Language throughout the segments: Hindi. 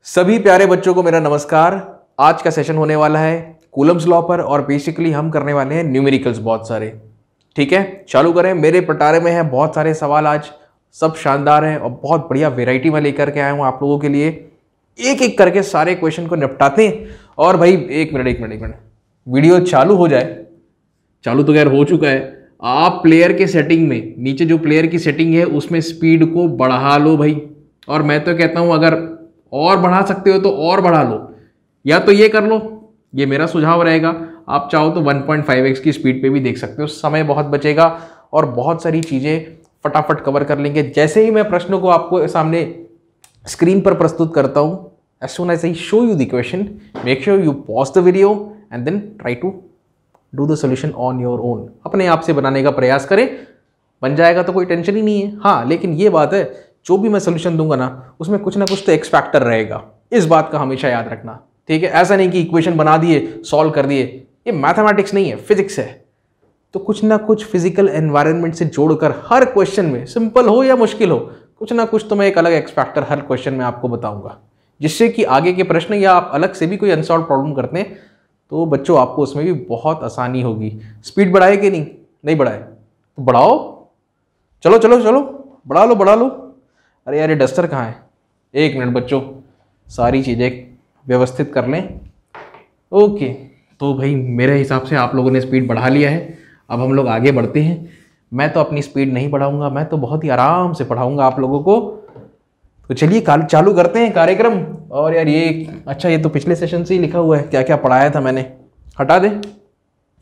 सभी प्यारे बच्चों को मेरा नमस्कार। आज का सेशन होने वाला है कूलम्स लॉ पर और बेसिकली हम करने वाले हैं न्यूमेरिकल्स बहुत सारे। ठीक है, चालू करें। मेरे पटारे में है बहुत सारे सवाल, आज सब शानदार हैं और बहुत बढ़िया वैरायटी में लेकर के आया हूं आप लोगों के लिए। एक एक करके सारे क्वेश्चन को निपटाते हैं। और भाई एक मिनट, वीडियो चालू हो जाए। चालू तो खैर हो चुका है। आप प्लेयर के सेटिंग में नीचे जो प्लेयर की सेटिंग है उसमें स्पीड को बढ़ा लो भाई। और मैं तो कहता हूं अगर और बढ़ा सकते हो तो और बढ़ा लो, या तो ये कर लो, ये मेरा सुझाव रहेगा। आप चाहो तो 1.5x की स्पीड पे भी देख सकते हो, समय बहुत बचेगा और बहुत सारी चीज़ें फटाफट कवर कर लेंगे। जैसे ही मैं प्रश्नों को आपको सामने स्क्रीन पर प्रस्तुत करता हूँ, as soon as I show you the question, make sure you pause the video and then try to do the solution on your own। अपने आप से बनाने का प्रयास करें, बन जाएगा तो कोई टेंशन ही नहीं है। हाँ, लेकिन ये बात है, जो भी मैं सोल्यूशन दूंगा ना उसमें कुछ ना कुछ तो एक्स फैक्टर रहेगा, इस बात का हमेशा याद रखना। ठीक है, ऐसा नहीं कि इक्वेशन बना दिए सॉल्व कर दिए, ये मैथमेटिक्स नहीं है, फिजिक्स है। तो कुछ ना कुछ फिजिकल एनवायरनमेंट से जोड़कर हर क्वेश्चन में, सिंपल हो या मुश्किल हो, कुछ ना कुछ तो मैं एक अलग एक्स फैक्टर हर क्वेश्चन में आपको बताऊंगा, जिससे कि आगे के प्रश्न या आप अलग से भी कोई अनसॉल्व प्रॉब्लम करते हैं तो बच्चों आपको उसमें भी बहुत आसानी होगी। स्पीड बढ़ाए कि नहीं बढ़ाए तो बढ़ाओ। चलो चलो चलो, बढ़ा लो। अरे यार ये डस्टर कहाँ है? एक मिनट बच्चों, सारी चीज़ें व्यवस्थित कर लें। ओके, तो भाई मेरे हिसाब से आप लोगों ने स्पीड बढ़ा लिया है। अब हम लोग आगे बढ़ते हैं। मैं तो अपनी स्पीड नहीं बढ़ाऊंगा, मैं तो बहुत ही आराम से पढ़ाऊंगा आप लोगों को। तो चलिए चालू करते हैं कार्यक्रम। और यार ये अच्छा, ये तो पिछले सेशन से ही लिखा हुआ है, क्या क्या पढ़ाया था मैंने। हटा दें?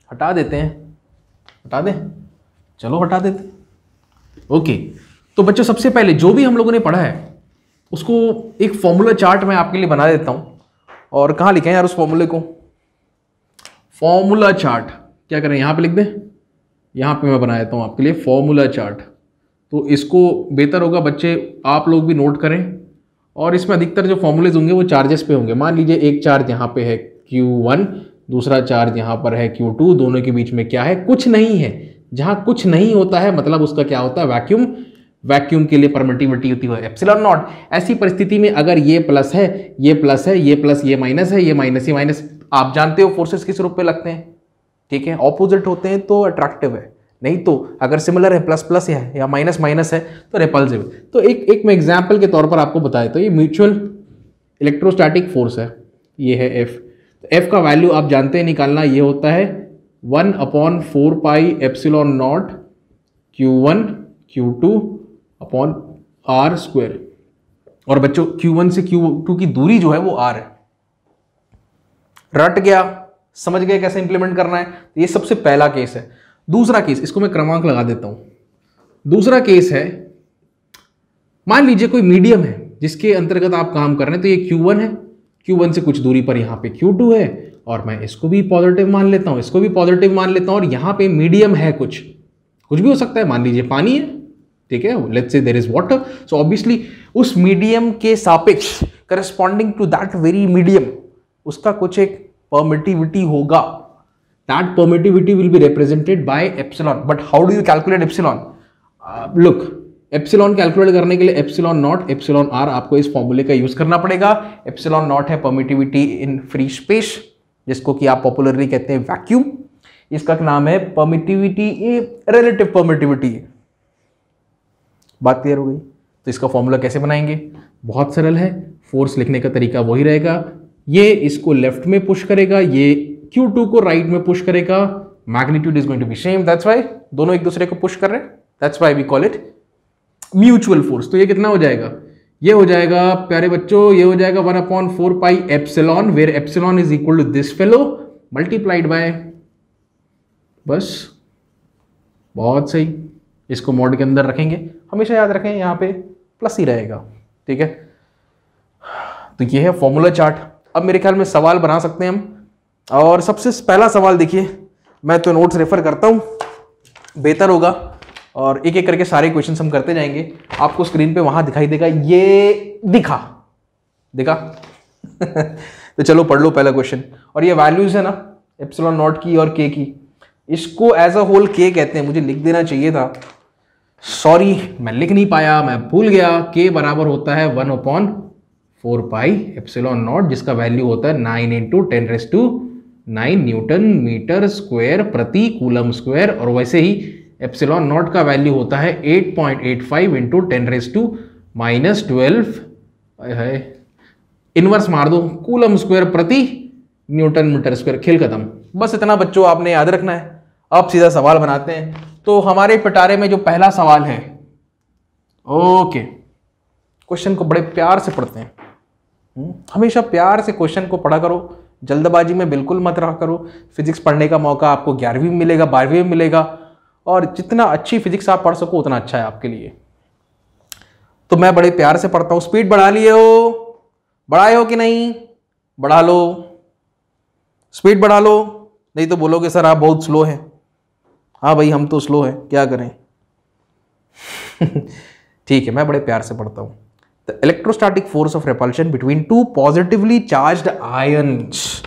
हटा देते हैं, हटा दें, चलो हटा देते। ओके, तो बच्चों सबसे पहले जो भी हम लोगों ने पढ़ा है उसको एक फॉर्मूला चार्ट मैं आपके लिए बना देता हूँ। और कहाँ लिखें यार उस फॉर्मूले को? फॉर्मूला चार्ट क्या करें, यहाँ पे लिख दें। यहाँ पे मैं बना देता हूँ आपके लिए फॉर्मूला चार्ट। तो इसको बेहतर होगा बच्चे आप लोग भी नोट करें। और इसमें अधिकतर जो फॉर्मूलेज होंगे वो चार्जेस पे होंगे। मान लीजिए एक चार्ज यहाँ पे है Q1, दूसरा चार्ज यहाँ पर है Q2, दोनों के बीच में क्या है? कुछ नहीं है। जहाँ कुछ नहीं होता है मतलब उसका क्या होता है? वैक्यूम। वैक्यूम के लिए परमिटिविटी होती है एप्सिलॉन नॉट। ऐसी परिस्थिति में अगर ये प्लस है, ये प्लस है, ये प्लस, ये माइनस है, ये माइनस, ये माइनस, आप जानते हो फोर्सेस किस रूप में लगते हैं। ठीक है, ऑपोजिट होते हैं तो अट्रैक्टिव है, नहीं तो अगर सिमिलर है, प्लस प्लस है या माइनस माइनस है तो रिपल्सिव। तो एक मैं एग्जाम्पल के तौर पर आपको बताया, तो ये म्यूचुअल इलेक्ट्रोस्टैटिक फोर्स है, ये है F। तो F का वैल्यू आप जानते हैं निकालना, ये होता है 1/4 pi epsilon not Q1 Q2 upon R square. और बच्चों Q1 से Q2 की दूरी जो है वो R है। रट गया? समझ गए कैसे इंप्लीमेंट करना है? तो ये सबसे पहला केस है। दूसरा केस, इसको मैं क्रमांक लगा देता हूं। दूसरा केस है, मान लीजिए कोई मीडियम है जिसके अंतर्गत आप काम कर रहे हैं। तो ये Q1 है, Q1 से कुछ दूरी पर यहाँ पे Q2 है, और मैं इसको भी पॉजिटिव मान लेता हूं, इसको भी पॉजिटिव मान लेता हूं। और यहाँ पे मीडियम है, कुछ भी हो सकता है। मान लीजिए पानी है, ठीक है, let's say there is water. So obviously उस मीडियम के सापेक्ष, corresponding to that very medium, उसका कुछ एक परमिटिविटी होगा। That permittivity will be represented by epsilon. But how do you calculate epsilon? Look, epsilon calculate करने के लिए एप्सिलॉन नॉट, एप्सिलॉन आर, आपको इस फॉर्मूले का यूज करना पड़ेगा। एप्सिलॉन नॉट है परमिटिविटी इन फ्री स्पेस, जिसको कि आप पॉपुलरली कहते हैं वैक्यूम। इसका नाम है परमिटिविटी, रिलेटिव परमिटिविटी। बात क्लियर हो गई? तो इसका फॉर्मूला कैसे बनाएंगे? बहुत सरल है, फोर्स लिखने का तरीका वही रहेगा। ये इसको लेफ्ट में पुश करेगा, ये Q2 को राइट में पुश करेगा। Magnitude is going to be same, that's why दोनों एक दूसरे को पुश कर रहे हैं, that's why we call it mutual force. तो ये कितना हो जाएगा? ये हो जाएगा प्यारे बच्चों, ये हो जाएगा 1/4 pi epsilon, where epsilon is equal to this fellow multiplied by, बस बहुत सही। इसको मॉड के अंदर रखेंगे, हमेशा याद रखें यहाँ पे प्लस ही रहेगा। ठीक है, तो ये है फॉर्मूला चार्ट। अब मेरे ख्याल में सवाल बना सकते हैं हम। और सबसे पहला सवाल देखिए, मैं तो नोट्स रेफर करता हूं, बेहतर होगा। और एक एक करके सारे क्वेश्चंस हम करते जाएंगे। आपको स्क्रीन पे वहां दिखाई देगा, ये दिखा तो चलो पढ़ लो पहला क्वेश्चन। और ये वैल्यूज है ना एप्सिलॉन नॉट की और के की, इसको एज अ होल के कहते हैं। मुझे लिख देना चाहिए था, सॉरी मैं लिख नहीं पाया, मैं भूल गया। के बराबर होता है 1/4 4 पाई एप्सिलॉन नॉट, जिसका वैल्यू होता है 9 इंटू 10⁹ न्यूटन मीटर स्क्वायर प्रति कूलम स्क्वायर। और वैसे ही एप्सिलॉन नॉट का वैल्यू होता है 8.85 इंटू 10⁻⁻12 है, इनवर्स मार दो, कूलम स्क्वायर प्रति न्यूटन मीटर स्क्वायर। खेल खत्म। बस इतना बच्चों आपने याद रखना है। अब सीधा सवाल बनाते हैं। तो हमारे पिटारे में जो पहला सवाल है, ओके, क्वेश्चन को बड़े प्यार से पढ़ते हैं। हमेशा प्यार से क्वेश्चन को पढ़ा करो, जल्दबाजी में बिल्कुल मत रहा करो। फिजिक्स पढ़ने का मौका आपको 11वीं में मिलेगा, 12वीं में मिलेगा, और जितना अच्छी फिजिक्स आप पढ़ सको उतना अच्छा है आपके लिए। तो मैं बड़े प्यार से पढ़ता हूं। स्पीड बढ़ा लिए हो, बढ़ाए हो कि नहीं? बढ़ा लो, स्पीड बढ़ा लो, नहीं तो बोलोगे सर आप बहुत स्लो हैं। हाँ भाई, हम तो स्लो हैं, क्या करें। ठीक है, मैं बड़े प्यार से पढ़ता हूं। The electrostatic force of repulsion between two positively charged ions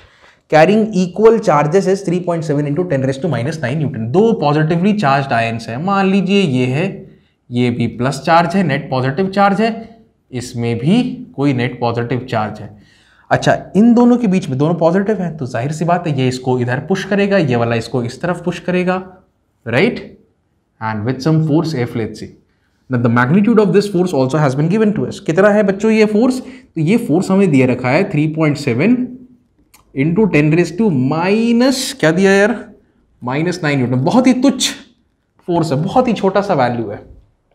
carrying equal charges is 3.7 into 10⁻⁹ Newton. दो पॉजिटिवली चार्ज्ड आयंस है, मान लीजिए ये है, ये भी प्लस चार्ज है, नेट पॉजिटिव चार्ज है, इसमें भी कोई नेट पॉजिटिव चार्ज है। अच्छा, इन दोनों के बीच में दोनों पॉजिटिव है, तो जाहिर सी बात है ये इसको इधर पुश करेगा, ये वाला इसको इस तरफ पुश करेगा, right? And with some force F, let's see that the magnitude of this force also has been given to us। कितना है बच्चों ये फोर्स? तो ये फोर्स हमें दिया रखा है 3.7 इंटू 10⁻⁻, क्या दिया यार, -9 न्यूटन। बहुत ही तुच्छ फोर्स है, बहुत ही छोटा सा वैल्यू है,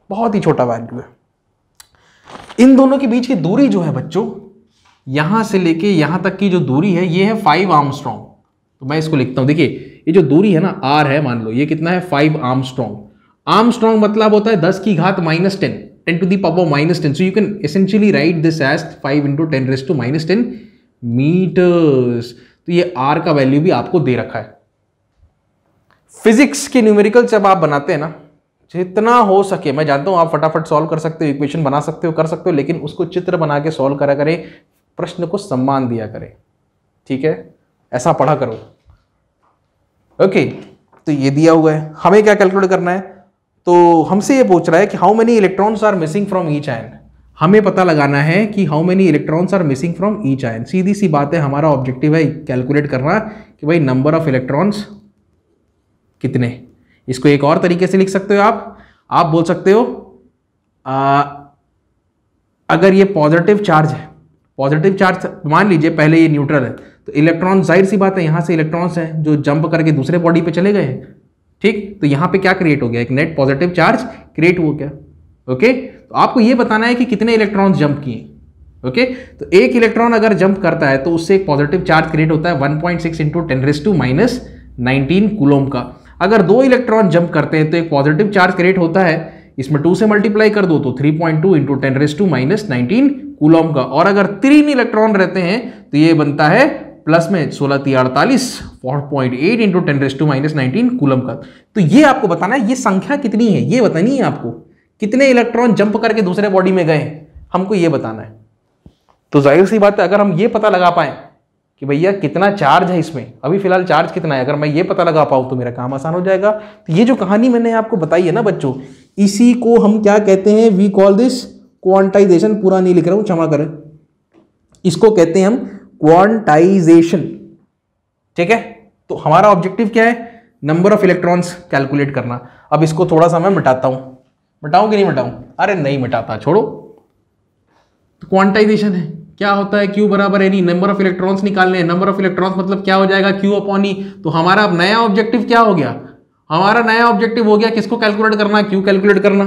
बहुत ही छोटा वैल्यू है। इन दोनों के बीच की दूरी जो है बच्चों, यहां से लेके यहां तक की जो दूरी है, ये है 5 आर्मस्ट्रॉन्ग। तो मैं इसको लिखता हूं, देखिए ये जो दूरी है ना, R है, मान लो ये कितना है, 5 आर्मस्ट्रॉन्ग। आर्मस्ट्रॉन्ग मतलब होता है 10 की घात -10, 10 to the power -10। So you can essentially write this as 5 into 10⁻⁻10 metres. तो ये R का वैल्यू भी आपको दे रखा है। फिजिक्स के न्यूमेरिकल जब आप बनाते हैं ना, जितना हो सके, मैं जानता हूं आप फटाफट सॉल्व कर सकते हो, इक्वेशन बना सकते हो, कर सकते हो, लेकिन उसको चित्र बना के सॉल्व करा करें, प्रश्न को सम्मान दिया करें, ठीक है? ऐसा पढ़ा करो। ओके, तो ये दिया हुआ है, हमें क्या कैलकुलेट करना है? तो हमसे ये पूछ रहा है कि how many electrons are missing from each ion. हमें पता लगाना है कि how many electrons are missing from each ion. सीधी सी बात है, हमारा ऑब्जेक्टिव है कैलकुलेट करना कि भाई नंबर ऑफ इलेक्ट्रॉन्स कितने। इसको एक और तरीके से लिख सकते हो आप बोल सकते हो अगर ये पॉजिटिव चार्ज है, पॉजिटिव चार्ज मान लीजिए, पहले ये न्यूट्रल है, तो इलेक्ट्रॉन, जाहिर सी बात है यहां से इलेक्ट्रॉन्स हैं जो जंप करके दूसरे बॉडी पे चले गए हैं, ठीक? तो यहां पे क्या क्रिएट हो गया, एक नेट पॉजिटिव चार्ज क्रिएट हो गया। ओके, तो आपको ये बताना है कि कितने इलेक्ट्रॉन्स जंप किए। ओके, तो एक इलेक्ट्रॉन अगर जंप करता है तो उससे एक पॉजिटिव चार्ज क्रिएट होता है 1.6 इंटू 10⁻⁻19 कूलोम का। अगर दो इलेक्ट्रॉन जंप करते हैं तो एक पॉजिटिव चार्ज क्रिएट होता है, इसमें 2 से मल्टीप्लाई कर दो तो 3.2 इंटू 10⁻⁻19 कूलोम का। और अगर 3 इलेक्ट्रॉन रहते हैं तो ये बनता है प्लस में 16×3 = 4.8 इंटू 10⁻⁻19 कूलम का। तो ये आपको बताना है, ये संख्या कितनी है ये बतानी है आपको, कितने इलेक्ट्रॉन जंप करके दूसरे बॉडी में गए, हमको ये बताना है। तो जाहिर सी बात है, अगर हम ये पता लगा पाए कि भैया कितना चार्ज है इसमें, अभी फिलहाल चार्ज कितना है, अगर मैं ये पता लगा पाऊँ तो मेरा काम आसान हो जाएगा। तो ये जो कहानी मैंने आपको बताई है ना बच्चों, इसी को हम क्या कहते हैं, वी कॉल दिस क्वांटाइजेशन। पूरा नहीं लिख रहा हूं, क्षमा करें, इसको कहते हैं हम क्वांटाइजेशन, ठीक है? तो हमारा ऑब्जेक्टिव क्या है, नंबर ऑफ इलेक्ट्रॉन्स कैलकुलेट करना। अब इसको थोड़ा सा मैं मिटाता हूं, मिटाऊं कि नहीं मिटाऊं? अरे नहीं मिटाता, छोड़ो। तो क्वांटाइजेशन है, क्या होता है, Q बराबर एनी, नंबर ऑफ इलेक्ट्रॉन्स निकालने हैं। नंबर ऑफ इलेक्ट्रॉन्स मतलब क्या हो जाएगा, Q अपॉन E। तो हमारा अब नया ऑब्जेक्टिव क्या हो गया, हमारा नया ऑब्जेक्टिव हो गया किसको कैलकुलेट करना, Q कैलकुलेट करना।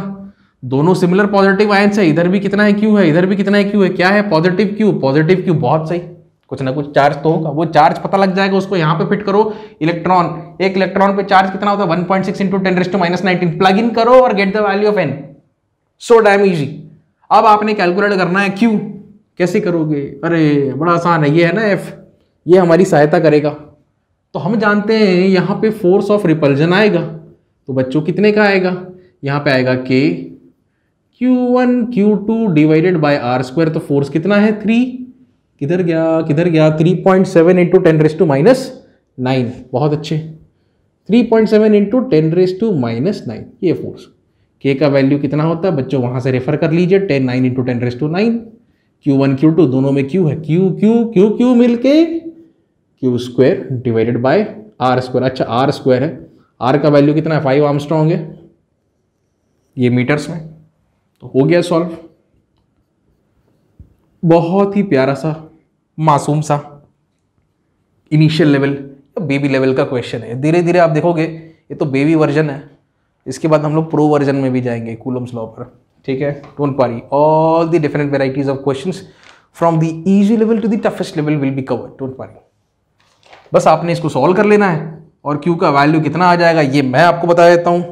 दोनों सिमिलर पॉजिटिव आयंस है, इधर भी कितना है Q है, इधर भी कितना है Q है, क्या है, पॉजिटिव Q। पॉजिटिव Q, बहुत सही, कुछ ना कुछ चार्ज तो होगा, वो चार्ज पता लग जाएगा, उसको यहां पे फिट करो। इलेक्ट्रॉन, एक इलेक्ट्रॉन पे चार्ज कितना होता है, 1.6 इंटू 10⁻⁻19, प्लग इन करो और gate the value of N। So damn easy. अब आपने कैलकुलेट करना है Q, कैसे करोगे, अरे बड़ा आसान है, ये है ना F, ये हमारी सहायता करेगा। तो हम जानते हैं यहां पे फोर्स ऑफ रिपल्जन आएगा, तो बच्चों कितने का आएगा, यहां पे आएगा K Q1 Q2 divided by R²। तो फोर्स कितना है, 3, किधर गया 3.7 इंटू 10⁻⁻9, बहुत अच्छे, 3.7 इंटू 10⁻⁻9 ये फोर्स। K का वैल्यू कितना होता है बच्चों, वहां से रेफर कर लीजिए, 9 इंटू 10⁻9, Q1 Q2 दोनों में Q है, Q Q Q Q मिलके Q square divided by R square. अच्छा R स्क्वायर है, R का वैल्यू कितना है 5 आर्मस्ट्रॉन्ग है, ये मीटर्स में, तो हो गया सॉल्व। बहुत ही प्यारा सा मासूम सा इनिशियल लेवल बेबी लेवल का क्वेश्चन है। धीरे धीरे आप देखोगे ये तो बेबी वर्जन है, इसके बाद हम लोग प्रो वर्जन में भी जाएंगे कूलम्स लॉ पर, ठीक है। Don't worry, all the different varieties of questions from the easy level to the toughest level will be covered, don't worry. बस आपने इसको सॉल्व कर लेना है और Q का वैल्यू कितना आ जाएगा ये मैं आपको बता देता हूं।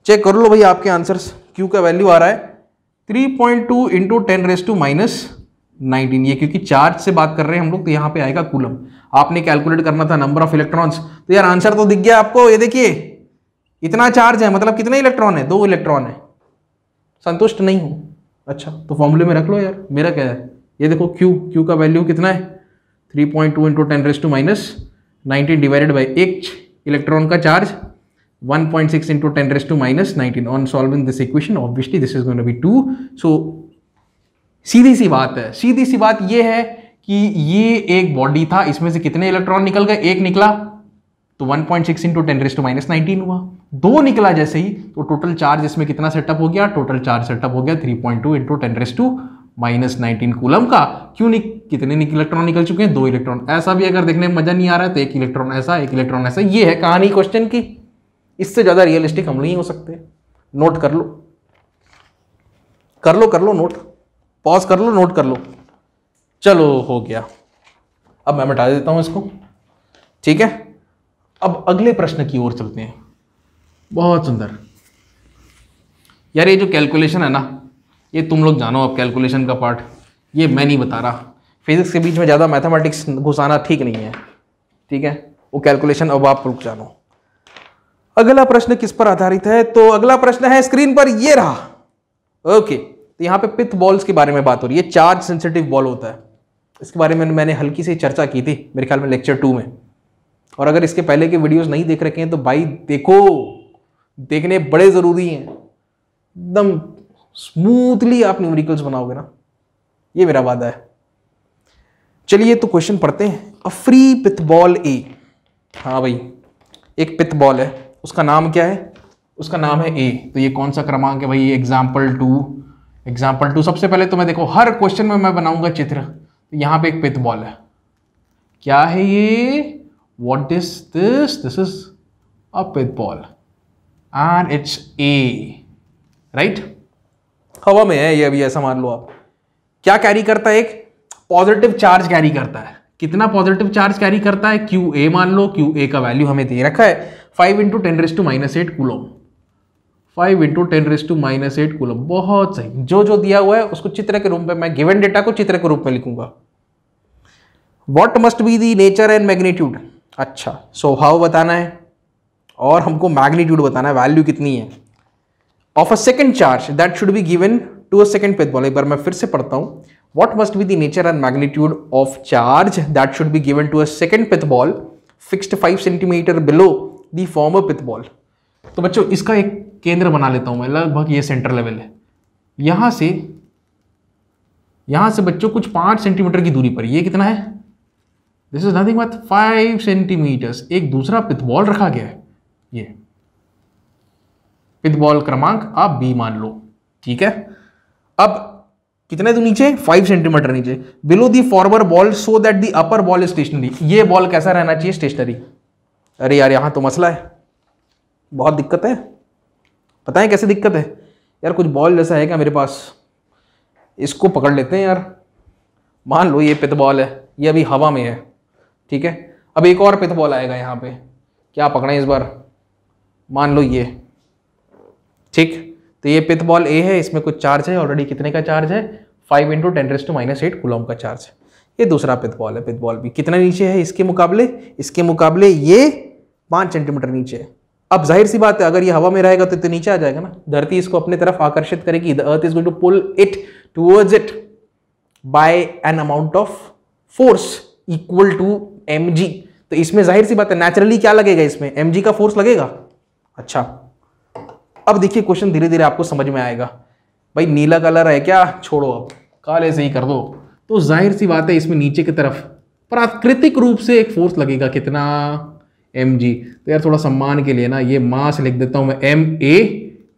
चेक कर लो भाई आपके आंसर्स। Q का वैल्यू आ रहा है 3.2 इंटू 10⁻⁻⁹, ये क्योंकि चार्ज से बात कर रहे हैं हम लोग तो यहाँ पे आएगा कूलम। आपने कैलकुलेट करना था नंबर ऑफ इलेक्ट्रॉन्स, तो यार आंसर तो दिख गया आपको, ये देखिए इतना चार्ज है, मतलब कितने इलेक्ट्रॉन है, 2 इलेक्ट्रॉन है। संतुष्ट नहीं हूं, अच्छा तो फॉर्मूले में रख लो यार, मेरा क्या है, ये देखो Q का वैल्यू कितना है 3.2 इंटू 10⁻⁻⁹ डिवाइडेड बाई एक इलेक्ट्रॉन का charge 1.6 into 10⁻⁻⁹। On solving this equation obviously this is going to be 2। So सीधी सी बात है, सीधी सी बात ये है कि ये एक बॉडी था, इसमें से कितने इलेक्ट्रॉन निकल गए, एक निकला तो 1.6 इंटू 10⁻⁻⁹ हुआ, 2 निकला जैसे ही तो टोटल चार्ज इसमें कितना सेटअप हो गया, टोटल चार्ज सेटअप हो गया 3.2 इंटू 10⁻⁻⁹ कूलम का। क्यों कितने इलेक्ट्रॉन निकल चुके हैं, 2 इलेक्ट्रॉन। ऐसा भी अगर देखने में मजा नहीं आ रहा है तो एक इलेक्ट्रॉन ऐसा, एक इलेक्ट्रॉन ऐसा, ये है कहानी क्वेश्चन की। इससे ज्यादा रियलिस्टिक हम नहीं हो सकते। नोट कर लो, कर लो नोट, पॉज कर लो, नोट कर लो। चलो हो गया, अब मैं मिटा देता हूं इसको, ठीक है। अब अगले प्रश्न की ओर चलते हैं। बहुत सुंदर यार, ये जो कैलकुलेशन है ना, ये तुम लोग जानो, अब कैलकुलेशन का पार्ट ये मैं नहीं बता रहा। फिजिक्स के बीच में ज़्यादा मैथमेटिक्स घुसाना ठीक नहीं है, ठीक है। वो कैलकुलेशन अब आप लोग जानो। अगला प्रश्न किस पर आधारित है, तो अगला प्रश्न है स्क्रीन पर, ये रहा। ओके, तो यहाँ पे पिथ बॉल्स के बारे में बात हो रही है। चार्ज सेंसिटिव बॉल होता है, इसके बारे में मैंने हल्की सी चर्चा की थी मेरे ख्याल में लेक्चर 2 में। और अगर इसके पहले के वीडियोस नहीं देख रखे हैं तो भाई देखो, देखने बड़े ज़रूरी हैं। एकदम स्मूथली आप न्यूमेरिकल्स बनाओगे ना, ये मेरा वादा है। चलिए तो क्वेश्चन पढ़ते हैं। अ फ्री पिथ बॉल ए, हाँ भाई एक पिथ बॉल है, उसका नाम क्या है, उसका नाम है ए। तो ये कौन सा क्रमांक है भाई, एग्जाम्पल 2। सबसे पहले तो मैं देखो हर क्वेश्चन में मैं बनाऊंगा चित्र। तो यहाँ पे एक पिथ बॉल है, क्या है ये, what is this, this is a pith ball and it's a, right. हवा में है ये, अभी ऐसा मान लो आप। क्या कैरी करता है, एक पॉजिटिव चार्ज कैरी करता है। कितना पॉजिटिव चार्ज कैरी करता है, क्यू ए मान लो। क्यू ए का वैल्यू हमें दे रखा है 5 इंटू 10⁻⁸ कूलम, 5 इंटू 10⁻⁸ कूलम। बहुत सही, जो जो दिया हुआ है उसको चित्र के रूप में, मैं गिवन डेटा को चित्र के रूप में लिखूंगा। What must be the nature and magnitude, अच्छा स्वभाव बताना है और हमको मैग्नीट्यूड बताना है, वैल्यू कितनी है, of a second charge that should be given to a second pith ball. एक बार मैं फिर से पढ़ता हूं। What must be the nature and magnitude of charge that should be given to a second pith ball fixed 5 centimetre below the former pith ball. तो बच्चों इसका एक केंद्र बना लेता हूं मैं, लगभग ये सेंटर लेवल है। यहां से बच्चों कुछ 5 सेंटीमीटर की दूरी पर, ये कितना है, this is nothing but 5 centimetres. एक दूसरा पिथ बॉल रखा गया है, ये पिथ बॉल क्रमांक आप बी मान लो, ठीक है। अब कितने दूर नीचे, 5 सेंटीमीटर नीचे, below the forward ball so that the upper ball is stationary. ये बॉल कैसा रहना चाहिए, स्टेशनरी। अरे यार यहां तो मसला है, बहुत दिक्कत है। पता है कैसे दिक्कत है यार, कुछ बॉल जैसा है क्या मेरे पास, इसको पकड़ लेते हैं यार। मान लो ये पिथ बॉल है, ये अभी हवा में है, ठीक है। अब एक और पिथ बॉल आएगा यहाँ पे, क्या पकड़े इस बार, मान लो ये, ठीक। तो ये पिथ बॉल ए है, इसमें कुछ चार्ज है ऑलरेडी, कितने का चार्ज है, 5 इंटू 10⁻⁸ कूलम का चार्ज है। ये दूसरा पिथ बॉल है, पिथ बॉल भी कितना नीचे है इसके मुकाबले ये 5 सेंटीमीटर नीचे है। अब जाहिर सी बात है, अगर ये हवा में रहेगा तो नीचे आ जाएगा ना, धरती इसको अपने तरफ आकर्षित करेगी। The earth is going to pull it towards it by an amount of force equal to mg। तो इसमें जाहिर सी बात है नेचुरली क्या लगेगा, इसमें mg का फोर्स लगेगा। अच्छा अब देखिए क्वेश्चन धीरे धीरे आपको समझ में आएगा। भाई नीला कलर है क्या, छोड़ो, अब काले से ही कर दो। तो जाहिर सी बात है इसमें नीचे की तरफ प्राकृतिक रूप से एक फोर्स लगेगा, कितना, mg। तो यार थोड़ा सम्मान के लिए ना ये मास लिख देता हूं मैं,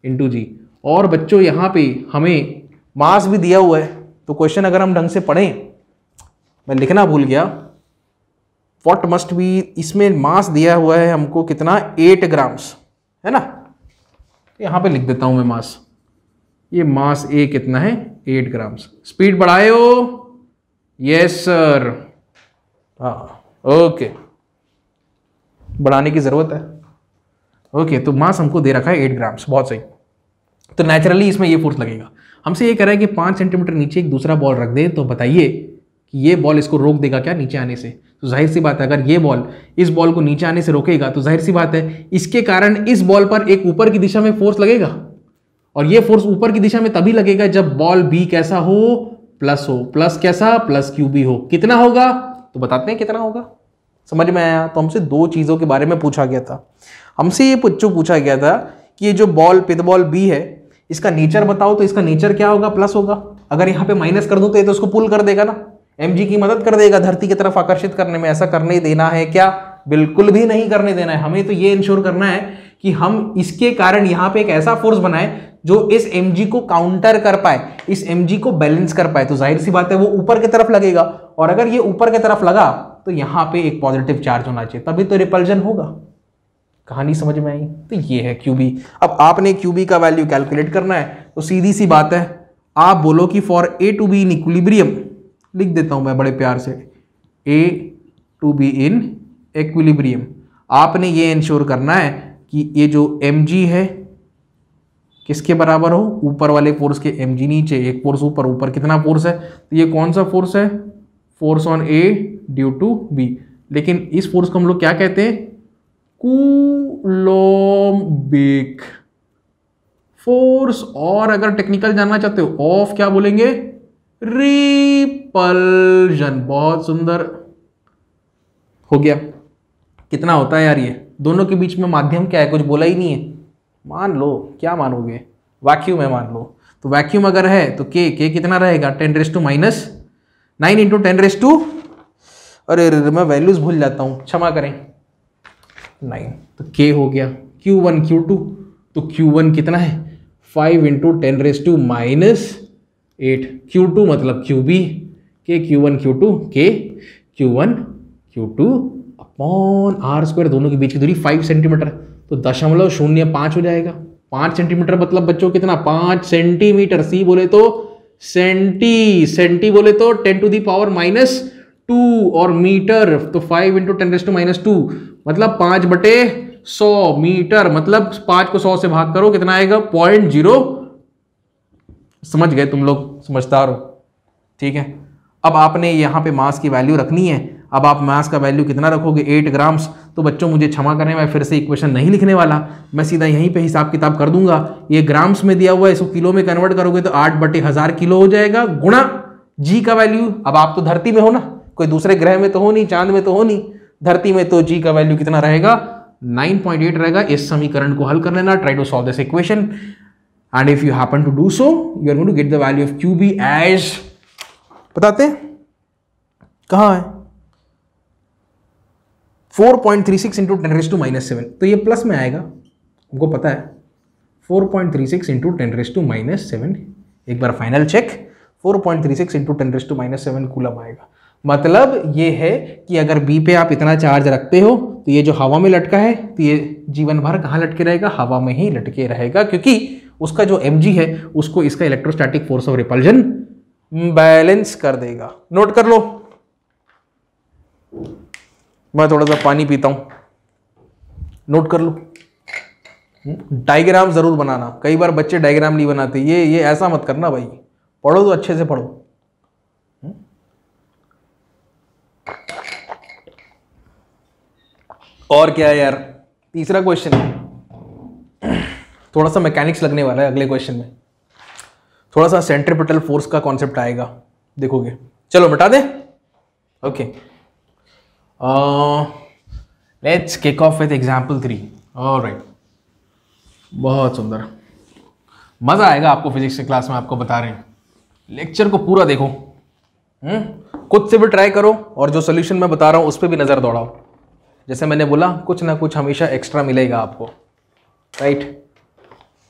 ma/g। और बच्चों यहाँ पे हमें मास भी दिया हुआ है, तो क्वेश्चन अगर हम ढंग से पढ़ें, मैं लिखना भूल गया, व्हाट मस्ट बी, इसमें मास दिया हुआ है हमको कितना, 8 ग्राम्स, है ना। यहाँ पे लिख देता हूं मैं मास, ये मास ए कितना है, 8 ग्राम्स। स्पीड बढ़ाए हो, यस सर, हाँ ओके, बढ़ाने की जरूरत है, ओके। तो मास हमको दे रखा है 8 ग्राम्स, बहुत सही। तो नेचुरली इसमें ये फोर्स लगेगा। हमसे ये कह रहा है कि 5 सेंटीमीटर नीचे एक दूसरा बॉल रख दे, तो बताइए कि ये बॉल इसको रोक देगा क्या नीचे आने से। तो जाहिर सी बात है अगर ये बॉल इस बॉल को नीचे आने से रोकेगा तो जाहिर सी बात है इसके कारण इस बॉल पर एक ऊपर की दिशा में फोर्स लगेगा, और ये फोर्स ऊपर की दिशा में तभी लगेगा जब बॉल बी कैसा हो, प्लस हो। प्लस कैसा, प्लस क्यूबी हो। कितना होगा, तो बताते हैं कितना होगा, समझ में आया। तो हमसे 2 चीजों के बारे में पूछा गया था। हमसे ये पूछा गया था कि ये जो बॉल पिद बॉल बी है इसका नेचर बताओ, तो इसका नेचर क्या होगा, प्लस होगा। अगर यहाँ पे माइनस कर दूं तो ये तो उसको पुल कर देगा ना, mg की मदद कर देगा धरती की तरफ आकर्षित करने में। ऐसा करने देना है क्या, बिल्कुल भी नहीं करने देना है। हमें तो ये इंश्योर करना है कि हम इसके कारण यहाँ पे एक ऐसा फोर्स बनाए जो इस mg को काउंटर कर पाए, इस mg को बैलेंस कर पाए। तो जाहिर सी बात है वो ऊपर की तरफ लगेगा, और अगर ये ऊपर की तरफ लगा तो यहाँ पे एक पॉजिटिव चार्ज होना चाहिए, तभी तो रिपल्जन होगा। कहानी समझ में आई। तो ये है QB। अब आपने QB का वैल्यू कैलकुलेट करना है, तो सीधी सी बात है, आप बोलो कि for A to be in equilibrium, लिख देता हूं मैं बड़े प्यार से, A to be in equilibrium. आपने ये इंश्योर करना है कि ये जो mg है किसके बराबर हो, ऊपर वाले फोर्स के mg नीचे, एक फोर्स ऊपर, ऊपर कितना फोर्स है, तो ये कौन सा फोर्स है, force on A due to B। लेकिन इस फोर्स को हम लोग क्या कहते हैं, कूलोम्बिक फोर्स। और अगर टेक्निकल जानना चाहते हो, ऑफ क्या बोलेंगे, रिपल्जन। बहुत सुंदर हो गया। कितना होता है यार ये, दोनों के बीच में माध्यम क्या है, कुछ बोला ही नहीं है। मान लो, क्या मानोगे, वैक्यूम है मान लो। तो वैक्यूम अगर है तो के कितना रहेगा, 10⁻⁹ इंटू 10⁻, अरे मैं वैल्यूज भूल जाता हूं, क्षमा करें, 9। तो k हो गया, Q1 Q2, तो Q1 कितना है, 5 इंटू 10⁻⁸। Q2 मतलब QB, के Q1 Q2, के Q1 Q2 अपॉन r², दोनों के बीच की दूरी 5 सेंटीमीटर, तो 0.05 हो जाएगा। 5 सेंटीमीटर मतलब बच्चों कितना, 5 सेंटीमीटर। सी बोले तो सेंटी बोले तो 10⁻⁻², और मीटर तो 5 इंटू 10⁻⁻² मतलब 5/100 मीटर। मतलब 5 को 100 से भाग करो, कितना आएगा, 0.0। समझ गए तुम लोग, समझदार हो, ठीक है। अब आपने यहाँ पे मास की वैल्यू रखनी है। अब आप मास का वैल्यू कितना रखोगे, 8 ग्राम्स। तो बच्चों मुझे क्षमा करें, मैं फिर से इक्वेशन नहीं लिखने वाला, मैं सीधा यहीं पे हिसाब किताब कर दूंगा। ये ग्राम्स में दिया हुआ है, इसको किलो में कन्वर्ट करोगे तो 8/1000 किलो हो जाएगा, गुणा जी का वैल्यू। अब आप तो धरती में हो ना, कोई दूसरे ग्रह में तो हो नहीं, चांद में तो हो नहीं, धरती में, तो जी का वैल्यू कितना रहेगा, 9.8 रहेगा। इस समीकरण को हल कर लेना, try to solve this equation, and if you happen to do so you are going to get the value of QB as, बताते हैं कहां है, 4.36 इंटू 10⁻⁻⁷। तो ये प्लस में आएगा, हमको पता है, 4.36 इंटू 10⁻⁷। एक बार फाइनल चेक, 4.36 इंटू 10⁻⁷ कूलम आएगा। मतलब ये है कि अगर बी पे आप इतना चार्ज रखते हो तो ये जो हवा में लटका है, तो ये जीवन भर कहाँ लटके रहेगा, हवा में ही लटके रहेगा, क्योंकि उसका जो mg है उसको इसका electrostatic force of repulsion balance कर देगा। नोट कर लो, मैं थोड़ा सा पानी पीता हूं, नोट कर लो। डायग्राम जरूर बनाना, कई बार बच्चे डायग्राम नहीं बनाते, ये ऐसा मत करना भाई, पढ़ो तो अच्छे से पढ़ो। और क्या है यार, तीसरा क्वेश्चन, थोड़ा सा मैकेनिक्स लगने वाला है अगले क्वेश्चन में, थोड़ा सा सेंट्रीपिटल फोर्स का कॉन्सेप्ट आएगा, देखोगे। चलो बता दें, okay, let's kick off with example 3। Alright, बहुत सुंदर, मजा आएगा आपको फिजिक्स की क्लास में, आपको बता रहे हैं, लेक्चर को पूरा देखो, खुद से भी ट्राई करो और जो सोल्यूशन मैं बता रहा हूं उस पर भी नजर दौड़ाओ। जैसे मैंने बोला, कुछ ना कुछ हमेशा एक्स्ट्रा मिलेगा आपको, राइट।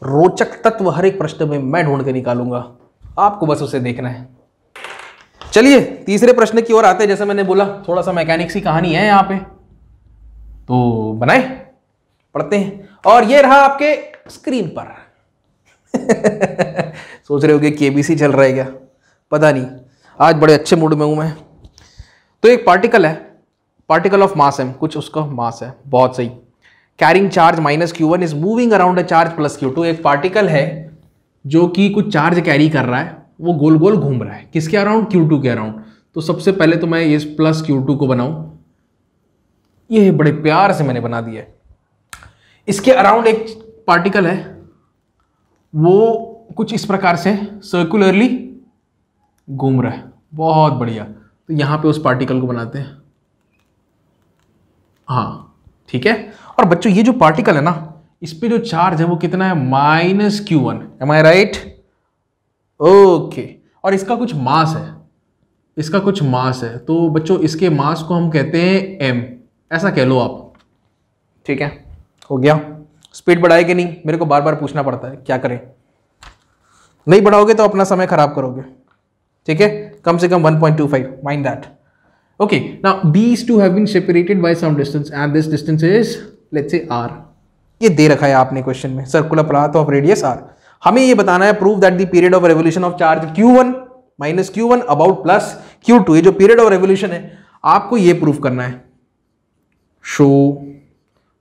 रोचक तत्व हर एक प्रश्न में मैं ढूंढ के निकालूंगा, आपको बस उसे देखना है। चलिए तीसरे प्रश्न की ओर आते हैं। जैसे मैंने बोला थोड़ा सा मैकेनिक्स की कहानी है यहाँ पे, तो बनाए पढ़ते हैं। और ये रहा आपके स्क्रीन पर सोच रहे होगे केबीसी चल रहा है क्या, पता नहीं, आज बड़े अच्छे मूड में हूं मैं। तो एक पार्टिकल है, पार्टिकल ऑफ मास है, कुछ उसका मास है, बहुत सही। Carrying charge minus Q1 is moving around a charge plus Q2। एक पार्टिकल है जो कि कुछ चार्ज कैरी कर रहा है, वो गोल गोल घूम रहा है, किसके अराउंड, Q2 के अराउंड। तो सबसे पहले तो मैं इस प्लस Q2 को बनाऊं, ये बड़े प्यार से मैंने बना दिया है। इसके अराउंड एक पार्टिकल है, वो कुछ इस प्रकार से सर्कुलरली घूम रहा है, बहुत बढ़िया। तो यहां पे उस पार्टिकल को बनाते हैं, हाँ ठीक है। और बच्चों ये जो पार्टिकल है ना, इस पे जो चार्ज है वो कितना है, माइनस Q1, एम आई राइट, ओके। और इसका कुछ मास है, इसका कुछ मास है, तो बच्चों इसके मास को हम कहते हैं m, ऐसा कह लो आप, ठीक है, हो गया। स्पीड बढ़ाए कि नहीं, मेरे को बार बार पूछना पड़ता है, क्या करें, नहीं बढ़ाओगे तो अपना समय खराब करोगे, ठीक है। कम से कम 1.25, mind that, okay. Now these two have been separated by some distance and this distance is let's say r। ये दे रखा है आपने क्वेश्चन में, circular path of radius r। हमें ये बताना है, prove that the period of revolution of charge Q1 minus Q1 about plus Q2। ये जो पीरियड ऑफ रेवोल्यूशन है आपको ये प्रूव करना है। शो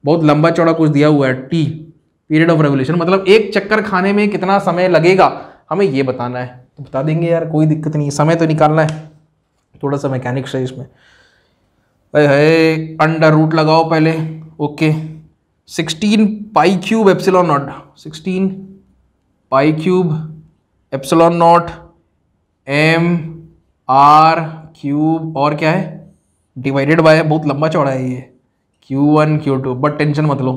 बहुत लंबा चौड़ा कुछ दिया हुआ है, t पीरियड ऑफ रेवोल्यूशन मतलब एक चक्कर खाने में कितना समय लगेगा, हमें ये बताना है। तो बता देंगे यार, कोई दिक्कत नहीं, समय तो निकालना है, थोड़ा सा मैकेनिक्स है इसमें। है अंडर रूट लगाओ पहले, okay. 16 pi cube epsilon not, 16 pi cube epsilon not m r cube, और क्या है, डिवाइडेड बाय, बहुत लंबा चौड़ा है ये, Q1 Q2। बट टेंशन मत लो,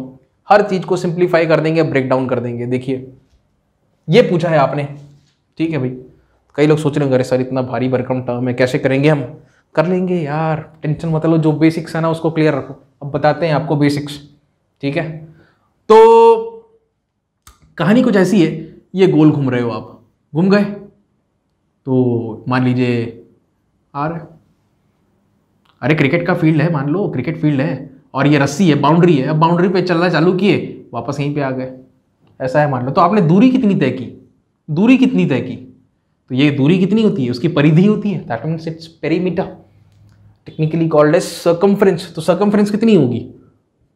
हर चीज को सिंप्लीफाई कर देंगे, ब्रेक डाउन कर देंगे। देखिए ये पूछा है आपने, ठीक है भाई। कई लोग सोच रहे होंगे अरे सर इतना भारी भरकम टर्म है, कैसे करेंगे हम, कर लेंगे यार, टेंशन मत लो। जो बेसिक्स है ना उसको क्लियर रखो, अब बताते हैं आपको बेसिक्स, ठीक है। तो कहानी कुछ ऐसी है, ये गोल घूम रहे हो आप, घूम गए, तो मान लीजिए अरे क्रिकेट का फील्ड है, मान लो क्रिकेट फील्ड है और ये रस्सी है, बाउंड्री है, अब बाउंड्री पे चलना चालू किए, वापस यहीं पे आ गए, ऐसा है मान लो। तो आपने दूरी कितनी तय की, दूरी कितनी तय की, तो ये दूरी कितनी होती है, उसकी परिधि होती है, that means its perimeter, technically called as circumference. तो सर्कमफ्रेंस कितनी होगी,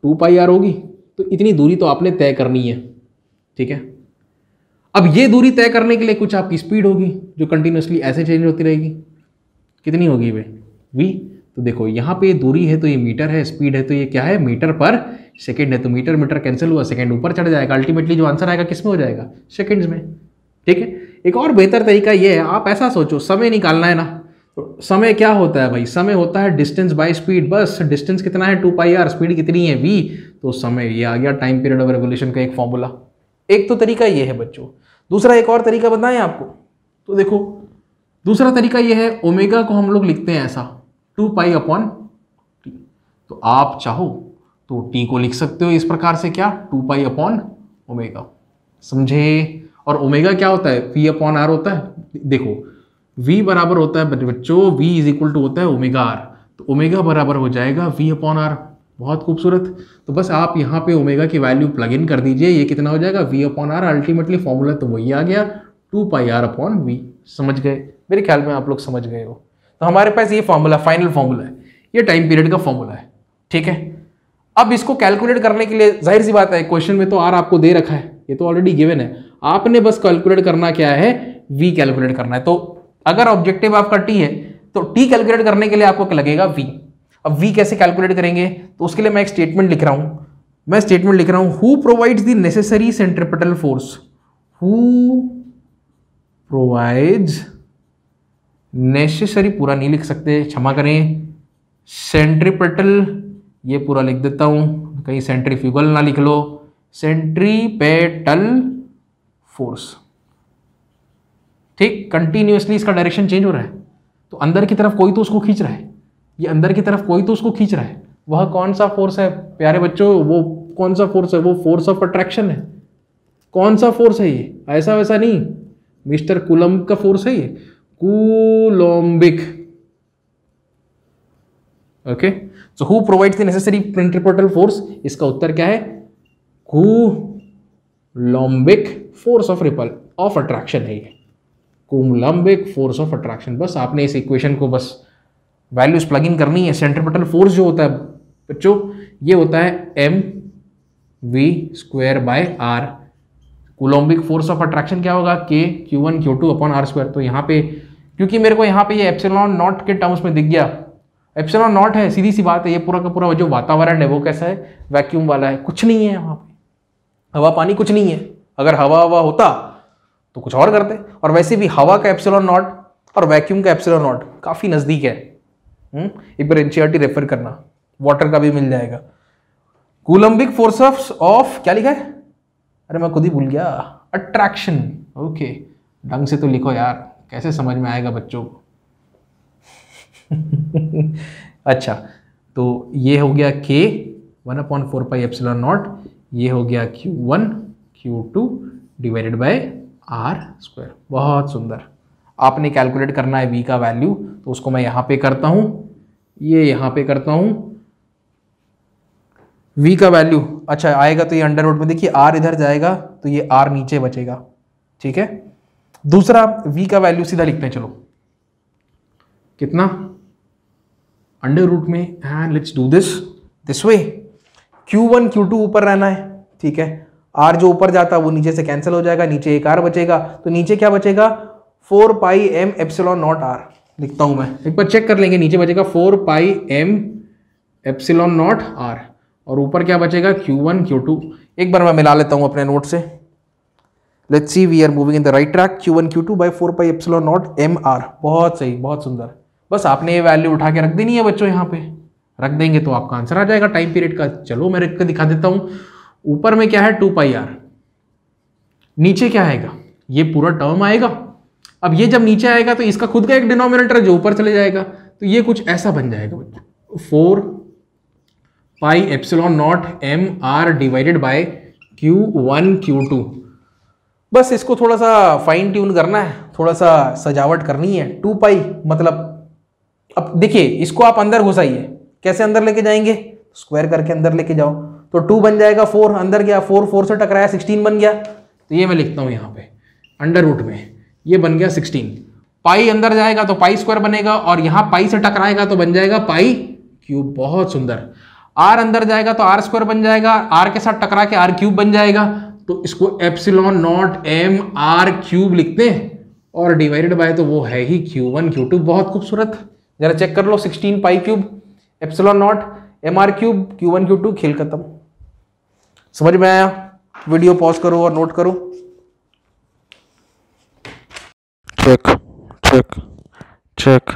2 पाई r होगी। तो इतनी दूरी तो आपने तय करनी है, ठीक है। अब ये दूरी तय करने के लिए कुछ आपकी स्पीड होगी जो कंटिन्यूसली ऐसे चेंज होती रहेगी, कितनी होगी वे, v। तो देखो यहाँ पे दूरी है तो ये मीटर है, स्पीड है तो ये क्या है, मीटर पर सेकंड है, तो मीटर मीटर कैंसिल हुआ, सेकंड ऊपर चढ़ जाएगा, अल्टीमेटली जो आंसर आएगा किस में हो जाएगा, सेकंड्स में, ठीक है। एक और बेहतर तरीका ये है, आप ऐसा सोचो, समय निकालना है ना, तो समय क्या होता है भाई, समय होता है डिस्टेंस बाय स्पीड, बस डिस्टेंस कितना है 2 पाई r, स्पीड कितनी है v, तो समय ये आ गया टाइम पीरियड ऑफ रेवोल्यूशन का एक फॉर्मूला। एक तो तरीका ये है बच्चों, दूसरा एक और तरीका बताएं आपको, तो देखो दूसरा तरीका ये है, ओमेगा को हम लोग लिखते हैं ऐसा 2 पाई अपॉन t। तो आप चाहो तो t को लिख सकते हो इस प्रकार से, क्या, 2 पाई अपॉन ओमेगा, समझे। और ओमेगा क्या होता है, v अपॉन r होता है। देखो v बराबर होता है बच्चों, v इज इक्वल टू होता है ओमेगा r, तो ओमेगा बराबर हो जाएगा v अपॉन r, बहुत खूबसूरत। तो बस आप यहाँ पे ओमेगा की वैल्यू प्लग इन कर दीजिए, ये कितना हो जाएगा, v upon r, ultimately formula तो वही आ गया 2 पाई r अपॉन v। समझ गए, मेरे ख्याल में आप लोग समझ गए हो। तो हमारे पास ये फॉर्मूला फाइनल फॉर्मूला है, ये टाइम पीरियड का फॉर्मूला है, ठीक है। अब इसको कैलकुलेट करने के लिए जाहिर सी बात है, क्वेश्चन में तो r आपको दे रखा है, ये तो ऑलरेडी गिवन है, आपने बस कैलकुलेट करना क्या है, v कैलकुलेट करना है। तो अगर ऑब्जेक्टिव आपका t है तो t कैलकुलेट करने के लिए आपको क्या लगेगा, v। अब v कैसे कैलकुलेट करेंगे, तो उसके लिए मैं एक स्टेटमेंट लिख रहा हूं, who provides the necessary centripetal force, who provides, necessary पूरा नहीं लिख सकते, क्षमा करें, सेंट्रिपेटल ये पूरा लिख देता हूं, कहीं सेंट्रीफ्यूगल ना लिख लो, सेंट्रीपेटल फोर्स, ठीक। कंटिन्यूअसली इसका डायरेक्शन चेंज हो रहा है, तो अंदर की तरफ कोई तो उसको खींच रहा है, ये अंदर की तरफ कोई तो उसको खींच रहा है। वह कौन सा फोर्स है प्यारे बच्चों? वो कौन सा फोर्स है? वो फोर्स ऑफ अट्रैक्शन है। कौन सा फोर्स है ये? ऐसा वैसा नहीं, मिस्टर कूलम्ब का फोर्स है ये, coulombic. Okay, so who provides the necessary centripetal force? इसका उत्तर क्या है? Coulombic force of repel of attraction है ये, कूलोम्बिक फोर्स ऑफ अट्रैक्शन। बस आपने इस इक्वेशन को बस वैल्यूज प्लग इन करनी है। सेंट्रीपिटल फोर्स जो होता है बच्चों, ये होता है mv²/r। कूलोम्बिक फोर्स ऑफ अट्रैक्शन क्या होगा? K Q1 Q2/r²। तो यहाँ पे क्योंकि मेरे को यहाँ पे ये एप्सिलॉन नॉट के टर्म्स में दिख गया, एप्सिलॉन नॉट है, सीधी सी बात है, ये पूरा का पूरा जो वातावरण है वो कैसा है? वैक्यूम वाला है, कुछ नहीं है वहाँ पे, हवा पानी कुछ नहीं है। अगर हवा होता तो कुछ और करते। और वैसे भी हवा का एप्सिलॉन नॉट और वैक्यूम का एप्सिलॉन नॉट काफी नजदीक है। एक बार एनसीईआरटी रेफर करना, वाटर का भी मिल जाएगा। कूलम्बिक फोर्स ऑफ क्या लिखा है? अरे मैं खुद ही भूल गया, अट्रैक्शन। ओके, ढंग से तो लिखो यार, कैसे समझ में आएगा बच्चों को। अच्छा, तो ये हो गया K 1/4πε0, ये हो गया Q1 Q2 /r²। बहुत सुंदर। आपने कैलकुलेट करना है V का वैल्यू, तो उसको मैं यहाँ पे करता हूँ, ये यहाँ पे करता हूँ। V का वैल्यू अच्छा आएगा तो ये अंडर रूट में, देखिए R इधर जाएगा तो ये R नीचे बचेगा, ठीक है। दूसरा V का वैल्यू सीधा लिखते हैं, चलो कितना? अंडर रूट में, and let's do this way. Q1 Q2 ऊपर रहना है, ठीक है। R जो ऊपर जाता है वो नीचे से कैंसिल हो जाएगा, नीचे एक R बचेगा, तो नीचे क्या बचेगा? 4πm∈0r लिखता हूं मैं, एक बार चेक कर लेंगे। नीचे बचेगा 4πm∈0r और ऊपर क्या बचेगा? Q1 Q2। एक बार मैं मिला लेता हूं अपने नोट से। Let's see, we are moving in the right track. Q1 Q2/4πε0mr। बहुत सही, बहुत सुंदर। बस आपने ये वैल्यू उठा के रख देनी है बच्चों, यहाँ पे रख देंगे तो आपका आंसर आ जाएगा टाइम पीरियड का। चलो मैं रख के दिखा देता हूं। ऊपर में क्या है? 2πr, नीचे क्या आएगा? ये पूरा टर्म आएगा। अब ये जब नीचे आएगा तो इसका खुद का एक डिनोमिनेटर जो ऊपर चले जाएगा, तो ये कुछ ऐसा बन जाएगा बच्चों, 4πε0mr /Q1 Q2। बस इसको थोड़ा सा फाइन ट्यून करना है, थोड़ा सा सजावट करनी है। 2π मतलब, अब देखिए इसको आप अंदर घुसाइए, कैसे अंदर लेके जाएंगे? स्क्वायर करके अंदर लेके जाओ, तो 2 बन जाएगा, 4 अंदर गया, 4 से टकराया, 16 बन गया। तो ये मैं लिखता हूं यहाँ पे अंडर रूट में, ये बन गया 16। पाई अंदर जाएगा तो पाई स्क्वायर बनेगा, और यहाँ पाई से टकराएगा तो बन जाएगा पाई क्यूब। बहुत सुंदर। आर अंदर जाएगा तो आर स्क्वायर बन जाएगा, आर के साथ टकरा के आर क्यूब बन जाएगा, तो इसको ε0m r³ लिखते हैं, और डिवाइडेड बाय तो वो है ही Q1 Q2। बहुत खूबसूरत। जरा चेक कर लो, 16 π³ ε0mr³ Q1 Q2, खेल खत्म। समझ में आया? वीडियो पॉज करो और नोट करो। Check check check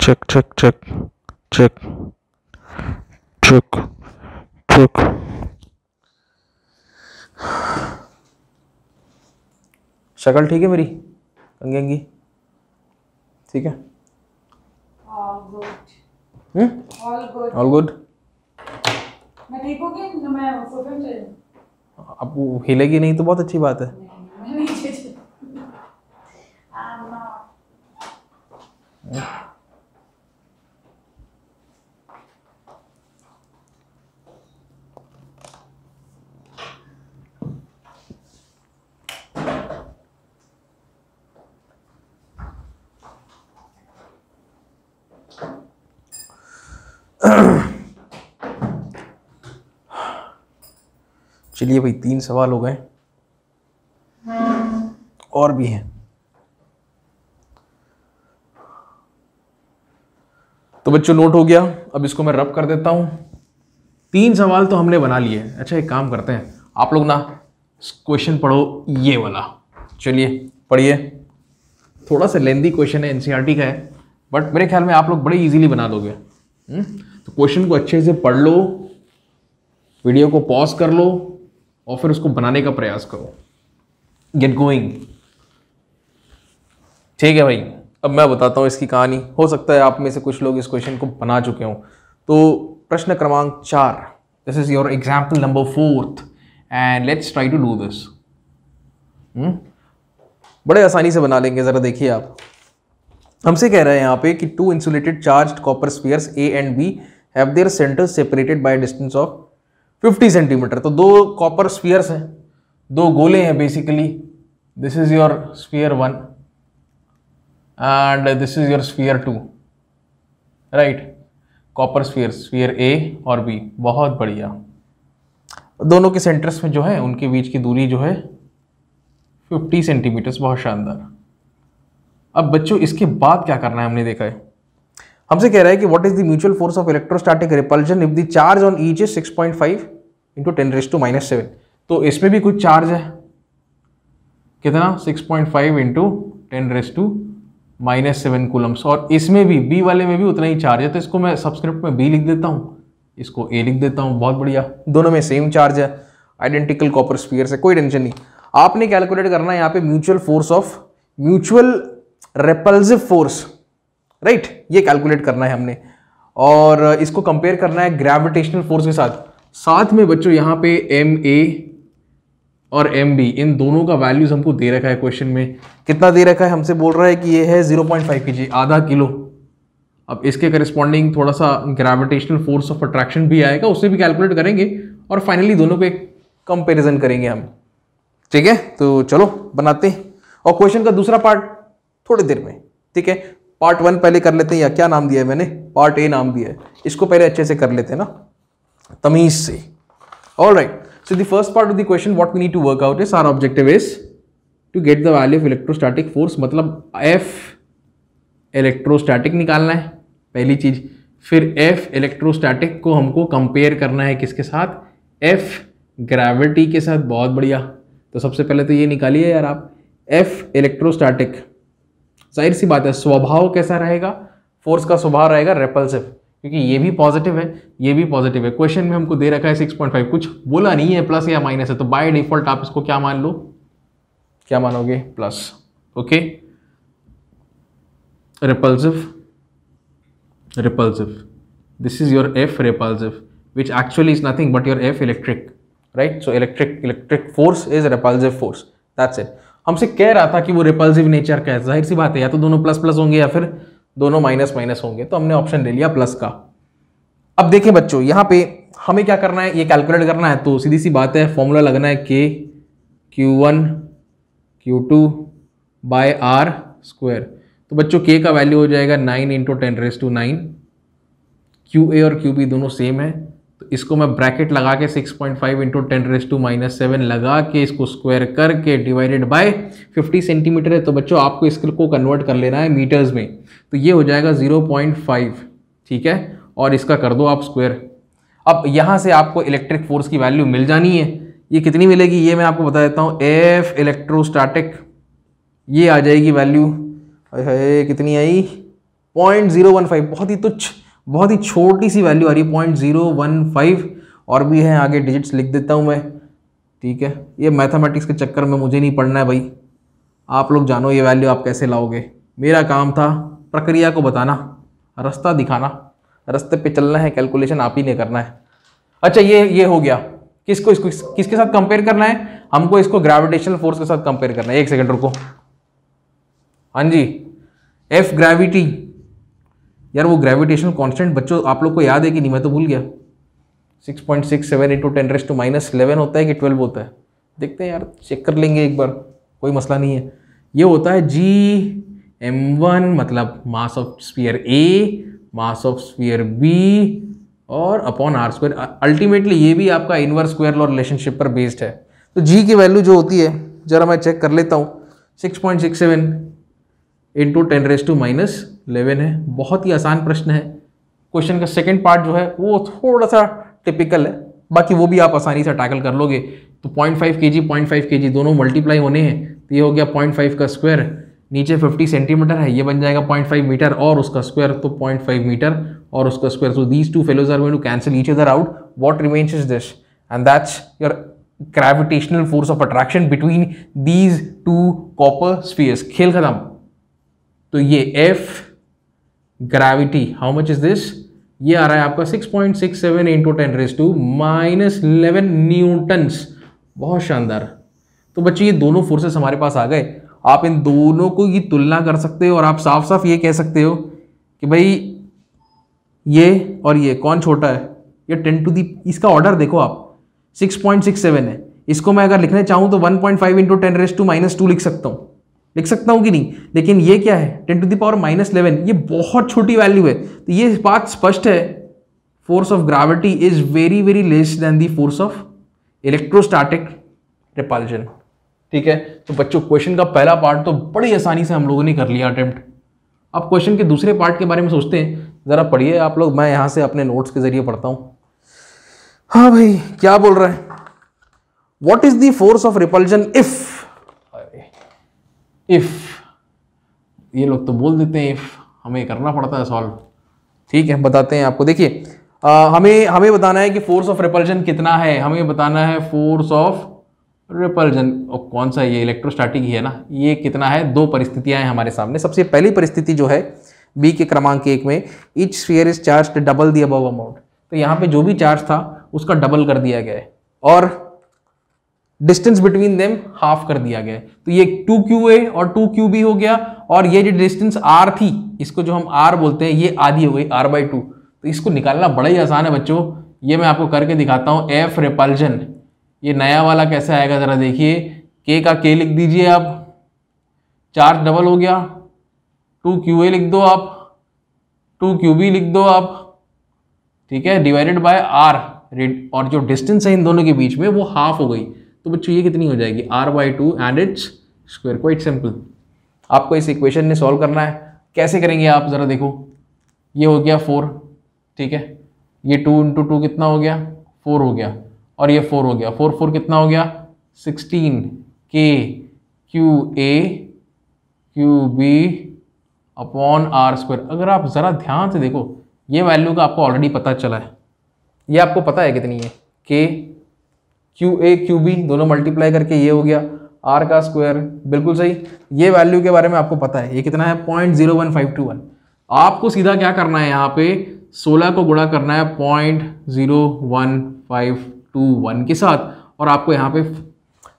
check check check check check check. शक्ल ठीक है मेरी कंगी? ठीक है, ऑल गुड। मैं ठीक हो गई ना? मैं फोटो चाहिए। अब वो हिलेगी नहीं तो बहुत अच्छी बात है। मैं नहीं चाहिए। चलिए भाई, 3 सवाल हो गए, और भी हैं। तो बच्चों नोट हो गया, अब इसको मैं रब कर देता हूं। 3 सवाल तो हमने बना लिए। अच्छा एक काम करते हैं, आप लोग ना क्वेश्चन पढ़ो ये वाला। चलिए पढ़िए, थोड़ा सा लेंदी क्वेश्चन है, एनसीईआरटी का है, बट मेरे ख्याल में आप लोग बड़े इजीली बना दोगे। तो क्वेश्चन को अच्छे से पढ़ लो, वीडियो को पॉज कर लो, और फिर उसको बनाने का प्रयास करो। Get going. ठीक है भाई, अब मैं बताता हूँ इसकी कहानी। हो सकता है आप में से कुछ लोग इस क्वेश्चन को बना चुके हों। तो प्रश्न क्रमांक 4, this is your example number 4 and let's try to do this. बड़े आसानी से बना लेंगे, ज़रा देखिए आप। हमसे कह रहा है यहाँ पे कि 2 insulated charged copper spheres A and B have their centres separated by distance of 50 centimetre. तो 2 कॉपर स्फीयर्स हैं, 2 गोले हैं basically. This is your sphere 1 and this is your sphere 2, right. Copper sphere, sphere A और B, बहुत बढ़िया। दोनों के सेंटर्स में जो है उनके बीच की दूरी जो है 50 सेंटीमीटर्स, बहुत शानदार। अब बच्चों इसके बाद क्या करना है हमने देखा है। हमसे कह रहा है कि what is the mutual force of electrostatic repulsion if the charge on each is 6.5 into 10⁻⁻⁷। तो इसमें भी कुछ चार्ज है, कितना 6.5 इंटू 10⁻⁻7 कूलम्स, और इसमें भी B वाले में भी उतना ही चार्ज है। तो इसको मैं सबस्क्रिप्ट में B लिख देता हूँ, इसको A लिख देता हूँ। बहुत बढ़िया, दोनों में सेम चार्ज है, आइडेंटिकल कॉपर स्फीयर से, कोई टेंशन नहीं। आपने कैलकुलेट करना है यहाँ पे mutual force of mutual repulsive force, right, ये कैलकुलेट करना है हमने। और इसको कंपेयर करना है ग्रेविटेशनल फोर्स के साथ में बच्चों यहाँ पे MA और MB, इन दोनों का वैल्यूज हमको दे रखा है क्वेश्चन में। कितना दे रखा है, हमसे बोल रहा है कि ये है 0.5 kg, आधा किलो। अब इसके करस्पॉन्डिंग थोड़ा सा ग्रेविटेशनल फोर्स ऑफ अट्रैक्शन भी आएगा, उससे भी कैलकुलेट करेंगे और फाइनली दोनों पे कंपेरिजन करेंगे हम। ठीक है, तो चलो बनाते हैं। और क्वेश्चन का दूसरा पार्ट थोड़ी देर में, ठीक है। पार्ट 1 पहले कर लेते हैं, या क्या नाम दिया है मैंने, पार्ट A नाम दिया है। इसको पहले अच्छे से कर लेते हैं ना, तमीज से। Alright, so the first part of the question what we need to work out is, our objective is to get the value of electrostatic force, मतलब F इलेक्ट्रोस्टैटिक निकालना है पहली चीज। फिर F इलेक्ट्रोस्टैटिक को हमको कंपेयर करना है किसके साथ, F ग्रेविटी के साथ। बहुत बढ़िया, तो सबसे पहले तो ये निकालिए यार आप, F इलेक्ट्रोस्टैटिक। जाहिर सी बात है स्वभाव कैसा रहेगा, फोर्स का स्वभाव रहेगा रेपल्सिव, क्योंकि ये भी पॉजिटिव है ये भी पॉजिटिव है। क्वेश्चन में हमको दे रखा है 6.5, कुछ बोला नहीं है प्लस या माइनस है, तो बाय डिफॉल्ट आप इसको क्या मान लो, क्या मानोगे, plus. Okay, repulsive, this is your F repulsive, which actually is nothing but your F electric, right? So electric force is repulsive force, that's it। हमसे कह रहा था कि वो रिपल्सिव नेचर का है, जाहिर सी बात है या तो दोनों प्लस प्लस होंगे या फिर दोनों माइनस माइनस होंगे, तो हमने ऑप्शन ले लिया प्लस का। अब देखें बच्चों, यहाँ पे हमें क्या करना है, ये कैलकुलेट करना है। तो सीधी सी बात है, फॉर्मूला लगना है K Q1 Q2 by R square. तो बच्चों K का वैल्यू हो जाएगा 9 इंटू 10⁻⁹। QA और QB दोनों सेम है, तो इसको मैं ब्रैकेट लगा के 6.5 इंटू 10⁻⁷ लगा के इसको स्क्वायर करके डिवाइडेड बाय 50 सेंटीमीटर है। तो बच्चों आपको इसको कन्वर्ट कर लेना है मीटर्स में, तो ये हो जाएगा 0.5, ठीक है। और इसका कर दो आप स्क्वायर। अब यहाँ से आपको इलेक्ट्रिक फोर्स की वैल्यू मिल जानी है। ये कितनी मिलेगी ये मैं आपको बता देता हूँ। F इलेक्ट्रोस्टैटिक, ये आ जाएगी वैल्यू, कितनी आई, 0.015, बहुत ही तुच्छ, बहुत ही छोटी सी वैल्यू आ रही है, 0.015। और भी है आगे, डिजिट्स लिख देता हूँ मैं, ठीक है। ये मैथमेटिक्स के चक्कर में मुझे नहीं पढ़ना है भाई, आप लोग जानो ये वैल्यू आप कैसे लाओगे। मेरा काम था प्रक्रिया को बताना, रास्ता दिखाना, रास्ते पे चलना है, कैलकुलेशन आप ही ने करना है। अच्छा ये हो गया। इसको किसके साथ कंपेयर करना है, हमको इसको ग्रेविटेशनल फोर्स के साथ कंपेयर करना है। एक सेकंड रुको, हाँ जी, F ग्रेविटी, यार वो ग्रेविटेशनल कांस्टेंट बच्चों आप लोग को याद है कि नहीं, मैं तो भूल गया। 6.67 इंटू 10⁻⁻11 होता है कि 12 होता है, देखते हैं यार, चेक कर लेंगे एक बार, कोई मसला नहीं है। ये होता है Gm1, मतलब mass of sphere A, mass of sphere B और अपॉन R स्क्वायर। अल्टीमेटली ये भी आपका इनवर्स स्क्वायर लॉ रिलेशनशिप पर बेस्ड है। तो G की वैल्यू जो होती है, जरा मैं चेक कर लेता हूँ, 6.67 इंटू 10⁻⁻11 है। बहुत ही आसान प्रश्न है। क्वेश्चन का सेकंड पार्ट जो है वो थोड़ा सा टिपिकल है, बाकी वो भी आप आसानी से टैकल कर लोगे। तो 0.5 kg दोनों मल्टीप्लाई होने हैं, तो ये हो गया 0.5 का स्क्वायर, नीचे 50 सेंटीमीटर है, ये बन जाएगा 0.5 मीटर और उसका स्क्वायर, तो 0.5 मीटर और उसका square. So these two fellows are going to cancel each other out. What remains is this, and that's your gravitational force of attraction between these two copper spheres. खेल खत्म, तो ये F gravity how much is this, ये आ रहा है आपका 6.67 इंटू 10⁻⁻11 न्यूटन्स। बहुत शानदार। तो बच्चे ये दोनों फोर्सेस हमारे पास आ गए। आप इन दोनों को की तुलना कर सकते हो और आप साफ साफ ये कह सकते हो कि भाई ये और ये कौन छोटा है। ये 10 इसका ऑर्डर देखो आप 6.67 है। इसको मैं अगर लिखने चाहूँ तो 1.5 इंटू 10⁻² लिख सकता हूँ कि नहीं। लेकिन ये क्या है 10⁻⁻11, ये बहुत छोटी वैल्यू है। तो ये बात स्पष्ट है, force of gravity is very very less than the force of electrostatic repulsion. ठीक है, तो बच्चों क्वेश्चन का पहला पार्ट तो बड़ी आसानी से हम लोगों ने कर लिया अटेम्प्ट। अब क्वेश्चन के दूसरे पार्ट के बारे में सोचते हैं, जरा पढ़िए आप लोग, मैं यहां से अपने नोट्स के जरिए पढ़ता हूं। हाँ भाई क्या बोल रहा है, what is the force of repulsion if, ये लोग तो बोल देते हैं इफ, हमें करना पड़ता है सॉल्व। ठीक है बताते हैं आपको। देखिए हमें बताना है कि फोर्स ऑफ रिपल्जन कितना है। हमें बताना है फोर्स ऑफ रिपल्जन, और कौन सा, ये इलेक्ट्रोस्टैटिक ही है ना। ये कितना है, दो परिस्थितियां हैं हमारे सामने। सबसे पहली परिस्थिति जो है बी के क्रमांक 1 में, each sphere is charged double the above amount. तो यहाँ पे जो भी चार्ज था उसका डबल कर दिया गया है और डिस्टेंस बिटवीन देम हाफ कर दिया गया है। तो ये 2qa और 2qb हो गया, और ये जो डिस्टेंस r थी, इसको जो हम r बोलते हैं, ये आधी हो गई r/2। तो इसको निकालना बड़ा ही आसान है बच्चों। ये मैं आपको करके दिखाता हूँ। F रिपल्जन, ये नया वाला कैसे आएगा जरा देखिए। k का k लिख दीजिए आप, चार्ज डबल हो गया, 2qa लिख दो आप, 2qb लिख दो आप, ठीक है, डिवाइडेड बाय r, और जो डिस्टेंस है इन दोनों के बीच में वो हाफ हो गई। तो बच्चों ये कितनी हो जाएगी, r/2 and its square. Quite simple. आपको इस इक्वेशन ने सॉल्व करना है। कैसे करेंगे आप जरा देखो। ये हो गया 4, ठीक है, ये 2 इंटू 2 कितना हो गया, 4 हो गया, और ये 4 हो गया, 4 कितना हो गया, 16 k qa qb upon r²। अगर आप ज़रा ध्यान से देखो, ये वैल्यू का आपको ऑलरेडी पता चला है। ये आपको पता है कितनी है, k qa qb दोनों मल्टीप्लाई करके ये हो गया r का स्क्वायर। बिल्कुल सही, ये वैल्यू के बारे में आपको पता है। ये कितना है, 0.01521। आपको सीधा क्या करना है, यहाँ पे 16 को गुणा करना है 0.01521 के साथ, और आपको यहाँ पे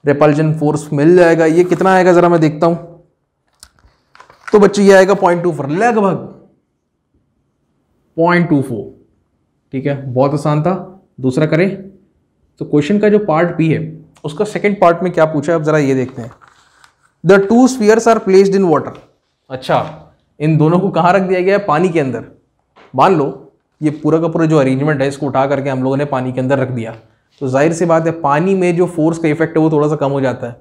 रिपल्जन फोर्स मिल जाएगा। ये कितना आएगा जरा मैं देखता हूं। तो बच्चे ये आएगा 0.24, लगभग 0.24। ठीक है, बहुत आसान था। दूसरा करें तो क्वेश्चन का जो पार्ट बी है उसका सेकंड पार्ट में क्या पूछा है, अब जरा ये देखते हैं। The two spheres are placed in water. अच्छा, इन दोनों को कहाँ रख दिया गया है, पानी के अंदर। मान लो ये पूरा का पूरा जो अरेंजमेंट है इसको उठा करके हम लोगों ने पानी के अंदर रख दिया, तो जाहिर सी बात है पानी में जो फोर्स का इफेक्ट है वो थोड़ा सा कम हो जाता है।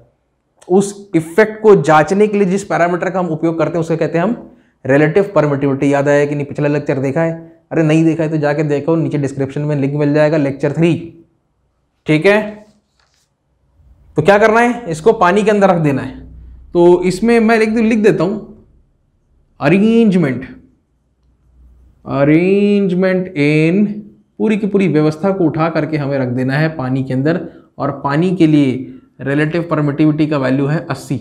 उस इफेक्ट को जांचने के लिए जिस पैरामीटर का हम उपयोग करते हैं उसे कहते हैं हम रिलेटिव परमिटिविटी। याद आया कि नहीं, पिछला लेक्चर देखा है? अरे नहीं देखा है तो जाके देखो, नीचे डिस्क्रिप्शन में लिंक मिल जाएगा, लेक्चर 3। ठीक है, तो क्या करना है, इसको पानी के अंदर रख देना है। तो इसमें मैं लिख देता हूं अरेंजमेंट इन, पूरी की पूरी व्यवस्था को उठा करके हमें रख देना है पानी के अंदर, और पानी के लिए रिलेटिव परमिटिविटी का वैल्यू है 80।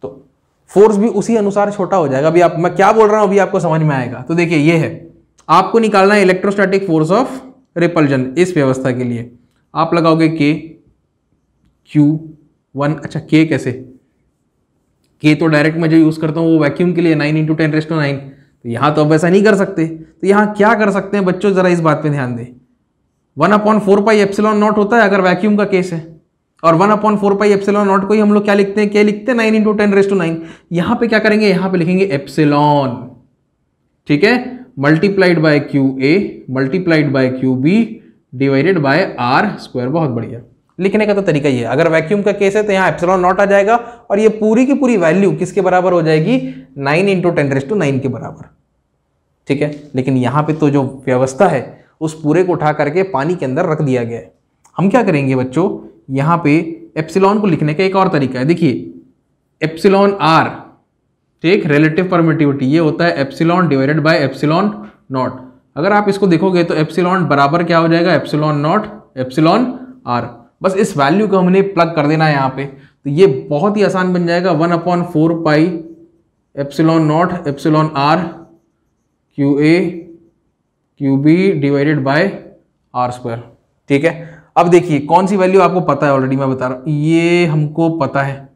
तो फोर्स भी उसी अनुसार छोटा हो जाएगा। अभी आप, मैं क्या बोल रहा हूं अभी आपको समझ में आएगा। तो देखिए ये है, आपको निकालना है इलेक्ट्रोस्टैटिक फोर्स ऑफ रिपल्जन इस व्यवस्था के लिए। आप लगाओगे k q1। अच्छा k कैसे, k तो डायरेक्ट मैं जो यूज करता हूं वो वैक्यूम के लिए 9 × 10⁹। तो यहां तो अब वैसा नहीं कर सकते, तो यहां क्या कर सकते हैं बच्चों, जरा इस बात पे ध्यान दें। 1/4πε0 होता है अगर वैक्यूम का केस है, और 1/4πε0 को ही हम लोग क्या लिखते हैं, क्या लिखते हैं 9 × 10⁹। यहां पे क्या करेंगे, यहां पे लिखेंगे एप्सिलॉन। ठीक है, multiplied by QA multiplied by QB divided by r²। बहुत बढ़िया। लिखने का तो तरीका ही है, अगर वैक्यूम का केस है तो यहाँ ε0 आ जाएगा, और ये पूरी की पूरी वैल्यू किसके बराबर हो जाएगी, 9 × 10⁹ के बराबर। ठीक है, लेकिन यहाँ पे तो जो व्यवस्था है उस पूरे को उठा करके पानी के अंदर रख दिया गया है। हम क्या करेंगे बच्चों, यहाँ पे एप्सिलॉन को लिखने का एक और तरीका है। देखिए εr, ठीक, रिलेटिव परमिटिविटी, ये होता है एप्सिलॉन डिवाइडेड बाय ε0। अगर आप इसको देखोगे तो एप्सिलॉन बराबर क्या हो जाएगा, ε0 ε r। बस इस वैल्यू को हमने प्लग कर देना है यहाँ पे। तो ये बहुत ही आसान बन जाएगा 1/4 pi epsilon naught epsilon r q a q b divided by r square. ठीक है, अब देखिए कौन सी वैल्यू आपको पता है, ऑलरेडी मैं बता रहा हूं, ये हमको पता है,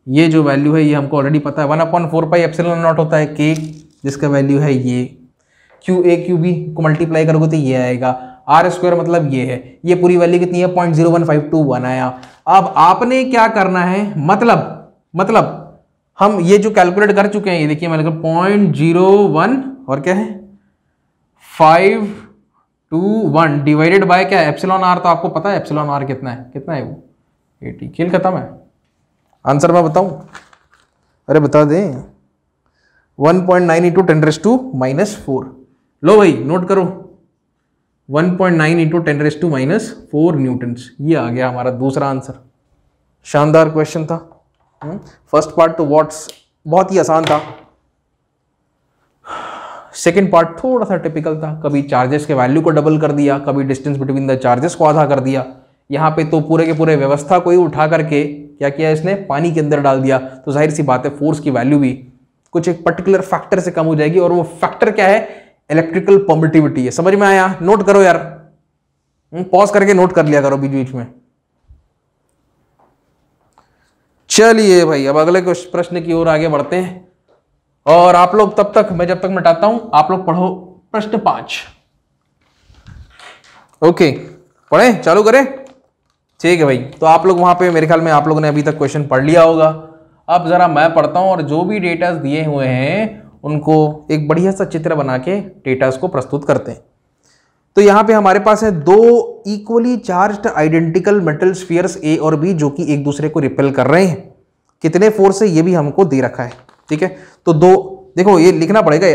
ये जो वैल्यू है ये हमको ऑलरेडी पता है। 1/4 पाई एप्सिलॉन नॉट होता है के, जिसका वैल्यू है ये, क्यू ए क्यू बी को मल्टीप्लाई करोगे तो ये आएगा, आर स्क्वायर मतलब ये है, ये पूरी वैल्यू कितनी है 0.0152 आया। अब आपने क्या करना है, मतलब हम ये जो कैलकुलेट कर चुके हैं, ये देखिए मैंने कहा 0.01 और क्या है 521 डिवाइडेड बाय क्या है एप्सिलॉन आर, तो आपको पता है एप्सिलॉन आर कितना है वो 80। खेल खत्म है, आंसर मैं बताऊं, अरे बता दें 1.9 इंटू 10⁻⁻⁴। लो भाई नोट करो, 1.9 इंटू 10⁻⁻⁴ न्यूटन्स, ये आ गया हमारा दूसरा आंसर। शानदार क्वेश्चन था। फर्स्ट पार्ट तो व्हाट्स बहुत ही आसान था, सेकेंड पार्ट थोड़ा सा टिपिकल था, कभी चार्जेस के वैल्यू को डबल कर दिया, कभी डिस्टेंस बिटवीन द चार्जेस को आधा कर दिया। यहाँ पे तो पूरे के पूरे व्यवस्था को ही उठा करके क्या किया इसने, पानी के अंदर डाल दिया। तो जाहिर सी बात है फोर्स की वैल्यू भी कुछ एक पर्टिकुलर फैक्टर से कम हो जाएगी, और वो फैक्टर क्या है, इलेक्ट्रिकल परमिटिविटी है। समझ में आया? नोट करो यार, पॉज करके नोट कर लिया करो बीच बीच में। चलिए भाई अब अगले प्रश्न की ओर आगे बढ़ते हैं, और आप लोग तब तक मैं जब तक मिटाता हूं आप लोग पढ़ो प्रश्न 5। ओके पढ़े, चालू करें? ठीक है भाई, तो आप लोग वहां पे मेरे ख्याल में आप लोगों ने अभी तक क्वेश्चन पढ़ लिया होगा। अब जरा मैं पढ़ता हूं, और जो भी डेटास दिए हुए हैं उनको एक बढ़िया सा चित्र बना के डेटास को प्रस्तुत करते हैं। तो यहां पे हमारे पास है दो equally charged identical metal spheres A और बी, जो कि एक दूसरे को रिपेल कर रहे हैं। कितने फोर्स से ये भी हमको दे रखा है। ठीक है, तो दो देखो ये लिखना पड़ेगा,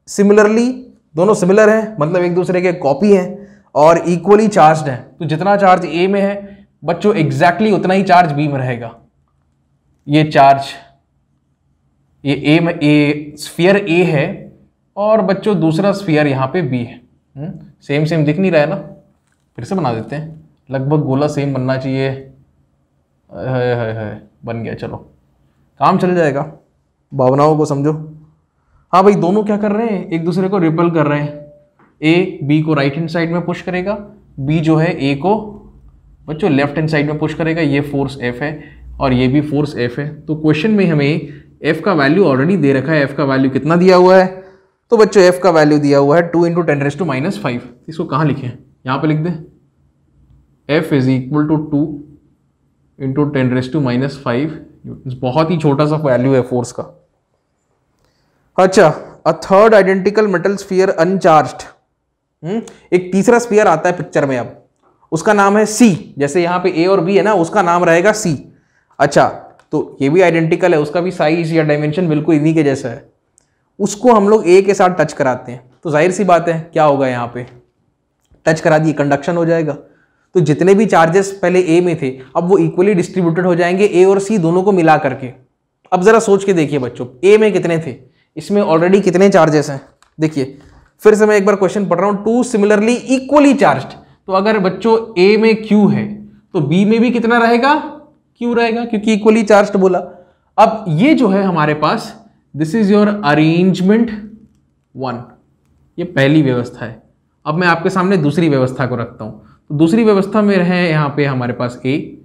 सिमिलरली दोनों सिमिलर हैं, मतलब एक दूसरे के कॉपी हैं, और इक्वली चार्ज्ड है। तो जितना चार्ज ए में है बच्चों एग्जैक्टली उतना ही चार्ज बी में रहेगा। ये चार्ज ये ए में, ए स्फीयर ए है, और बच्चों दूसरा स्फीयर यहाँ पे बी है। सेम सेम दिख नहीं रहा है ना, फिर से बना देते हैं, लगभग गोला सेम बनना चाहिए। है बन गया, चलो काम चल जाएगा, भावनाओं को समझो। हाँ भाई, दोनों क्या कर रहे हैं, एक दूसरे को रिपेल कर रहे हैं। ए बी को राइट हैंड साइड में पुश करेगा, बी जो है ए को बच्चों लेफ्ट हैंड साइड में पुश करेगा। ये फोर्स एफ है और ये भी फोर्स एफ है। तो क्वेश्चन में हमें एफ का वैल्यू ऑलरेडी दे रखा है। एफ का वैल्यू कितना दिया हुआ है, तो बच्चों एफ का वैल्यू दिया हुआ है 2 × 10⁻⁵। इसको कहाँ लिखें, यहाँ पे लिख दें, एफ इज इक्वल टू 2 × 10⁻⁵। बहुत ही छोटा सा वैल्यू है फोर्स का। अच्छा, a third identical metal sphere uncharged, एक तीसरा स्फीयर आता है पिक्चर में, अब उसका नाम है सी। जैसे यहाँ पे ए और बी है ना, उसका नाम रहेगा सी। अच्छा, तो ये भी आइडेंटिकल है, उसका भी साइज या डायमेंशन बिल्कुल इन्हीं के जैसा है। उसको हम लोग ए के साथ टच कराते हैं, तो जाहिर सी बात है क्या होगा, यहाँ पे टच करा दिए कंडक्शन हो जाएगा। तो जितने भी चार्जेस पहले ए में थे अब वो इक्वली डिस्ट्रीब्यूटेड हो जाएंगे, ए और सी दोनों को मिला करके। अब जरा सोच के देखिए बच्चों, ए में कितने थे, इसमें ऑलरेडी कितने चार्जेस हैं। देखिए फिर से मैं एक बार क्वेश्चन पढ़ रहा हूं, 2 सिमिलरली इक्वली चार्ज्ड। तो अगर बच्चों ए में क्यू है तो बी में भी कितना रहेगा, क्यू रहेगा, क्योंकि इक्वली चार्ज्ड बोला। अब ये जो है हमारे पास, दिस इज योर अरेंजमेंट 1, ये पहली व्यवस्था है। अब मैं आपके सामने दूसरी व्यवस्था को रखता हूं। तो दूसरी व्यवस्था में है यहाँ पे हमारे पास ए,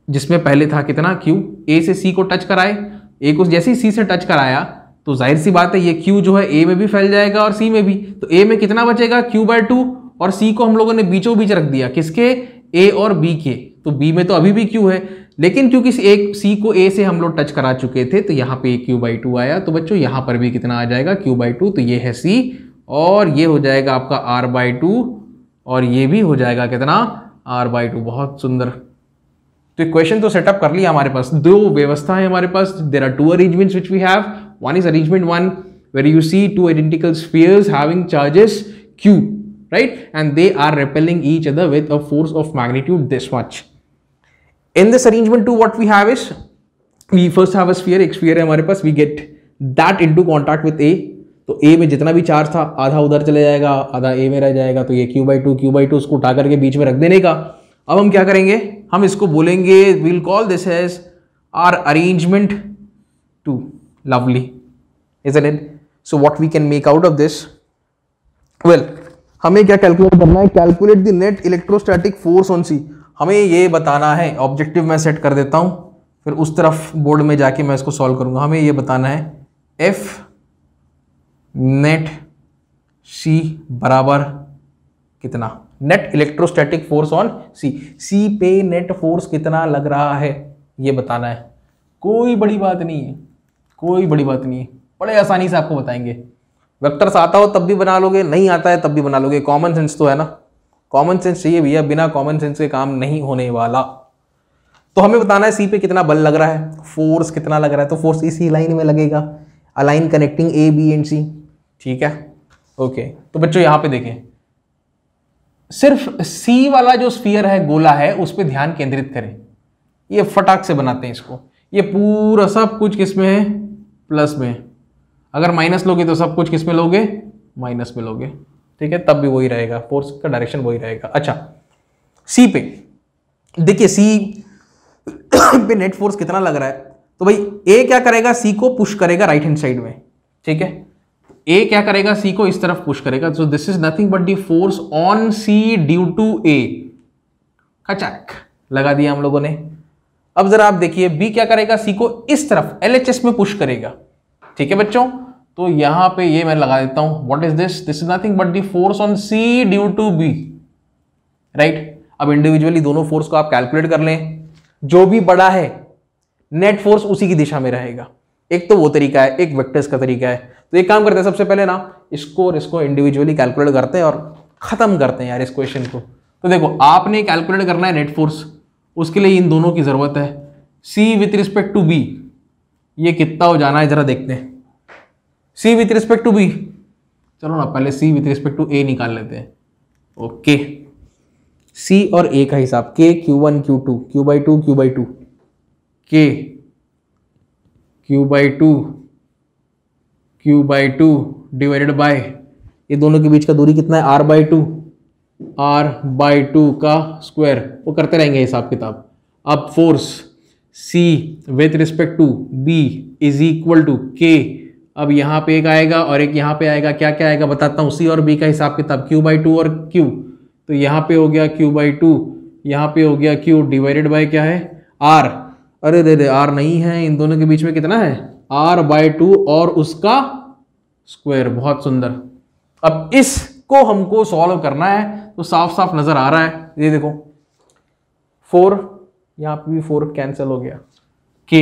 जिसमें पहले था कितना क्यू, ए से सी को टच कराए, ए को जैसे ही सी से टच कराया तो जाहिर सी बात है ये क्यू जो है ए में भी फैल जाएगा और सी में भी। तो ए में कितना बचेगा, q/2, और सी को हम लोगों ने बीचों बीच रख दिया, किसके, ए और बी के। तो बी में तो अभी भी क्यू है, लेकिन क्योंकि एक सी को ए से हम लोग टच करा चुके थे तो यहाँ पे q/2 आया। तो बच्चों यहाँ पर भी कितना आ जाएगा, q/2। तो ये है सी, और ये हो जाएगा आपका r/2, और ये भी हो जाएगा कितना, r/2। बहुत सुंदर। तो क्वेश्चन तो सेटअप कर लिया हमारे पास। दो व्यवस्था है हमारे पास, there are 2 arrangements which we have. One is arrangement 1 where you see 2 identical spheres having charges q, right, and they are repelling each other with a force of magnitude this much. In this arrangement 2 what we have is, we first have a sphere, एक sphere है हमारे पास, we get that into contact with A। तो A में जितना भी चार्ज था आधा उधर चले जाएगा, आधा A में रह जाएगा। तो ये q/2 उसको उठा करके बीच में रख देने का। अब हम क्या करेंगे, हम इसको बोलेंगे, will call this as our arrangement two. Lovely, isn't it? So what we can make out of this? Well, हमें क्या कैलकुलेट करना है, calculate the net electrostatic force on C. हमें ये बताना है, ऑब्जेक्टिव मैं सेट कर देता हूं, फिर उस तरफ बोर्ड में जाके मैं इसको सॉल्व करूंगा। हमें ये बताना है एफ नेट सी बराबर कितना, नेट इलेक्ट्रोस्टैटिक फोर्स ऑन सी, सी पे नेट फोर्स कितना लग रहा है ये बताना है। कोई बड़ी बात नहीं है, कोई बड़ी बात नहीं है, बड़े आसानी से आपको बताएंगे। वेक्टर्स आता हो तब भी बना लोगे, नहीं आता है तब भी बना लोगे। कॉमन सेंस तो है ना, कॉमन सेंस चाहिए भैया, बिना कॉमन सेंस के काम नहीं होने वाला। तो हमें बताना है सी पे कितना बल लग रहा है, फोर्स कितना लग रहा है, तो फोर्स इसी लाइन में लगेगा, align connecting A B and C. ठीक है, ओके। तो बच्चों यहां पे देखें, सिर्फ सी वाला जो स्फीयर है, गोला है, उस पर ध्यान केंद्रित करें। ये फटाक से बनाते हैं इसको। ये पूरा सब कुछ किस में है, प्लस में। अगर माइनस लोगे तो सब कुछ किस में लोगे, माइनस में लोगे। ठीक है, तब भी वही रहेगा, फोर्स का डायरेक्शन वही रहेगा। अच्छा, सी पे देखिए, सी पे नेट फोर्स कितना लग रहा है, तो भाई ए क्या करेगा, सी को पुश करेगा राइट हैंड साइड में। ठीक है, ए क्या करेगा, सी को इस तरफ पुश करेगा। So this is nothing but the force on C due to A. खचाक लगा दिया हम लोगों ने। अब जरा आप देखिए, बी क्या करेगा, सी को इस तरफ एलएचएस में पुश करेगा। ठीक है बच्चों, तो यहां पे ये मैं लगा देता हूं, what is this, this is nothing but the force on C due to b. Right, अब इंडिविजुअली दोनों फोर्स को आप कैलकुलेट कर लें, जो भी बड़ा है नेट फोर्स उसी की दिशा में रहेगा। एक तो वो तरीका है, एक वेक्टर्स का तरीका है। तो एक काम करते हैं, सबसे पहले ना इसको और इसको इंडिविजुअली कैलकुलेट करते हैं और खत्म करते हैं यार इस क्वेश्चन को। तो देखो, आपने कैलकुलेट करना है नेट फोर्स, उसके लिए इन दोनों की जरूरत है। सी विथ रिस्पेक्ट टू बी, ये कितना हो जाना है जरा देखते हैं। सी विथ रिस्पेक्ट टू बी, चलो ना पहले सी विथ रिस्पेक्ट टू ए निकाल लेते हैं। ओके, सी और ए का हिसाब, के Q1 Q2, Q by 2 Q by 2, के Q by 2 Q by 2 divided by, ये दोनों के बीच का दूरी कितना है, R by 2, R by 2 का स्क्वायर। वो करते रहेंगे हिसाब किताब। अब force C with respect to B is equal to K। अब यहाँ पे एक आएगा और एक यहाँ पे आएगा, क्या क्या आएगा बताता हूँ। C और B का हिसाब किताब, Q by 2 और Q, तो यहाँ पे हो गया Q by 2, यहाँ पे हो गया Q डिवाइडेड बाय क्या है, R। अरे दे R नहीं है, इन दोनों के बीच में कितना है, R by 2 और उसका स्क्वायर। बहुत सुंदर। अब इसको हमको सॉल्व करना है, तो साफ साफ नजर आ रहा है, ये देखो 4, यहाँ पे भी 4 कैंसिल हो गया, K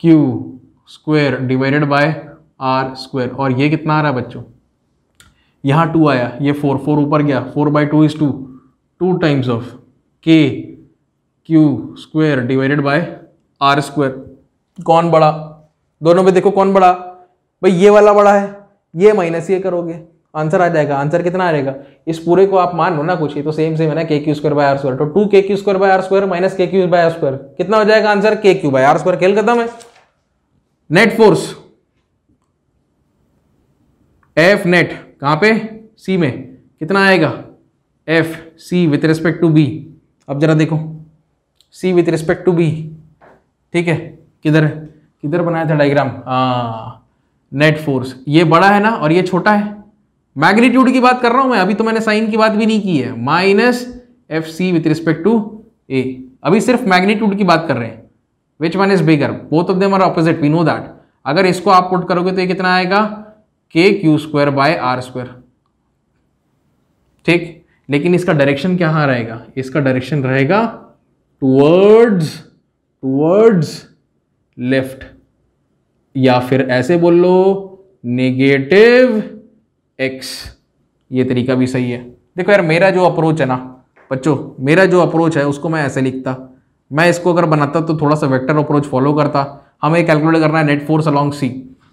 Q square divided by R square. और ये कितना आ रहा है बच्चों, यहाँ 2 आया, ये 4 ऊपर गया, 4 by 2 is 2 times of K Q square divided by R square. कौन बड़ा, दोनों में देखो कौन बड़ा, भाई ये वाला बड़ा है, ये माइनस ये करोगे आंसर आ जाएगा। आंसर कितना आ जाएगा, इस पूरे को आप मान लो ना कुछ, ये तो सेम है ना, k q square by r square. तो 2 k q square by r square minus k q by r square, कितना हो जाएगा आंसर, के क्यू बाय आर स्क्वायर। खेल खत्म है। नेट फोर्स एफ नेट कहां पे, सी में, कितना आएगा, f C with respect to b. अब जरा देखो, c with respect to b, ठीक है, किधर किधर बनाया था डायग्राम, नेट फोर्स, ये बड़ा है ना और ये छोटा है। मैग्नीट्यूड की बात कर रहा हूं मैं, अभी तो मैंने साइन की बात भी नहीं की है। Minus F C with respect to A, अभी सिर्फ मैग्नीट्यूड की बात कर रहे हैं। Which one is bigger, both of them are opposite, we know that. अगर इसको आप पुट करोगे तो ये कितना आएगा, के q square by r square, ठीक। लेकिन इसका डायरेक्शन क्या रहेगा, इसका डायरेक्शन रहेगा टुवर्ड्स लेफ्ट, या फिर ऐसे बोल लो नेगेटिव x। ये तरीका भी सही है। देखो यार, मेरा जो अप्रोच है ना बच्चों, मेरा जो अप्रोच है उसको मैं ऐसे लिखता, मैं इसको अगर बनाता तो थोड़ा सा वेक्टर अप्रोच फॉलो करता। हमें कैलकुलेट करना है नेट फोर्स अलोंग सी,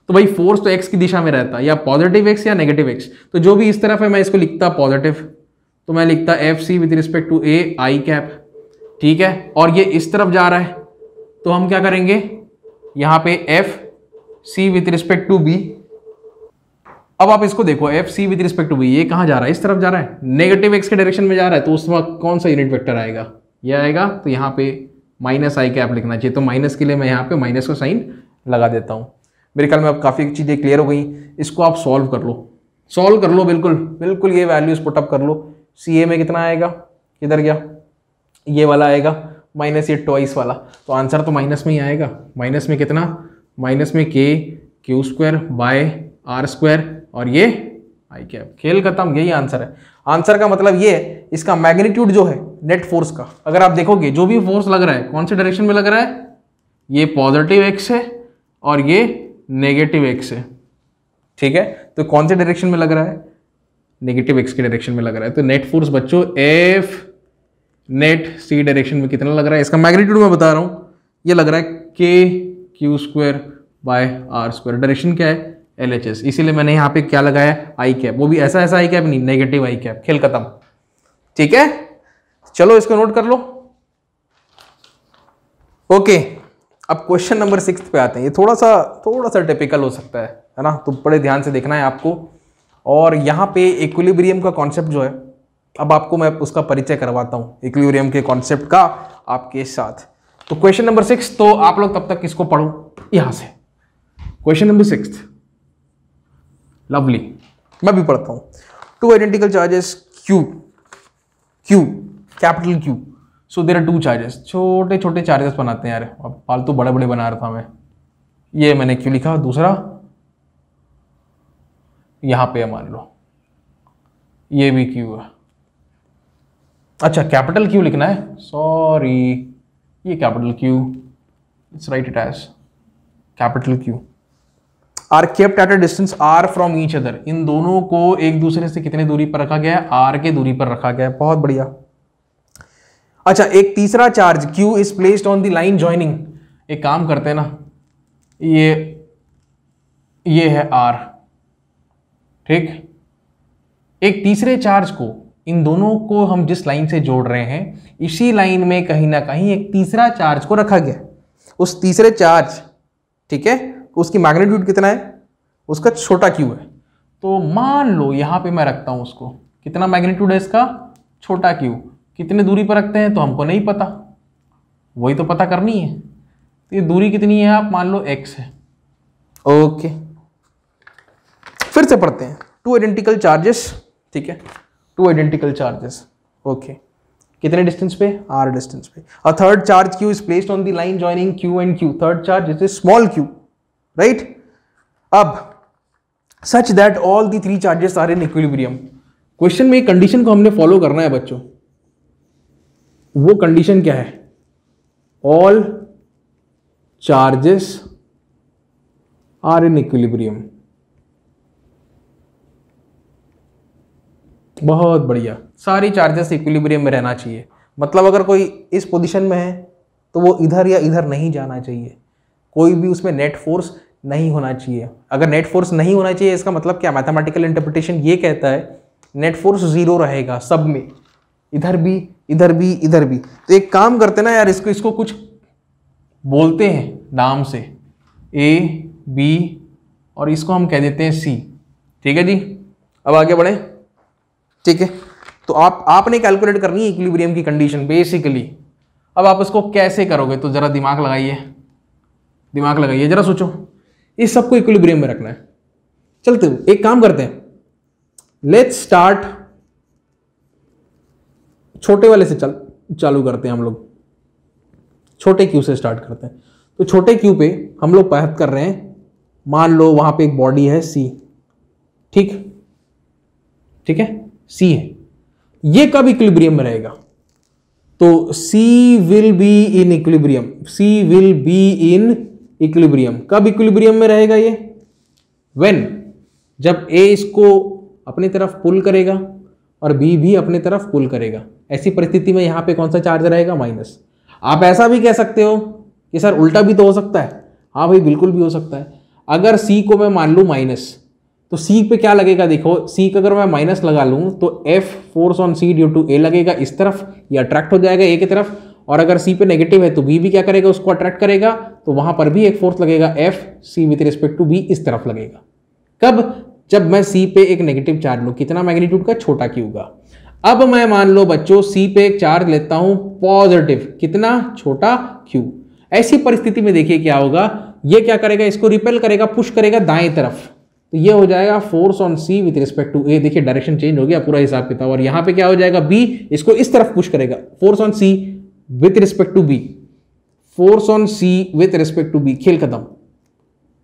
तो भाई फोर्स तो x की दिशा में रहता है, या पॉजिटिव x या नेगेटिव x। तो जो भी इस तरफ है मैं इसको लिखता पॉजिटिव, तो मैं लिखता f c with respect to a i cap, ठीक है। और ये इस तरफ जा रहा है तो हम क्या करेंगे, यहाँ पे f C with respect to b अब आप इसको देखो, f c with respect to b, ये कहाँ जा रहा है? इस तरफ जा रहा है, नेगेटिव एक्स के डायरेक्शन में जा रहा है, तो उस वक्त कौन सा यूनिट वेक्टर आएगा? ये आएगा। तो यहाँ पे माइनस आई कैप लिखना चाहिए, तो माइनस के लिए मैं यहाँ पे माइनस का साइन लगा देता हूँ। मेरे ख्याल में अब काफ़ी चीज़ें क्लियर हो गई। इसको आप सॉल्व कर लो, सॉल्व कर लो, बिल्कुल बिल्कुल ये वैल्यूज पुटअप कर लो। सी ए में कितना आएगा? किधर गया? ये वाला आएगा माइनस ये ट्वाइस वाला, तो आंसर तो माइनस में ही आएगा। माइनस में कितना? माइनस में k q square by r square और ये आई कैप। खेल खत्म, यही आंसर है। आंसर का मतलब ये है, इसका मैग्नीट्यूड जो है नेट फोर्स का, अगर आप देखोगे जो भी फोर्स लग रहा है कौन से डायरेक्शन में लग रहा है? ये पॉजिटिव एक्स है और ये नेगेटिव एक्स है, ठीक है। तो कौन से डायरेक्शन में लग रहा है? नेगेटिव एक्स के डायरेक्शन में लग रहा है। तो नेट फोर्स बच्चों एफ नेट सी डायरेक्शन में कितना लग रहा है? इसका मैग्नीट्यूड मैं बता रहा हूं, ये लग रहा है k q square by r square. Direction क्या है? LHS, इसीलिए मैंने यहाँ पे क्या लगाया? I cap. वो भी ऐसा ऐसा आई कैप नहीं, नेगेटिव आई कैप। खेल खत्म, ठीक है। चलो इसको नोट कर लो। ओके, अब क्वेश्चन नंबर 6 पे आते हैं। ये थोड़ा सा टिपिकल हो सकता है ना, तो बड़े ध्यान से देखना है आपको। और यहाँ पे इक्विलिब्रियम का कॉन्सेप्ट जो है, अब आपको मैं उसका परिचय करवाता हूँ इक्विलिब्रियम के कॉन्सेप्ट का आपके साथ। तो क्वेश्चन नंबर 6, तो आप लोग तब तक इसको पढ़ो यहां से। क्वेश्चन नंबर 6, लवली, मैं भी पढ़ता हूं। Two identical charges q capital q, so there are two charges. छोटे छोटे चार्जेस बनाते हैं यार, अब फालतू बड़े बड़े बना रहा था मैं। ये मैंने क्यू लिखा, दूसरा यहां पे मान लो ये भी क्यू है। अच्छा, कैपिटल क्यू लिखना है, सॉरी, ये capital Q, let's write it as capital Q. Are kept at a distance r from each other, इन दोनों को एक दूसरे से कितने दूरी पर रखा गया है? आर के दूरी पर रखा गया है। बहुत बढ़िया। अच्छा, एक तीसरा charge Q is placed on the line joining. एक काम करते हैं ना, ये है R, ठीक। एक तीसरे चार्ज को, इन दोनों को हम जिस लाइन से जोड़ रहे हैं, इसी लाइन में कहीं ना कहीं एक तीसरा चार्ज को रखा गया। उस तीसरे चार्ज, ठीक है, उसकी मैग्नीट्यूड कितना है? उसका छोटा क्यू है। तो मान लो यहां पे मैं रखता हूं उसको, कितना मैग्नीट्यूड है इसका? छोटा क्यू। कितने दूरी पर रखते हैं तो हमको नहीं पता, वही तो पता करनी है। तो ये दूरी कितनी है? आप मान लो x है। ओके, फिर से पढ़ते हैं। टू आइडेंटिकल चार्जेस, ठीक है, टू आइडेंटिकल चार्जेस, ओके, कितने डिस्टेंस पे? r डिस्टेंस पे। A third charge q is placed on the line joining q and q। Third charge is small q, right. अब such that all the three charges are in equilibrium. Question में एक कंडीशन को हमने फॉलो करना है बच्चों। वो कंडीशन क्या है? All charges are in equilibrium. बहुत बढ़िया, सारी चार्जेस इक्विलिब्रियम में रहना चाहिए। मतलब अगर कोई इस पोजीशन में है तो वो इधर या इधर नहीं जाना चाहिए, कोई भी उसमें नेट फोर्स नहीं होना चाहिए। अगर नेट फोर्स नहीं होना चाहिए, इसका मतलब क्या? मैथमेटिकल इंटरप्रिटेशन ये कहता है नेट फोर्स 0 रहेगा सब में, इधर भी इधर भी इधर भी। तो एक काम करते ना यार, इसको कुछ बोलते हैं नाम से, A B और इसको हम कह देते हैं C, ठीक है जी। अब आगे बढ़े, ठीक है। तो आपने कैलकुलेट करनी है इक्विलिब्रियम की कंडीशन बेसिकली। अब आप इसको कैसे करोगे? तो जरा दिमाग लगाइए, जरा सोचो। इस सबको इक्विलिब्रियम में रखना है। चलते हुए एक काम करते हैं, लेट्स स्टार्ट छोटे वाले से चालू करते हैं। हम लोग छोटे क्यू से स्टार्ट करते हैं। तो छोटे क्यू पे हम लोग बात कर रहे हैं, मान लो वहां पे एक बॉडी है C, ठीक है, C है। ये कब इक्विलिब्रियम में रहेगा? तो C will be in equilibrium, C will be in equilibrium. कब इक्विलिब्रियम में रहेगा ये? व्हेन, जब A इसको अपनी तरफ पुल करेगा और B भी अपनी तरफ पुल करेगा। ऐसी परिस्थिति में यहां पे कौन सा चार्ज रहेगा? माइनस। आप ऐसा भी कह सकते हो कि सर उल्टा भी तो हो सकता है। हाँ भाई, बिल्कुल भी हो सकता है। अगर C को मैं मान लूँ माइनस, तो C पे क्या लगेगा? देखो, C का अगर मैं माइनस लगा लूँ तो F force on C due to A लगेगा इस तरफ, ये अट्रैक्ट हो जाएगा A की तरफ। और अगर C पे नेगेटिव है तो B भी क्या करेगा? उसको अट्रैक्ट करेगा। तो वहां पर भी एक फोर्स लगेगा F C with respect to B इस तरफ लगेगा। कब? जब मैं सी पे एक नेगेटिव चार्ज लूँ, कितना मैग्नीट्यूड का, छोटा क्यू का। अब मैं मान लो बच्चों सी पे एक चार्ज लेता हूं पॉजिटिव, कितना, छोटा क्यू। ऐसी परिस्थिति में देखिए क्या होगा, ये क्या करेगा, इसको रिपेल करेगा, पुश करेगा दाएं तरफ, तो ये हो जाएगा force on C with respect to A. देखिए डायरेक्शन चेंज हो गया पूरा हिसाब किताब। और यहां पे क्या हो जाएगा, बी इसको इस तरफ पुश करेगा, force on C with respect to b, force on C with respect to b, खेल खत्म।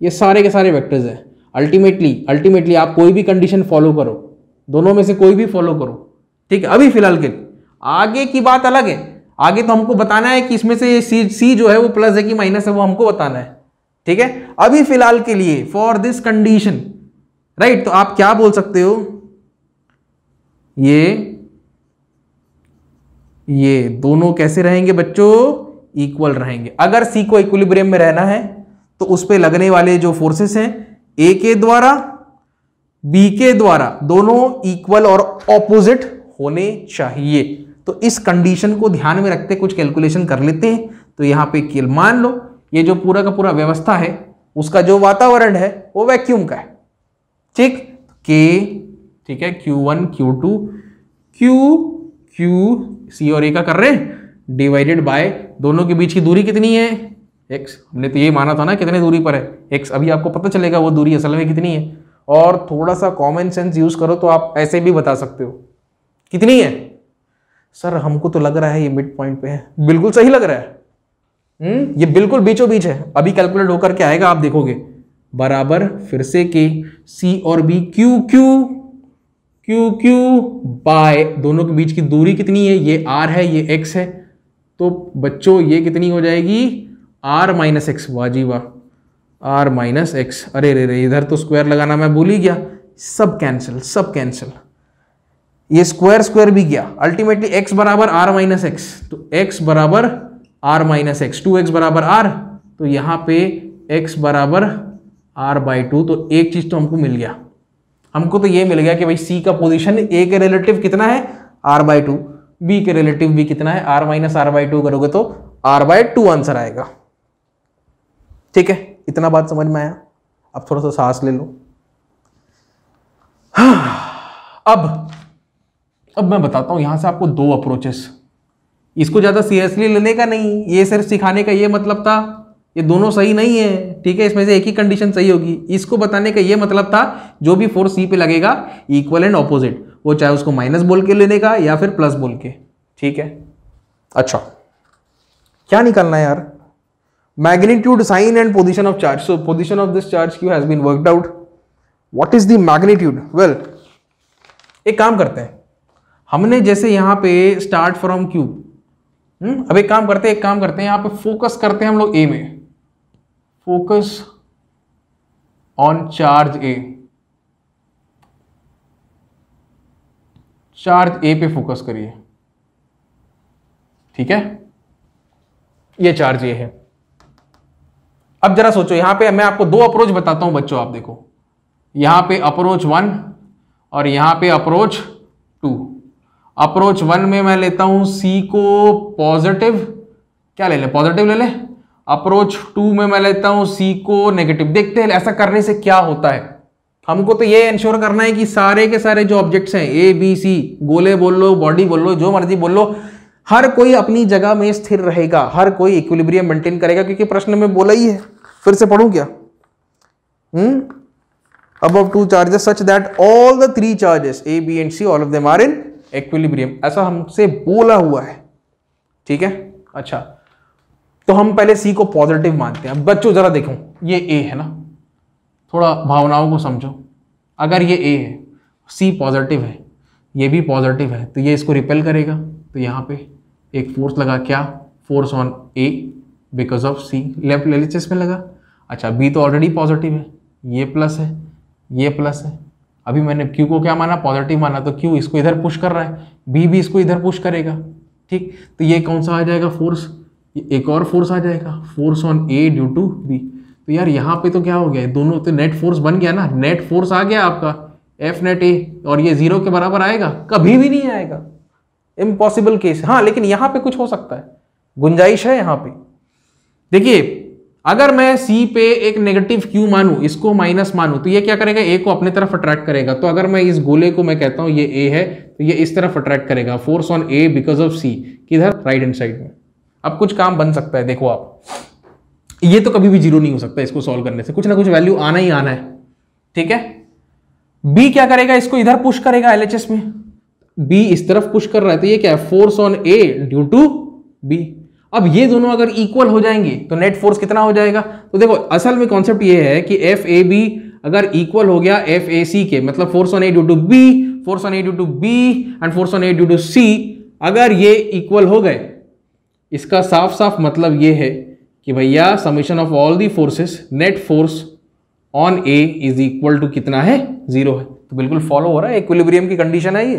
ये सारे के सारे वेक्टर्स हैं। अल्टीमेटली आप कोई भी कंडीशन फॉलो करो, दोनों में से कोई भी फॉलो करो, ठीक है। अभी फिलहाल के आगे की बात अलग है, आगे तो हमको बताना है कि इसमें से सी जो है वो प्लस है कि माइनस है, वो हमको बताना है, ठीक है। अभी फिलहाल के लिए फॉर दिस कंडीशन, राइट, तो आप क्या बोल सकते हो, ये दोनों कैसे रहेंगे बच्चों, इक्वल रहेंगे। अगर सी को इक्विलिब्रियम में रहना है तो उस पे लगने वाले जो फोर्सेस हैं ए के द्वारा बी के द्वारा दोनों इक्वल और ऑपोजिट होने चाहिए। तो इस कंडीशन को ध्यान में रखते कुछ कैलकुलेशन कर लेते हैं। तो यहां पे मान लो ये जो पूरा का पूरा व्यवस्था है उसका जो वातावरण है वो वैक्यूम का है, ठीक, के, ठीक है, Q1 Q2 Q सी और ए का कर रहे हैं, डिवाइडेड बाय दोनों के बीच की दूरी कितनी है, x। हमने तो ये माना था ना कितने दूरी पर है x, अभी आपको पता चलेगा वो दूरी असल में कितनी है। और थोड़ा सा कॉमन सेंस यूज करो तो आप ऐसे भी बता सकते हो कितनी है। सर हमको तो लग रहा है ये मिड पॉइंट पे है, बिल्कुल सही लग रहा है, ये बिल्कुल बीचों बीच है। अभी कैलकुलेट होकर के आएगा, आप देखोगे, बराबर फिर से के सी और बी क्यू क्यू बाय दोनों के बीच की दूरी कितनी है, ये r है ये x है, तो बच्चों ये कितनी हो जाएगी, r माइनस एक्स। वाह जी वाह, r माइनस एक्स। अरे रे रे, इधर तो स्क्वायर लगाना मैं भूल ही गया, सब कैंसिल, ये स्क्वायर भी गया। अल्टीमेटली x बराबर r माइनस एक्स, तो x बराबर r माइनस एक्स, 2x बराबर r, तो यहां पे x बराबर r/2। तो एक चीज तो हमको मिल गया, हमको तो ये मिल गया कि भाई c का पोजीशन a के रिलेटिव कितना है, r/2, b के रिलेटिव भी कितना है, r माइनस r/2 करोगे तो r/2 आंसर आएगा, ठीक है। इतना बात समझ में आया, अब थोड़ा सा सांस ले लो। अब मैं बताता हूं यहां से आपको दो अप्रोचेस, इसको ज्यादा सीरियसली लेने का नहीं, ये सिर्फ सिखाने का ये मतलब था, ये दोनों सही नहीं है, ठीक है, इसमें से एक ही कंडीशन सही होगी। इसको बताने का ये मतलब था जो भी फोर्स सी पे लगेगा इक्वल एंड ऑपोजिट, वो चाहे उसको माइनस बोल के लेने का या फिर प्लस बोल के, ठीक है। अच्छा क्या निकालना है यार, magnitude, sign and position of charge. So position of this charge q has been worked out. What is the magnitude, well एक काम करते हैं, हमने जैसे यहां पे स्टार्ट फ्रॉम क्यू, अब एक काम करते हैं यहां पे फोकस करते हैं हम लोग ए में, focus on charge A, charge A पे फोकस करिए, ठीक है, ये चार्ज ए है। अब जरा सोचो, यहां पे मैं आपको दो अप्रोच बताता हूं बच्चों, आप देखो यहां पे अप्रोच 1 और यहां पे अप्रोच 2। अप्रोच 1 में मैं लेता हूं सी को पॉजिटिव, क्या ले ले, पॉजिटिव ले ले। अप्रोच 2 में मैं लेता हूं सी को नेगेटिव। देखते हैं ऐसा करने से क्या होता है। हमको तो ये इंश्योर करना है कि सारे के सारे जो ऑब्जेक्ट्स हैं ए बी सी, गोले बोल लो, बॉडी बोल लो, जो मर्जी बोल लो, हर कोई अपनी जगह में स्थिर रहेगा, हर कोई इक्विलिब्रियम मेंटेन करेगा, क्योंकि प्रश्न में बोला ही है। फिर से पढ़ूं क्या, above two charges such that all the three charges A, B and C, all of them are in equilibrium, ऐसा हमसे बोला हुआ है, ठीक है। अच्छा तो हम पहले C को पॉजिटिव मानते हैं। अब बच्चों जरा देखो, ये A है ना, थोड़ा भावनाओं को समझो। अगर ये A है, C पॉजिटिव है, ये भी पॉजिटिव है, तो ये इसको रिपेल करेगा, तो यहाँ पे एक फोर्स लगा, क्या, force on A because of C, left LHS में लगा। अच्छा B तो ऑलरेडी पॉजिटिव है, ये प्लस है, ये प्लस है। अभी मैंने Q को क्या माना, पॉजिटिव माना, तो Q इसको इधर पुश कर रहा है, B भी इसको इधर पुश करेगा, ठीक। तो ये कौन सा आ जाएगा फोर्स, एक और फोर्स आ जाएगा, force on A due to B। तो यार यहाँ पे तो क्या हो गया, दोनों तो नेट फोर्स बन गया ना, नेट फोर्स आ गया आपका F नेट A, और ये 0 के बराबर आएगा, कभी भी नहीं आएगा, इम्पॉसिबल केस। हाँ लेकिन यहाँ पे कुछ हो सकता है, गुंजाइश है यहाँ पे। देखिए अगर मैं C पे एक नेगेटिव Q मानूं, इसको माइनस मानूं, तो ये क्या करेगा, A को अपने तरफ अट्रैक्ट करेगा। तो अगर मैं इस गोले को मैं कहता हूं ये A है, तो ये इस तरफ अट्रैक्ट करेगा, force on A because of C, किधर, राइट हैंड साइड में। अब कुछ काम बन सकता है, देखो आप, ये तो कभी भी जीरो नहीं हो सकता, इसको सॉल्व करने से कुछ ना कुछ वैल्यू आना ही आना है, ठीक है। B क्या करेगा, इसको इधर पुश करेगा LHS में, B इस तरफ पुश कर रहा है, तो ये क्या है, force on A due to B। अब ये दोनों अगर इक्वल हो जाएंगे तो नेट फोर्स कितना हो जाएगा, तो देखो असल में कॉन्सेप्ट ये है कि FAB अगर इक्वल हो गया FAC के, मतलब force on A due to B, force on A due to B and force on A due to C, अगर ये इक्वल हो गए, इसका साफ साफ मतलब ये है कि भैया summation of all the forces, net force on A is equal to कितना है, 0 है। तो बिल्कुल फॉलो हो रहा है, इक्विलिब्रियम की कंडीशन है ये,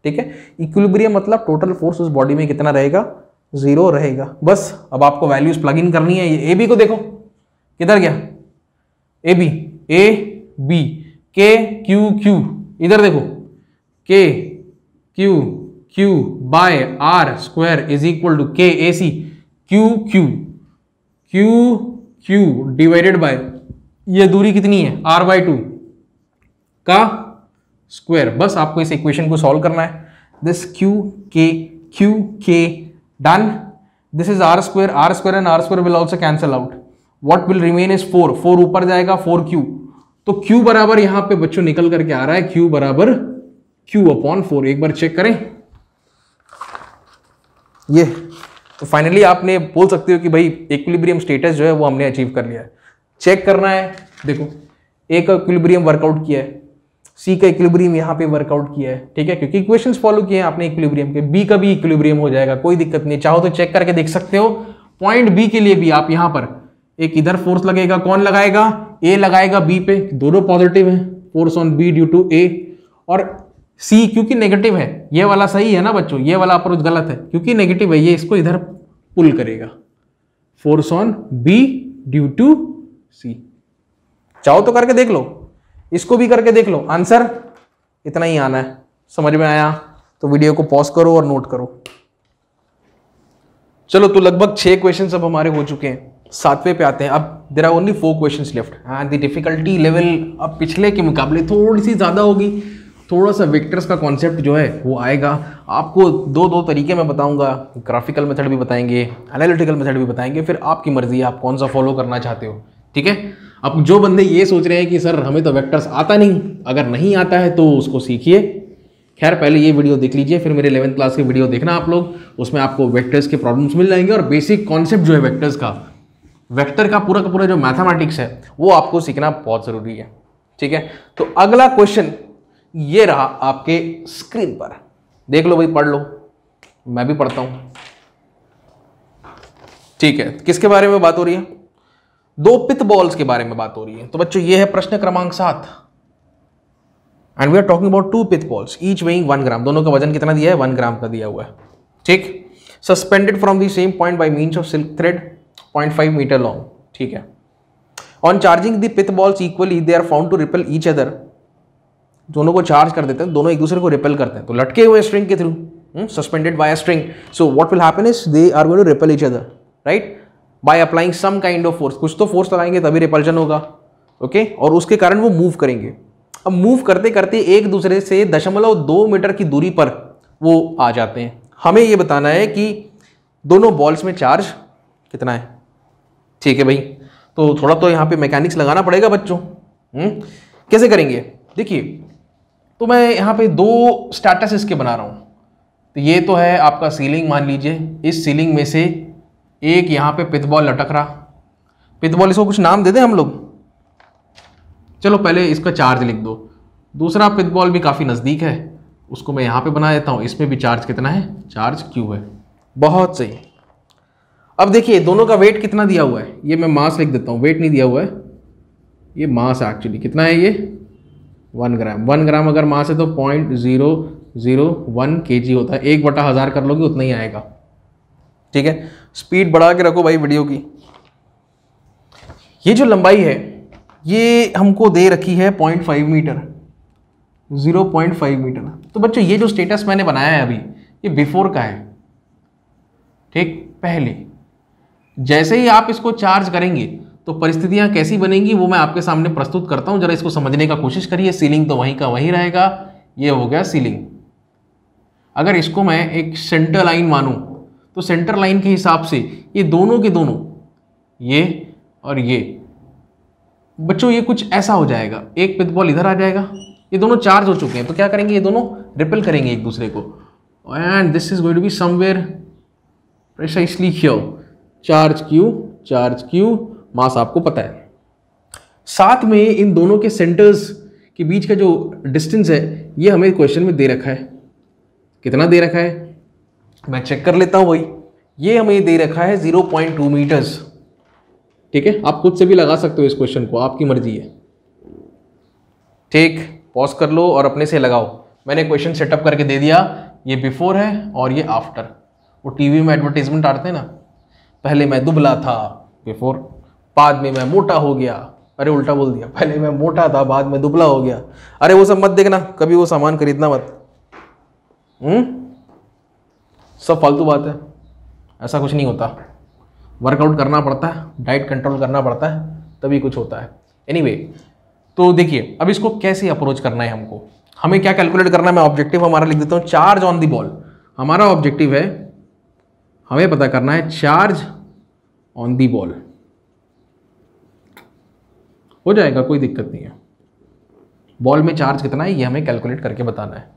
ठीक है। इक्विलिब्रियम मतलब टोटल फोर्स उस बॉडी में कितना रहेगा, 0 रहेगा। बस अब आपको वैल्यूज प्लग इन करनी है। ये AB को देखो किधर गया, AB A B K Q Q, इधर देखो K Q Q by R square is equal to K AC, Q Q Q Q divided by ये दूरी कितनी है, R/2 का स्क्वायर। बस आपको इस इक्वेशन को सॉल्व करना है। This Q K done, this is R square and R square will also cancel out, what will remain is 4 ऊपर जाएगा, 4Q। तो Q बराबर यहां पे बच्चों निकल करके आ रहा है, Q बराबर Q/4। एक बार चेक करें ये, तो फाइनली आपने बोल सकते हो कि भाई इक्विलिब्रियम स्टेटस जो है वो हमने अचीव कर लिया है। चेक करना है, देखो A का इक्विलिब्रियम वर्कआउट किया है, C का इक्विलिब्रियम यहाँ पे वर्कआउट किया है, ठीक है, क्योंकि इक्वेशंस फॉलो किए हैं आपने इक्विलिब्रियम के। B का भी इक्विलिब्रियम हो जाएगा, कोई दिक्कत नहीं, चाहो तो चेक करके देख सकते हो। पॉइंट B के लिए भी आप यहाँ पर एक इधर फोर्स लगेगा, कौन लगाएगा, A लगाएगा B पे, दोनों पॉजिटिव है, force on B due to A, और C क्योंकि नेगेटिव है, ये वाला सही है ना बच्चों, ये वाला अप्रोच गलत है, क्योंकि नेगेटिव है ये इसको इधर पुल करेगा, force on B due to C। चाहो तो करके देख लो, इसको भी करके देख लो, आंसर इतना ही आना है। समझ में आया तो वीडियो को पॉज करो और नोट करो। चलो, तो लगभग 6 क्वेश्चंस अब हमारे हो चुके हैं, 7वें पे आते हैं। अब there are only 4 questions left and the difficulty level अब पिछले के मुकाबले थोड़ी सी ज़्यादा होगी। थोड़ा सा वेक्टर्स का कॉन्सेप्ट जो है वो आएगा आपको, दो तरीके में बताऊंगा, ग्राफिकल मेथड भी बताएंगे, एनालिटिकल मेथड भी बताएंगे, फिर आपकी मर्जी है आप कौन सा फॉलो करना चाहते हो, ठीक है। अब जो बंदे ये सोच रहे हैं कि सर हमें तो वेक्टर्स आता नहीं, अगर नहीं आता है तो उसको सीखिए। खैर पहले ये वीडियो देख लीजिए, फिर मेरे 11th क्लास की वीडियो देखना आप लोग, उसमें आपको वेक्टर्स के प्रॉब्लम्स मिल जाएंगे और बेसिक कॉन्सेप्ट जो है वेक्टर्स का, वेक्टर का पूरा जो मैथमेटिक्स है वो आपको सीखना बहुत ज़रूरी है, ठीक है। तो अगला क्वेश्चन ये रहा आपके स्क्रीन पर, देख लो भाई, पढ़ लो, मैं भी पढ़ता हूं, ठीक है। किसके बारे में बात हो रही है, 2 पिथ बॉल्स के बारे में बात हो रही है। तो बच्चों ये है प्रश्न क्रमांक 7 and we are talking about 2 pith balls each weighing 1 gram. दोनों का वजन कितना दिया है, 1 ग्राम का दिया हुआ है, ठीक। Suspended from the same point by means of silk thread 0.5 metre long, ठीक है। On charging the pith balls equally they are found to repel each other. दोनों को चार्ज कर देते हैं, दोनों एक दूसरे को रिपेल करते हैं, तो लटके हुए स्ट्रिंग के थ्रू, suspended by a string, so what will happen is they are going to repel each other, right, by applying some kind of force. कुछ तो फोर्स लगाएंगे तभी रिपल्जन होगा, ओके, और उसके कारण वो मूव करेंगे। अब मूव करते करते एक दूसरे से 0.2 मीटर की दूरी पर वो आ जाते हैं। हमें ये बताना है कि दोनों बॉल्स में चार्ज कितना है, ठीक है भाई। तो थोड़ा तो यहाँ पे मैकेनिक्स लगाना पड़ेगा बच्चों। कैसे करेंगे, देखिए, तो मैं यहाँ पे 2 स्टेटस इसके बना रहा हूँ। तो ये तो है आपका सीलिंग, मान लीजिए इस सीलिंग में से एक यहाँ पे पिथ बॉल लटक रहा, पिथ बॉल, इसको कुछ नाम दे दें हम लोग, चलो पहले इसका चार्ज लिख दो। दूसरा पिथ बॉल भी काफ़ी नज़दीक है, उसको मैं यहाँ पे बना देता हूँ, इसमें भी चार्ज कितना है, चार्ज Q है, बहुत सही। अब देखिए दोनों का वेट कितना दिया हुआ है, ये मैं मास लिख देता हूँ, वेट नहीं दिया हुआ है, ये मास एक्चुअली कितना है, ये 1 ग्राम। 1 ग्राम अगर मास है तो 0.001 kg होता है, 1/1000 कर लोगे उतना ही आएगा, ठीक है। स्पीड बढ़ा के रखो भाई वीडियो की। ये जो लंबाई है ये हमको दे रखी है 0.5 मीटर, 0.5 मीटर। तो बच्चों ये जो स्टेटस मैंने बनाया है अभी, ये बिफोर का है, ठीक, पहले। जैसे ही आप इसको चार्ज करेंगे तो परिस्थितियां कैसी बनेंगी वो मैं आपके सामने प्रस्तुत करता हूं, जरा इसको समझने का कोशिश करिए। सीलिंग तो वहीं का वहीं रहेगा, ये हो गया सीलिंग। अगर इसको मैं एक सेंटर लाइन मानूं तो सेंटर लाइन के हिसाब से ये दोनों के दोनों, ये और ये बच्चों, ये कुछ ऐसा हो जाएगा। एक पिथ बॉल इधर आ जाएगा, ये दोनों चार्ज हो चुके हैं तो क्या करेंगे, ये दोनों रिपेल करेंगे एक दूसरे को, and this is going to be somewhere precisely here. Charge Q mass आपको पता है। साथ में इन दोनों के सेंटर्स के बीच का जो डिस्टेंस है ये हमें क्वेश्चन में दे रखा है। कितना दे रखा है मैं चेक कर लेता हूं भाई। ये हमें दे रखा है 0.2 मीटर्स। ठीक है, आप खुद से भी लगा सकते हो इस क्वेश्चन को, आपकी मर्जी है। ठीक, पॉज कर लो और अपने से लगाओ। मैंने क्वेश्चन सेटअप करके दे दिया, ये बिफोर है और ये आफ्टर। वो टीवी में एडवर्टाइजमेंट आते हैं ना, पहले मैं दुबला था बिफोर, बाद में मैं मोटा हो गया। अरे उल्टा बोल दिया, पहले मैं मोटा था बाद में दुबला हो गया। अरे वो सब मत देखना, कभी वो सामान खरीदना मत। सब फालतू बात है, ऐसा कुछ नहीं होता। वर्कआउट करना पड़ता है, डाइट कंट्रोल करना पड़ता है, तभी कुछ होता है। एनीवे, तो देखिए अब इसको कैसे अप्रोच करना है हमको, हमें क्या कैलकुलेट करना है। मैं ऑब्जेक्टिव हमारा लिख देता हूँ, चार्ज ऑन दी बॉल। हमारा ऑब्जेक्टिव है, हमें पता करना है चार्ज ऑन दी बॉल। हो जाएगा, कोई दिक्कत नहीं है। बॉल में चार्ज कितना है ये हमें कैलकुलेट करके बताना है।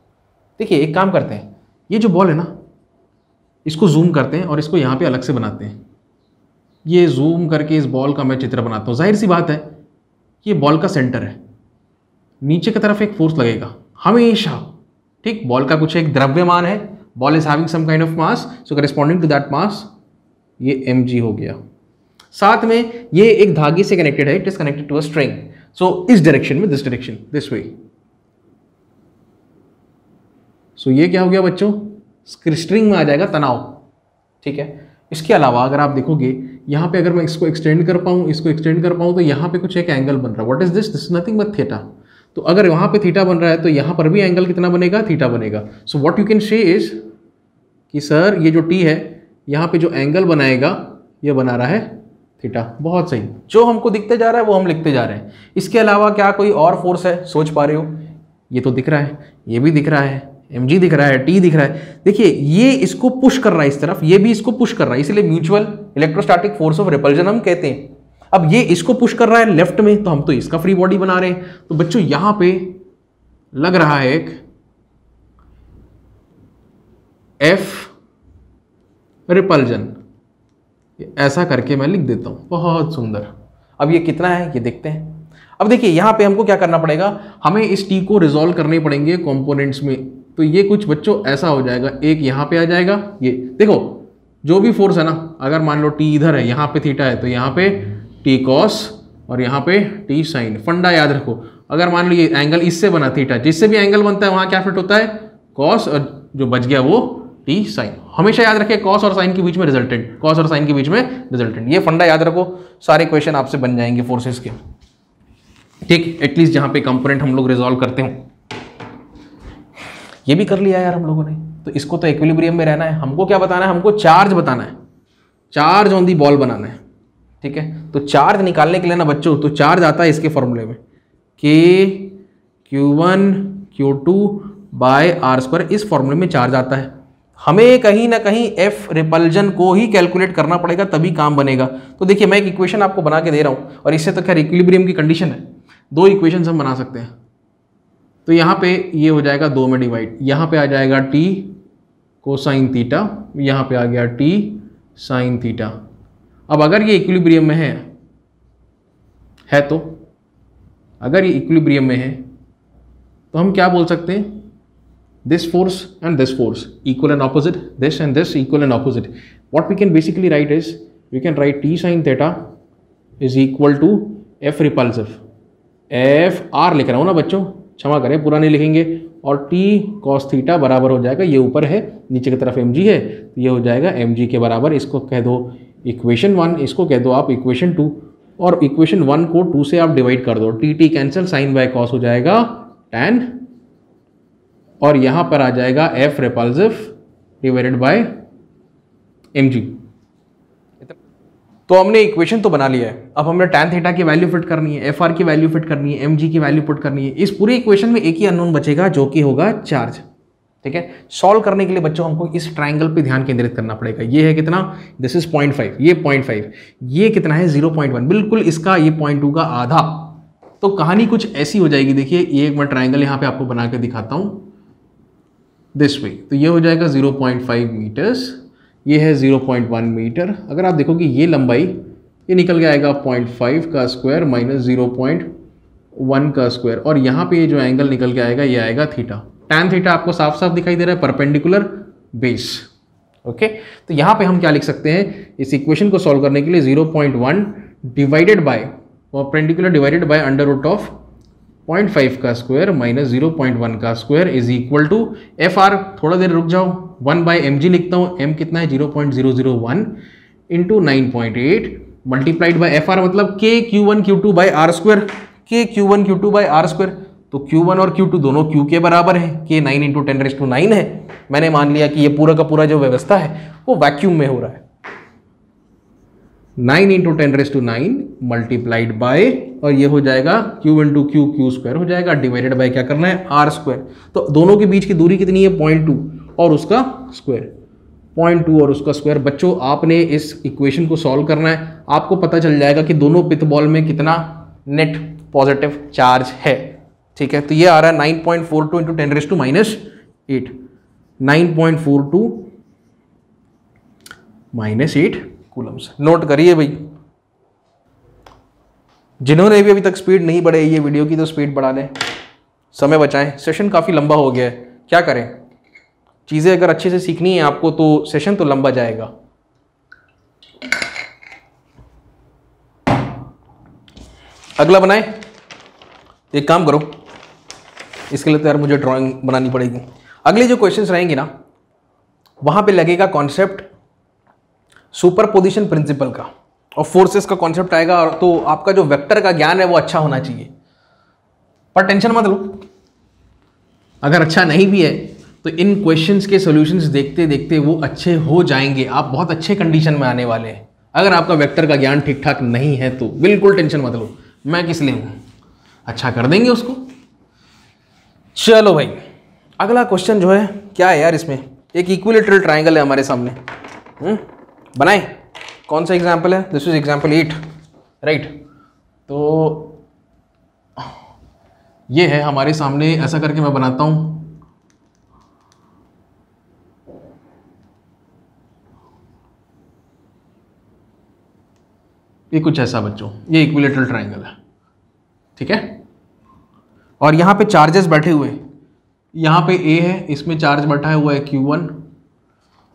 देखिए एक काम करते हैं, ये जो बॉल है ना, इसको जूम करते हैं और इसको यहाँ पे अलग से बनाते हैं। ये जूम करके इस बॉल का मैं चित्र बनाता हूँ। जाहिर सी बात है, ये बॉल का सेंटर है, नीचे की तरफ एक फोर्स लगेगा हमेशा। ठीक, बॉल का कुछ एक द्रव्यमान है, ball is having some kind of mass, so corresponding to that mass ये mg हो गया। साथ में ये एक धागे से कनेक्टेड है, it is connected to a string. So इस डायरेक्शन में, this direction, this way. So ये क्या हो गया बच्चों, स्ट्रिंग में आ जाएगा तनाव। ठीक है, इसके अलावा अगर आप देखोगे यहाँ पे, अगर मैं इसको एक्सटेंड कर पाऊँ, इसको एक्सटेंड कर पाऊँ, तो यहाँ पे कुछ एक एंगल बन रहा है। What is this? This is nothing but theta. तो अगर वहाँ पे थीटा बन रहा है तो यहाँ पर भी एंगल कितना बनेगा, थीटा बनेगा। So what you can say is कि सर ये जो टी है, यहाँ पे जो एंगल बनाएगा ये बना रहा है थीटा। बहुत सही, जो हमको दिखते जा रहा है वो हम लिखते जा रहे हैं। इसके अलावा क्या कोई और फोर्स है, सोच पा रहे हो? ये तो दिख रहा है, ये भी दिख रहा है, mg दिख रहा है, t दिख रहा है। देखिए ये इसको पुश कर रहा है इस तरफ, ये भी इसको पुश कर रहा है, इसलिए mutual electrostatic force of repulsion हम कहते हैं। अब ये इसको पुश कर रहा है लेफ्ट में, तो हम तो इसका फ्री बॉडी बना रहे हैं। तो बच्चों यहां पे लग रहा है एक F रिपल्जन, ऐसा करके मैं लिख देता हूं। बहुत सुंदर। अब ये कितना है ये देखते हैं। अब देखिए यहां पे हमको क्या करना पड़ेगा, हमें इस टी को रिजॉल्व करने पड़ेंगे कंपोनेंट्स में। तो ये कुछ बच्चों ऐसा हो जाएगा, एक यहां पे आ जाएगा। ये देखो जो भी फोर्स है ना, अगर मान लो टी इधर है, यहां पे थीटा है, तो यहां पे टी कॉस और यहां पे टी साइन। फंडा याद रखो, अगर मान लो ये एंगल इससे बना थीटा, जिससे भी एंगल बनता है वहां क्या फिट होता है, कॉस, और जो बच गया वो टी साइन। हमेशा याद रखिए कॉस और साइन के बीच में रिजल्टेंट, कॉस और साइन के बीच में रिजल्टेंट। ये फंडा याद रखो, सारे क्वेश्चन आपसे बन जाएंगे फोर्सेस के। ठीक, एटलीस्ट जहां पे कंपोनेंट हम लोग रिजॉल्व करते हो। ये भी कर लिया यार हम लोगों ने। तो इसको तो इक्विलिब्रियम में रहना है। हमको क्या बताना है, हमको चार्ज बताना है, चार्ज ऑन दी बॉल बनाना है। ठीक है, तो चार्ज निकालने के लिए ना बच्चों, तो चार्ज आता है इसके फॉर्मूले में, K Q1 Q2 bye r square. इस फॉर्मूले में चार्ज आता है। हमें कहीं ना कहीं F रिपल्जन को ही कैलकुलेट करना पड़ेगा, तभी काम बनेगा। तो देखिए मैं एक इक्वेशन आपको बना के दे रहा हूं, और इससे तो खैर इक्विलिब्रियम की कंडीशन है। दो इक्वेशंस हम बना सकते हैं। तो यहाँ पे ये हो जाएगा 2 में डिवाइड, यहाँ पे आ जाएगा टी कोसाइन थीटा, यहाँ पे आ गया टी साइन थीटा। अब अगर ये इक्विलिब्रियम में है तो अगर ये इक्विलिब्रियम में है तो हम क्या बोल सकते हैं, this force and this force equal and opposite, this and this equal and opposite. What we can basically write is, we can write t sin theta is equal to F repulsive, F R लिख रहा हूँ ना बच्चों, क्षमा करें पूरा नहीं लिखेंगे, और t cos थीटा बराबर हो जाएगा, ये ऊपर है नीचे की तरफ mg है, तो ये हो जाएगा mg के बराबर। इसको कह दो इक्वेशन 1, इसको कह दो आप इक्वेशन 2, और इक्वेशन 1 को 2 से आप डिवाइड कर दो, t cancel, sine by cos हो जाएगा tan, और यहां पर आ जाएगा F repulsive divided by mg। तो हमने इक्वेशन तो बना लिया है, अब हमने tan थीटा की वैल्यू फिट करनी है, FR की वैल्यू फिट करनी है, mg की वैल्यू पुट करनी है। इस पूरी इक्वेशन में एक ही अननोन बचेगा जो कि होगा चार्ज। ठीक है, सॉल्व करने के लिए बच्चों हमको इस ट्राइंगल पे ध्यान केंद्रित करना पड़ेगा। ये है कितना, दिस इज 0.5, ये 0.5, ये कितना है 0.1, बिल्कुल इसका ये 0.2 का आधा। तो कहानी कुछ ऐसी हो जाएगी। देखिए ये एक मैं ट्राइंगल यहाँ पे आपको बना के दिखाता हूँ दिस वे। तो ये हो जाएगा 0.5 मीटर्स, ये है 0.1 मीटर। अगर आप देखो कि ये लंबाई ये निकल के आएगा 0.5 का स्क्वायर माइनस 0.1 का स्क्वायर, और यहाँ पे ये जो एंगल निकल के आएगा ये आएगा थीटा। tan थीटा आपको साफ साफ दिखाई दे रहा है, परपेंडिकुलर बेस। ओके, तो यहाँ पे हम क्या लिख सकते हैं, इस इक्वेशन को सॉल्व करने के लिए 0.1 divided by perpendicular divided by under root of 0.5 का स्क्वायर माइनस 0.1 का square is equal to FR। थोड़ा देर रुक जाओ, 1/mg लिखता हूँ, m कितना है 0.001 इंटू 9.8 मल्टीप्लाइड बाय FR मतलब k Q1 Q2 by R square, k Q1 Q2 by R square. तो Q1 और Q2 दोनों Q के बराबर है, k 9 इंटू 10⁹ है। मैंने मान लिया कि ये पूरा का पूरा जो व्यवस्था है वो वैक्यूम में हो रहा है। 9 इंटू 10⁹ मल्टीप्लाइड बाय, और ये हो जाएगा Q इंटू Q स्क्वायर हो जाएगा, डिवाइडेड बाय क्या करना है R स्क्वायर। तो दोनों के बीच की दूरी कितनी है 0.2 और उसका स्क्वायर, 0.2 और उसका स्क्वायर। बच्चों आपने इस इक्वेशन को सॉल्व करना है, आपको पता चल जाएगा कि दोनों पिथ बॉल में कितना नेट पॉजिटिव चार्ज है। ठीक है, तो ये आ रहा है 9.42 इंटू 10⁻8, 9.42 -8 कूलम्स। नोट करिए भाई, जिन्होंने भी अभी तक स्पीड नहीं बढ़ाई ये वीडियो की तो स्पीड बढ़ा लें, समय बचाएं। सेशन काफ़ी लंबा हो गया है, क्या करें, चीज़ें अगर अच्छे से सीखनी है आपको तो सेशन तो लंबा जाएगा। अगला बनाए, एक काम करो, इसके लिए तो यार मुझे ड्राइंग बनानी पड़ेगी। अगले जो क्वेश्चंस रहेंगे ना वहां पे लगेगा कॉन्सेप्ट सुपरपोजिशन प्रिंसिपल का और फोर्सेस का कॉन्सेप्ट आएगा, और तो आपका जो वेक्टर का ज्ञान है वो अच्छा होना चाहिए। पर टेंशन मत लो, अगर अच्छा नहीं भी है तो इन क्वेश्चंस के सॉल्यूशंस देखते देखते वो अच्छे हो जाएंगे, आप बहुत अच्छे कंडीशन में आने वाले हैं। अगर आपका वेक्टर का ज्ञान ठीक ठाक नहीं है तो बिल्कुल टेंशन मत लो, मैं किस लिए हूं, अच्छा कर देंगे उसको। चलो भाई, अगला क्वेश्चन जो है क्या है यार, इसमें एक इक्विलेटरल ट्राइंगल है हमारे सामने, बनाए। कौन सा एग्जाम्पल है, दिस इज एग्जाम्पल 8 राइट। तो ये है हमारे सामने, ऐसा करके मैं बनाता हूं। ये कुछ ऐसा बच्चों, ये इक्विलेटरल ट्राइंगल है, ठीक है। और यहाँ पे चार्जेस बैठे हुए, यहाँ पे A है, इसमें चार्ज बैठा हुआ है Q1,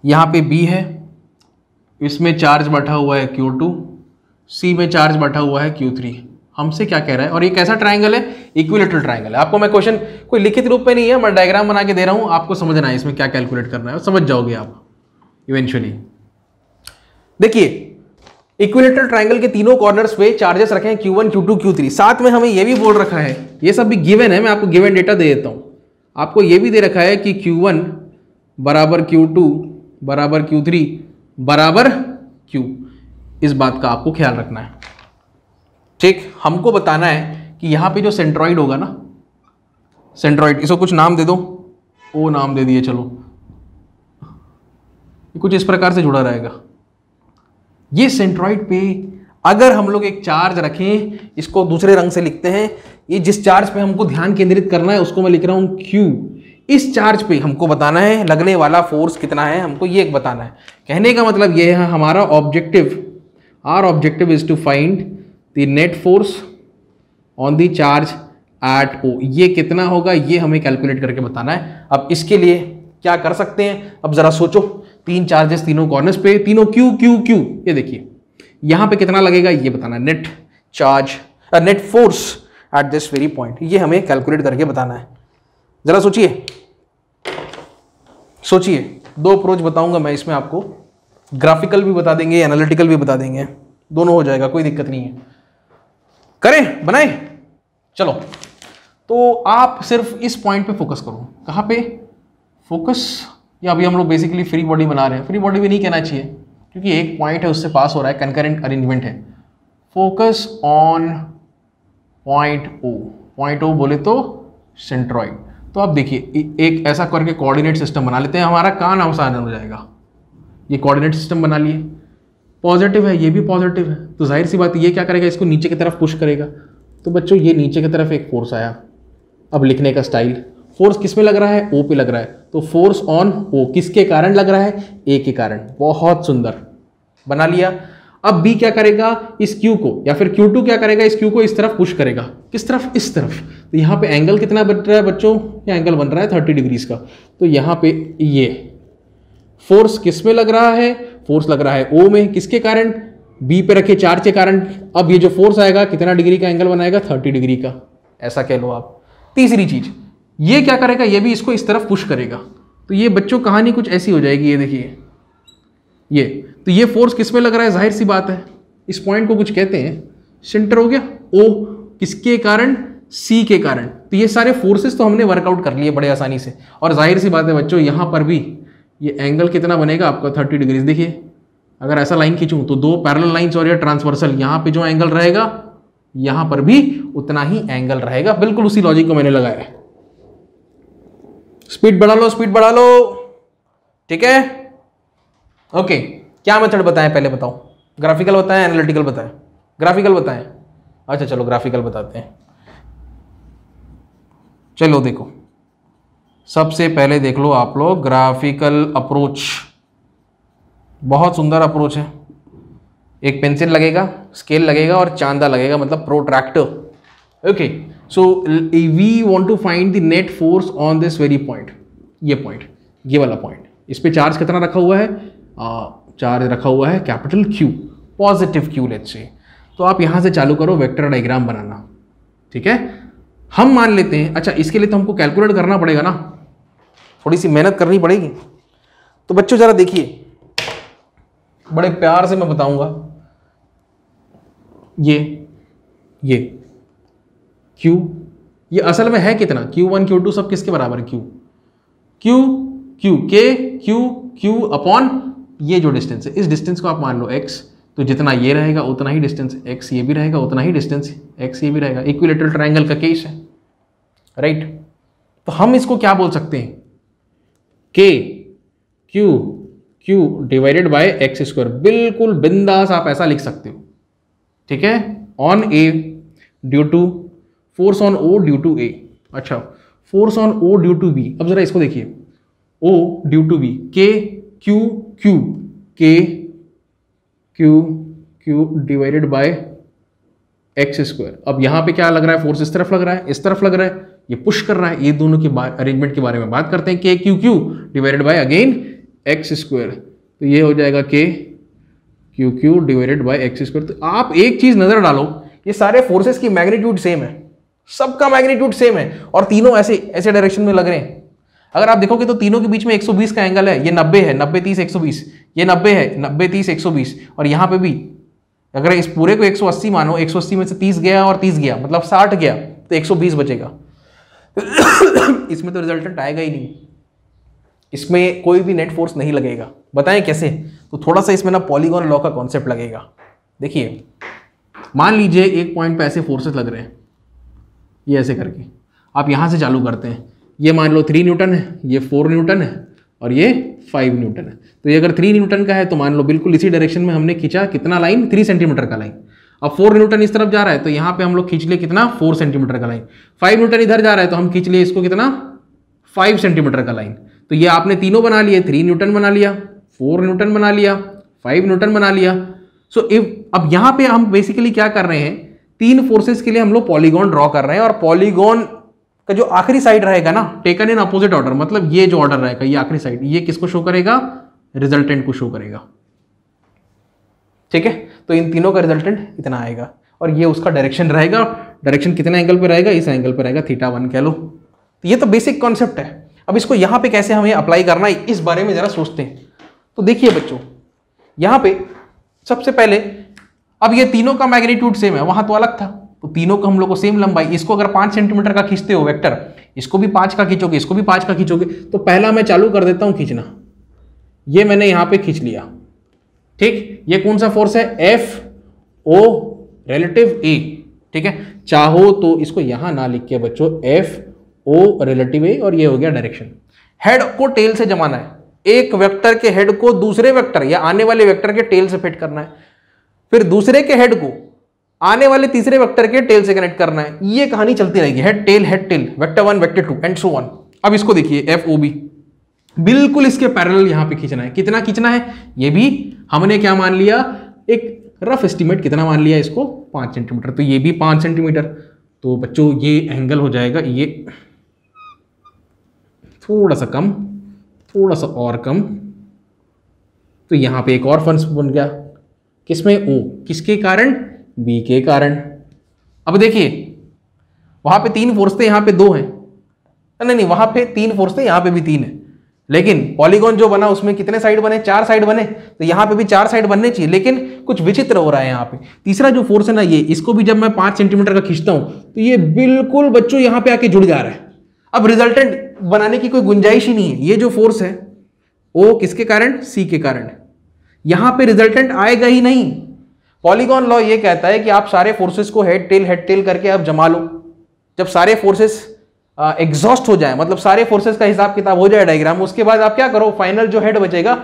यहाँ पे B है, इसमें चार्ज बैठा हुआ है Q2, C में चार्ज बैठा हुआ है Q3। हमसे क्या कह रहा है, और ये कैसा ट्राइंगल है, इक्विलेटरल ट्राइंगल है। आपको मैं क्वेश्चन कोई लिखित रूप में नहीं है, मैं डायग्राम बना के दे रहा हूँ, आपको समझना है इसमें क्या कैलकुलेट करना है, समझ जाओगे आप इवेंचुअली। देखिए इक्विलेटरल ट्राइंगल के तीनों कॉर्नर्स पे चार्जेस रखे हैं Q1 Q2 Q3, साथ में हमें यह भी बोल रखा है, ये सब भी गिवन है, मैं आपको गिवन डेटा दे देता हूं। आपको ये भी दे रखा है कि Q1 बराबर Q2 बराबर Q3 बराबर Q, इस बात का आपको ख्याल रखना है। ठीक, हमको बताना है कि यहाँ पे जो सेंट्रॉइड होगा ना, सेंट्रॉइड, इसको कुछ नाम दे दो, ओ नाम दे दिए, चलो ये कुछ इस प्रकार से जुड़ा रहेगा। ये सेंट्रॉइड पे अगर हम लोग एक चार्ज रखें, इसको दूसरे रंग से लिखते हैं, ये जिस चार्ज पे हमको ध्यान केंद्रित करना है उसको मैं लिख रहा हूं Q। इस चार्ज पे हमको बताना है लगने वाला फोर्स कितना है, हमको ये बताना है। कहने का मतलब ये है हमारा objective, our objective is to find the net force on the charge at O। ये कितना होगा ये हमें कैलकुलेट करके बताना है। अब इसके लिए क्या कर सकते हैं, अब जरा सोचो, तीन चार्जेस तीनों कॉर्नर्स पे, तीनों Q Q Q, ये देखिए यहां पे कितना लगेगा ये बताना है, net charge net force at this very point, ये हमें कैलकुलेट करके बताना है। जरा सोचिए सोचिए, दो अप्रोच बताऊंगा मैं इसमें आपको, ग्राफिकल भी बता देंगे, एनालिटिकल भी बता देंगे, दोनों हो जाएगा, कोई दिक्कत नहीं है। करें, बनाए, चलो। तो आप सिर्फ इस पॉइंट पे फोकस करो, कहां पे फोकस, या अभी हम लोग बेसिकली फ्री बॉडी बना रहे हैं, फ्री बॉडी भी नहीं कहना चाहिए क्योंकि एक पॉइंट है उससे पास हो रहा है, कंकरेंट अरेंजमेंट है। Focus on point O, point O बोले तो सेंट्रॉइड। तो आप देखिए एक ऐसा करके कोऑर्डिनेट सिस्टम बना लेते हैं, हमारा काम आसान हो जाएगा। ये कोऑर्डिनेट सिस्टम बना लिए, पॉजिटिव है, ये भी पॉजिटिव है, तो जाहिर सी बात ये क्या करेगा, इसको नीचे की तरफ पुश करेगा। तो बच्चों ये नीचे की तरफ एक फोर्स आया। अब लिखने का स्टाइल, फोर्स किस में लग रहा है, ओ पे लग रहा है, तो फोर्स ऑन ओ किसके कारण लग रहा है, ए के कारण। बहुत सुंदर बना लिया। अब बी क्या करेगा, इस क्यू को, या फिर Q2 क्या करेगा, इस क्यू को इस तरफ पुश करेगा। किस तरफ, इस तरफ। तो यहाँ पे एंगल कितना बन रहा है बच्चों, ये एंगल बन रहा है 30 डिग्रीज का। तो यहाँ पे ये फोर्स किस में लग रहा है, फोर्स लग रहा है ओ में, किसके कारण, बी पे रखे चार्ज के कारण। अब ये जो फोर्स आएगा कितना डिग्री का एंगल बनाएगा, 30 डिग्री का, ऐसा कह लो आप। तीसरी चीज, ये क्या करेगा, ये भी इसको इस तरफ पुश करेगा। तो ये बच्चों कहानी कुछ ऐसी हो जाएगी, ये देखिए ये, तो ये फोर्स किस में लग रहा है, जाहिर सी बात है इस पॉइंट को कुछ कहते हैं, सेंटर हो गया, ओ किसके कारण, सी के कारण। तो ये सारे फोर्सेस तो हमने वर्कआउट कर लिए बड़े आसानी से। और जाहिर सी बात है बच्चों यहाँ पर भी ये एंगल कितना बनेगा आपका, 30 डिग्रीज। देखिए अगर ऐसा लाइन खींचूं तो दो पैरेलल लाइंस और ये ट्रांसवर्सल, यहाँ पे जो एंगल रहेगा यहाँ पर भी उतना ही एंगल रहेगा। बिल्कुल उसी लॉजिक को मैंने लगाया है। स्पीड बढ़ा लो, स्पीड बढ़ा लो, ठीक है। ओके, क्या मेथड बताएं पहले, बताओ, ग्राफिकल बताएं, एनालिटिकल बताएं, ग्राफिकल बताएं। अच्छा चलो ग्राफिकल बताते हैं। चलो देखो, सबसे पहले देख लो आप लोग ग्राफिकल अप्रोच। बहुत सुंदर अप्रोच है। एक पेंसिल लगेगा, स्केल लगेगा और चांदा लगेगा, मतलब protractor. Okay, so we want to find the net force on this very point. ये पॉइंट, ये वाला पॉइंट, इस पे चार्ज कितना रखा हुआ है, चार्ज रखा हुआ है capital Q, positive Q let's say. तो आप यहां से चालू करो वेक्टर डायग्राम बनाना, ठीक है। हम मान लेते हैं, अच्छा इसके लिए तो हमको कैलकुलेट करना पड़ेगा ना, थोड़ी सी मेहनत करनी पड़ेगी। तो बच्चों जरा देखिए, बड़े प्यार से मैं बताऊंगा। ये Q, ये असल में है कितना, Q1 Q2 सब किसके बराबर है, Q Q अपॉन ये जो डिस्टेंस है, इस डिस्टेंस को आप मान लो x। तो जितना ये रहेगा उतना ही डिस्टेंस x ये भी रहेगा, उतना ही डिस्टेंस x ये भी रहेगा। इक्विलैटरल ट्रायंगल का केस है, राइट। तो हम इसको क्या बोल सकते हैं, Q divided by x square. बिल्कुल बिंदास आप ऐसा लिख सकते हो, ठीक है। On A due to force on O due to A। अच्छा, force on O due to B। अब जरा इसको देखिए, O due to B, Q divided by x square. अब यहाँ पे क्या लग रहा है, फोर्स इस तरफ लग रहा है, इस तरफ लग रहा है, ये पुश कर रहा है। ये दोनों के अरेंजमेंट के बारे में बात करते हैं, Q divided bye again x square. तो ये हो जाएगा Q divided by x square. तो आप एक चीज नजर डालो, ये सारे फोर्सेस की मैग्नीट्यूड सेम है, सबका मैग्नीट्यूड सेम है, और तीनों ऐसे डायरेक्शन में लग रहे हैं। अगर आप देखोगे तो तीनों के बीच में 120 का एंगल है, ये 90 है, 90 30 120, ये 90 है, 90 30 120, और यहाँ पे भी अगर इस पूरे को 180 मानो, 180 में से 30 गया और 30 गया, मतलब 60 गया, तो 120 बचेगा। इसमें तो रिजल्टेंट आएगा ही नहीं, इसमें कोई भी नेट फोर्स नहीं लगेगा। बताएं कैसे, तो थोड़ा सा इसमें ना पॉलीगॉन लॉ का कॉन्सेप्ट लगेगा। देखिए मान लीजिए एक पॉइंट पे ऐसे फोर्सेस लग रहे हैं, ये ऐसे करके आप यहाँ से चालू करते हैं। ये मान लो 3 न्यूटन है, ये 4 न्यूटन है, और ये 5 न्यूटन है। तो ये अगर 3 न्यूटन का है तो मान लो बिल्कुल इसी डायरेक्शन में हमने खींचा कितना लाइन, 3 सेंटीमीटर का लाइन। अब 4 न्यूटन इस तरफ जा रहा है तो यहाँ पे हम लोग खींच लिए कितना, 4 सेंटीमीटर का लाइन। 5 न्यूटन इधर जा रहा है तो हम खींच लिए इसको कितना, 5 सेंटीमीटर का लाइन। तो ये आपने तीनों बना लिए, 3 न्यूटन बना लिया, 4 न्यूटन बना लिया, 5 न्यूटन बना लिया। सो अब यहाँ पे हम बेसिकली क्या कर रहे हैं, 3 फोर्सेस के लिए हम लोग पॉलीगॉन ड्रॉ कर रहे हैं, और पॉलीगॉन का जो आखिरी साइड रहेगा ना, टेकन इन अपोजिट ऑर्डर, मतलब ये जो ऑर्डर रहेगा, ये आखिरी साइड, ये किसको शो करेगा, रिजल्टेंट को शो करेगा, ठीक है। तो इन तीनों का रिजल्टेंट इतना आएगा, और ये उसका डायरेक्शन रहेगा। डायरेक्शन कितने एंगल पे रहेगा, इस एंगल पे रहेगा, θ1 कह लो। तो ये तो बेसिक कॉन्सेप्ट है। अब इसको यहाँ पे कैसे हमें अप्लाई करना है, इस बारे में जरा सोचते हैं। तो देखिए बच्चों, यहाँ पे सबसे पहले, अब ये तीनों का मैग्नीट्यूड सेम है, वहां तो अलग था, तो तीनों को हम लोग को सेम लंबाई। इसको अगर 5 सेंटीमीटर का खींचते हो वेक्टर, इसको भी 5 का खींचोगे, इसको भी 5 का खींचोगे। तो पहला मैं चालू कर देता हूं खींचना। ये मैंने यहां पे खींच लिया, ठीक, ये कौन सा फोर्स है, एफ ओ रिलेटिव ए। ठीक है, चाहो तो इसको यहां ना लिख के बच्चों एफ ओ रिलेटिव ए, और ये हो गया डायरेक्शन। हेड को टेल से जमाना है, एक वेक्टर के हेड को दूसरे वेक्टर या आने वाले वेक्टर के टेल से फिट करना है, फिर दूसरे के हेड को आने वाले तीसरे वेक्टर के टेल से कनेक्ट करना है। ये कहानी चलती रहेगी, head tail, vector 1 vector 2 and so on. अब इसको देखिए एफ ओ बी, बिल्कुल इसके पैरेलल यहां पे खींचना है। कितना खींचना है, ये भी हमने क्या मान लिया, एक रफ एस्टिमेट कितना मान लिया इसको, 5 सेंटीमीटर, तो ये भी 5 सेंटीमीटर। तो बच्चों ये एंगल हो जाएगा, ये थोड़ा सा कम, थोड़ा सा और कम, तो यहां पे एक और फंस बन गया, किसमें, ओ, किसके कारण, बी के कारण। अब देखिए वहां पे 3 फोर्स थे, यहां पे 2 हैं, नहीं वहां पे 3 फोर्स थे, यहां पे भी 3 है, लेकिन पॉलीगॉन जो बना उसमें कितने साइड बने, 4 साइड बने, तो यहां पे भी 4 साइड बनने चाहिए, लेकिन कुछ विचित्र हो रहा है यहां पे। तीसरा जो फोर्स है ना, ये, इसको भी जब मैं 5 सेंटीमीटर का खींचता हूं तो ये बिल्कुल बच्चों यहां पे आके जुड़ जा रहा है। अब रिजल्टेंट बनाने की कोई गुंजाइश ही नहीं है। ये जो फोर्स है ओ किसके कारण, सी के कारण, यहां पे रिजल्टेंट आएगा ही नहीं। पॉलीगॉन लॉ ये कहता है कि आप सारे फोर्सेस को हेड टेल करके आप जमा लो। जब सारे फोर्सेस एग्जॉस्ट हो जाए, मतलब सारे फोर्सेस का हिसाब किताब हो जाए डायग्राम, उसके बाद आप क्या करो, फाइनल जो हेड बचेगा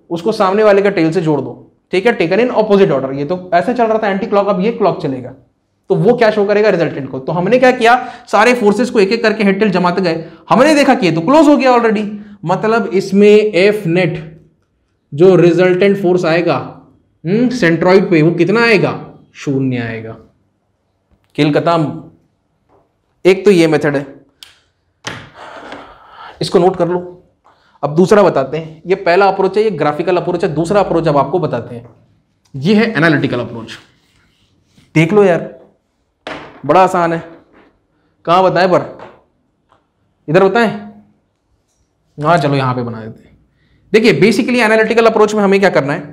उसको सामने वाले का टेल से जोड़ दो। ठीक है, टेकन इन ऑपोजिट ऑर्डर। ये तो ऐसे चल रहा था एंटी क्लॉक, अब ये क्लॉक चलेगा, तो वो क्या शो करेगा, रिजल्टेंट को। तो हमने क्या किया, सारे फोर्सेस को एक एक करके हेड टेल जमाते गए, हमने देखा कि ये तो क्लोज हो गया ऑलरेडी, मतलब इसमें एफ नेट जो रिजल्टेंट फोर्स आएगा सेंट्रॉइड पे, वो कितना आएगा, 0 आएगा। खेल खत्म। एक तो ये मेथड है, इसको नोट कर लो। अब दूसरा बताते हैं, ये पहला अप्रोच है, ये ग्राफिकल अप्रोच है। दूसरा अप्रोच अब आपको बताते हैं, ये है एनालिटिकल अप्रोच। देख लो यार, बड़ा आसान है। कहां बताएं, पर इधर बताएं, हाँ चलो यहां पे बना देते हैं। देखिए बेसिकली एनालिटिकल अप्रोच में हमें क्या करना है,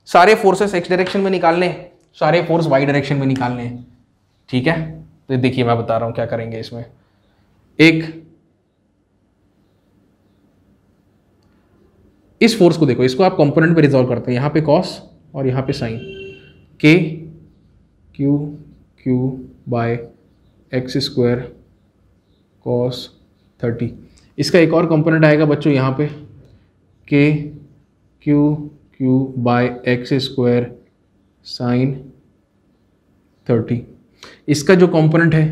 सारे फोर्सेस एक्स डायरेक्शन में निकालने हैं, सारे फोर्स वाई डायरेक्शन में निकालने हैं। ठीक है, तो देखिए मैं बता रहा हूं क्या करेंगे इसमें। एक इस फोर्स को देखो, इसको आप कंपोनेंट पे रिजॉल्व करते हैं, यहां पे कॉस और यहां पे sine, k Q Q by x square cos 30। इसका एक और कंपोनेंट आएगा बच्चों यहाँ पे, k Q Q by x square sine 30। इसका जो कंपोनेंट है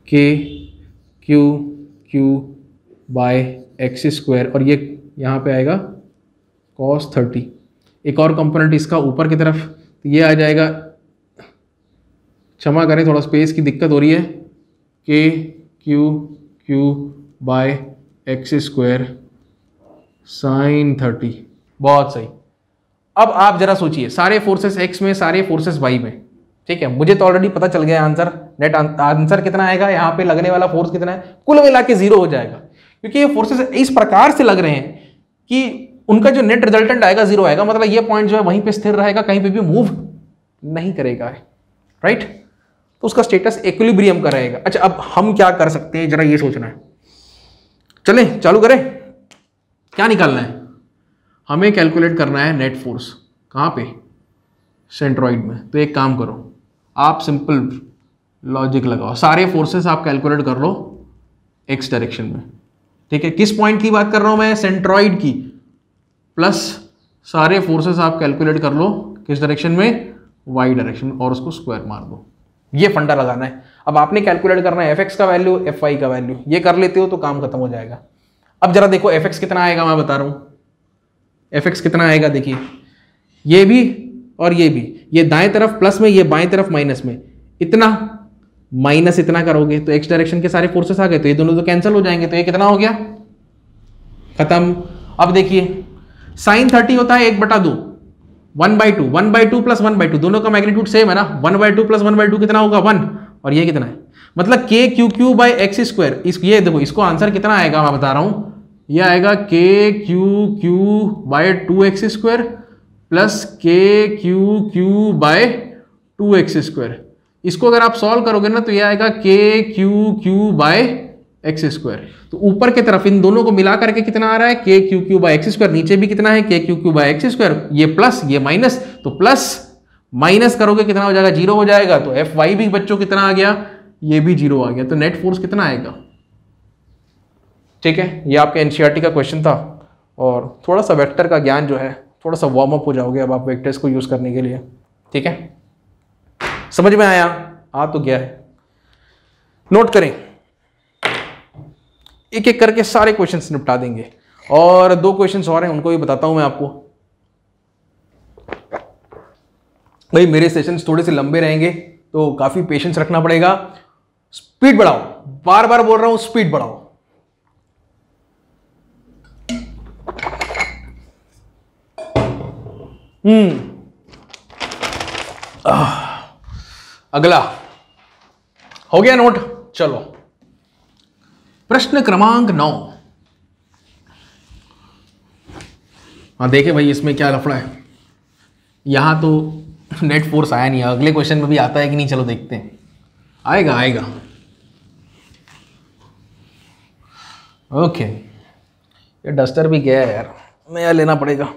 k Q Q by x square, और ये यहाँ पे आएगा कॉस 30। एक और कंपोनेंट इसका ऊपर की तरफ, तो ये आ जाएगा, क्षमा करें थोड़ा स्पेस की दिक्कत हो रही है, k Q Q by x square sine 30। बहुत सही। अब आप जरा सोचिए, सारे फोर्सेस एक्स में, सारे फोर्सेस वाई में। ठीक है, मुझे तो ऑलरेडी पता चल गया आंसर, नेट आंसर कितना आएगा, यहाँ पे लगने वाला फोर्स कितना है, कुल मिला के 0 हो जाएगा, क्योंकि ये फोर्सेस इस प्रकार से लग रहे हैं कि उनका जो नेट रिजल्टेंट आएगा 0 आएगा, मतलब ये पॉइंट जो है वहीं पे स्थिर रहेगा, कहीं पे भी मूव नहीं करेगा, राइट। तो उसका स्टेटस इक्विलिब्रियम का रहेगा। अच्छा, अब हम क्या कर सकते हैं, जरा ये सोचना है। चले चालू करें, क्या निकालना है, हमें कैलकुलेट करना है नेट फोर्स। कहाँ पे, सेंट्रॉइड में। तो एक काम करो, आप सिंपल लॉजिक लगाओ, सारे फोर्सेस आप कैलकुलेट कर लो एक्स डायरेक्शन में। ठीक है, किस पॉइंट की बात कर रहा हूं मैं, सेंट्रॉइड की, प्लस सारे फोर्सेस आप कैलकुलेट कर लो किस डायरेक्शन में, वाई डायरेक्शन में, और उसको स्क्वायर मार दो। ये फंडा लगाना है। अब आपने कैलकुलेट करना है एफ एक्स का वैल्यू, एफ वाई का वैल्यू। ये कर लेते हो तो काम खत्म हो जाएगा। अब जरा देखो एफ एक्स कितना आएगा, मैं बता रहा हूं एफ एक्स कितना आएगा। देखिए ये भी और ये भी, ये दाएं तरफ प्लस में, ये बाएं तरफ माइनस में, इतना माइनस इतना करोगे तो एक्स डायरेक्शन के सारे फोर्सेस आ गए, तो ये दोनों तो कैंसिल हो जाएंगे, तो ये कितना हो गया, खत्म। अब देखिए साइन 30 होता है 1/2, 1/2, 1/2 प्लस 1/2, दोनों का मैग्नीट्यूड सेम है ना, 1/2 प्लस 1/2 कितना होगा, 1, और ये कितना है, मतलब के Q Q by x square. ये देखो, इसको आंसर कितना आएगा मैं बता रहा हूं, ये आएगा के Q Q by 2x square plus K Q Q by 2x square. इसको अगर आप सॉल्व करोगे ना तो ये आएगा के Q Q by x square. तो ऊपर की तरफ इन दोनों को मिला करके कितना आ रहा है, k Q Q by x square. नीचे भी कितना है, k Q Q by x square. ये प्लस ये माइनस, तो प्लस माइनस करोगे कितना हो जाएगा, जीरो हो जाएगा। तो एफ वाई भी बच्चों कितना आ गया, ये भी जीरो आ गया। तो नेट फोर्स कितना आएगा। ठीक है, ये आपके एनसीईआरटी का क्वेश्चन था। और थोड़ा सा वेक्टर का ज्ञान जो है थोड़ा सा वार्म अप हो जाओगे अब आप वेक्टर्स को यूज करने के लिए। ठीक है, समझ में आया, आ तो गया है। नोट करें, एक एक करके सारे क्वेश्चंस निपटा देंगे। और 2 क्वेश्चंस और हैं, उनको भी बताता हूं मैं आपको। भाई मेरे सेशंस थोड़े से लंबे रहेंगे तो काफी पेशेंस रखना पड़ेगा। स्पीड बढ़ाओ, बार बार बोल रहा हूं, स्पीड बढ़ाओ। अगला हो गया नोट। चलो प्रश्न क्रमांक 9। हाँ देखे भाई इसमें क्या लफड़ा है। यहां तो नेट फोर्स आया नहीं है, अगले क्वेश्चन में भी आता है कि नहीं, चलो देखते हैं। आएगा आएगा। ओके, ये डस्टर भी गया है यार, नया लेना पड़ेगा।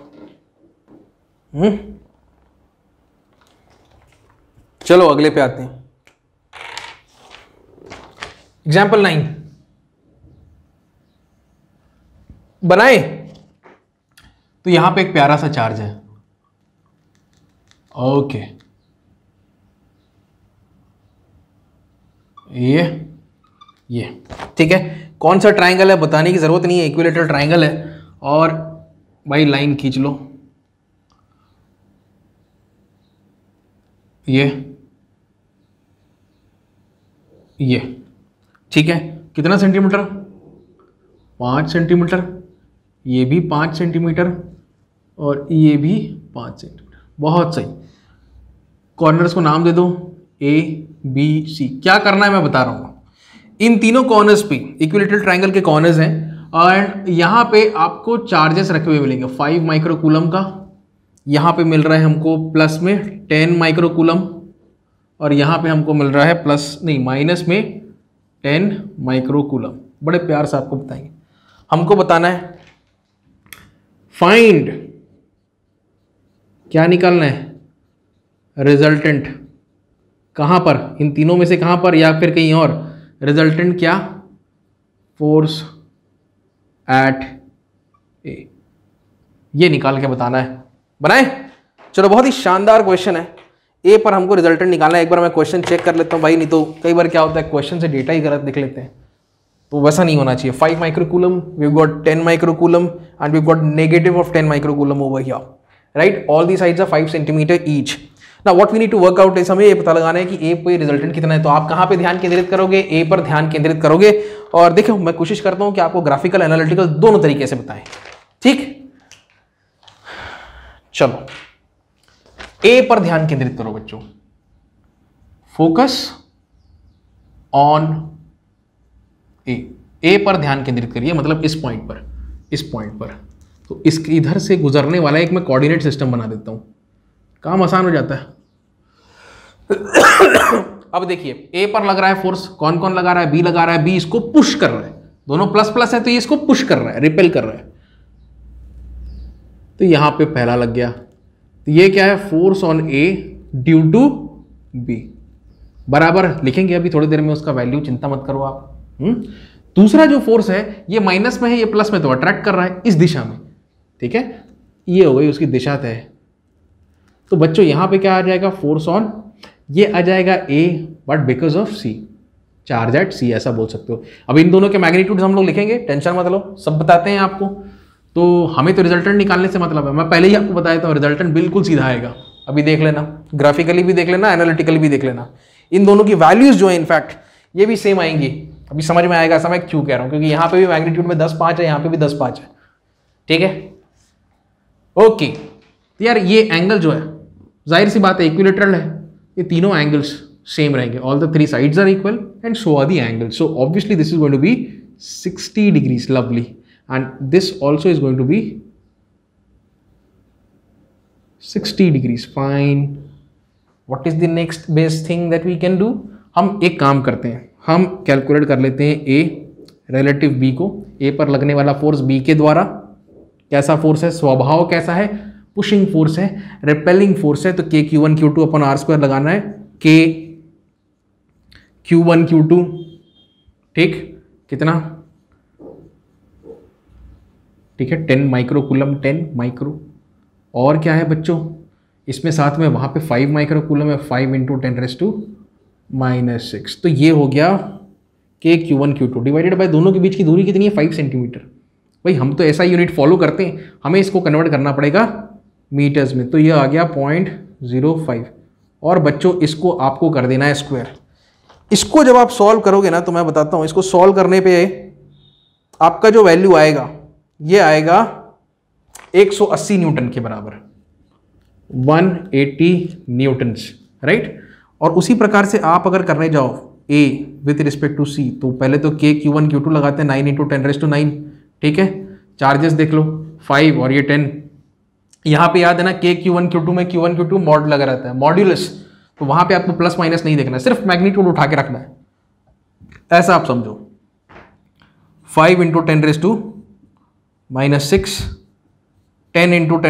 चलो अगले पे आते हैं। एग्जाम्पल 9 बनाए। तो यहां पे एक प्यारा सा चार्ज है। ओके, ये ठीक है। कौन सा ट्राइंगल है बताने की जरूरत नहीं है, इक्विलेटरल ट्राइंगल है। और भाई लाइन खींच लो, ये ठीक है। कितना सेंटीमीटर, 5 सेंटीमीटर। ये भी 5 सेंटीमीटर और ये भी 5 सेंटीमीटर। बहुत सही। कॉर्नर्स को नाम दे दो ए बी सी। क्या करना है मैं बता रहा हूँ। इन तीनों कॉर्नर्स पे इक्विलेटरल ट्राइंगल के कॉर्नर्स हैं और यहाँ पे आपको चार्जेस रखे हुए मिलेंगे 5 माइक्रोकूलम का। यहाँ पे मिल रहा है हमको प्लस में 10 माइक्रोकूलम और यहाँ पे हमको मिल रहा है प्लस नहीं माइनस में 10 माइक्रोकूलम। बड़े प्यार से आपको बताएंगे। हमको बताना है फाइंड, क्या निकालना है, रिजल्टेंट। कहां पर, इन तीनों में से कहां पर या फिर कहीं और। रिजल्टेंट क्या, फोर्स एट ए, ये निकाल के बताना है। बनाए, चलो बहुत ही शानदार क्वेश्चन है। ए पर हमको रिजल्टेंट निकालना है। एक बार मैं क्वेश्चन चेक कर लेता हूं भाई, नहीं तो कई बार क्या होता है क्वेश्चन से डेटा ही गलत लिख लेते हैं, तो वैसा नहीं होना चाहिए। 5 microcoulomb, we got 10 microcoulomb and we got negative of 10 microcoulomb over here, right. All the sides are 5 centimetre each. Now what we need to work out is, हमें ये पता लगाना है कि ए पे रिजल्टेंट कितना है। तो आप कहां पे ध्यान केंद्रित करोगे, ए पर ध्यान केंद्रित करोगे। और देखो मैं कोशिश करता हूं कि आपको ग्राफिकल एनालिटिकल दोनों तरीके से बताएं, ठीक। चलो ए पर ध्यान केंद्रित करो बच्चों, फोकस ऑन ए पर ध्यान केंद्रित करिए, मतलब इस पॉइंट पर, इस पॉइंट पर। तो इसके इधर से गुजरने वाला एक मैं कोऑर्डिनेट सिस्टम बना देता हूं, काम आसान हो जाता है। अब देखिए ए पर लग रहा है फोर्स, कौन कौन लगा रहा है, बी लगा रहा है। बी इसको पुश कर रहा है, दोनों प्लस प्लस है तो ये इसको पुश कर रहा है, रिपेल कर रहा है। तो यहां पे पहला लग गया। तो ये क्या है, force on a due to b, बराबर लिखेंगे अभी थोड़ी देर में उसका वैल्यू, चिंता मत करो आप। दूसरा जो फोर्स है ये माइनस में है, ये प्लस में, तो अट्रैक्ट कर रहा है इस दिशा में, ठीक है। ये हो गई उसकी दिशा तय। तो बच्चों यहां पे क्या आ जाएगा, फोर्स ऑन, ये आ जाएगा A but because of C, charge at C, ऐसा बोल सकते हो। अब इन दोनों के मैग्नीट्यूड हम लोग लिखेंगे, टेंशन मत लो, सब बताते हैं आपको। तो हमें तो रिजल्टेंट निकालने से मतलब है, मैं पहले ही आपको बताया था रिजल्टेंट बिल्कुल सीधा आएगा। अभी देख लेना, ग्राफिकली भी देख लेना, एनालिटिकली भी देख लेना। इन दोनों की वैल्यूज जो है इनफैक्ट ये भी सेम आएंगी। अभी समझ में आएगा, मैं क्यों कह रहा हूं, क्योंकि यहां पे भी मैग्नीट्यूड में 10-5 है, यहां पे भी 10-5 है, ठीक है। ओके, तो यार ये एंगल जो है जाहिर सी बात है इक्विलेटरल है, ये तीनों एंगल्स सेम रहेंगे, all the 3 sides are equal and so are the angles. So obviously this is going to be 60 degrees, lovely, and this also is going to be 60 degrees, fine. What is the next best thing that we can do? हम एक काम करते हैं, हम कैलकुलेट कर लेते हैं a रिलेटिव बी को, ए पर लगने वाला फोर्स बी के द्वारा, कैसा फोर्स है, स्वभाव कैसा है, पुशिंग फोर्स है, रिपेलिंग फोर्स है, तो के Q1 Q2 upon are square लगाना है, के Q1 Q2, ठीक, कितना, ठीक है 10 माइक्रो कूलम, 10 माइक्रो, और क्या है बच्चों इसमें साथ में वहाँ पे 5 माइक्रो कूलम है, 5 × 10⁻⁻⁶, तो ये हो गया के Q1 Q2 डिवाइडेड बाय दोनों के बीच की दूरी कितनी है 5 सेंटीमीटर। भाई हम तो ऐसा यूनिट फॉलो करते हैं, हमें इसको कन्वर्ट करना पड़ेगा मीटर्स में, तो ये आ गया 0.05, और बच्चों इसको आपको कर देना है स्क्वायर। इसको जब आप सॉल्व करोगे ना तो मैं बताता हूँ, इसको सॉल्व करने पे आपका जो वैल्यू आएगा ये आएगा 180 न्यूटन के बराबर, 180 न्यूटन्स, राइट। और उसी प्रकार से आप अगर करने जाओ A with respect to C, तो पहले तो के Q1 Q2 लगाते हैं 9 × 10⁻⁹, ठीक है, चार्जेस देख लो 5 और ये 10, यहाँ पे याद है ना के Q1 Q2 में Q1 Q2 मॉड लगा रहता है, मॉड्यूलस, तो वहाँ पे आपको प्लस माइनस नहीं देखना है, सिर्फ मैग्नीट्यूड उठा के रखना है, ऐसा आप समझो। 5 × 10⁻⁻⁶, 10 ×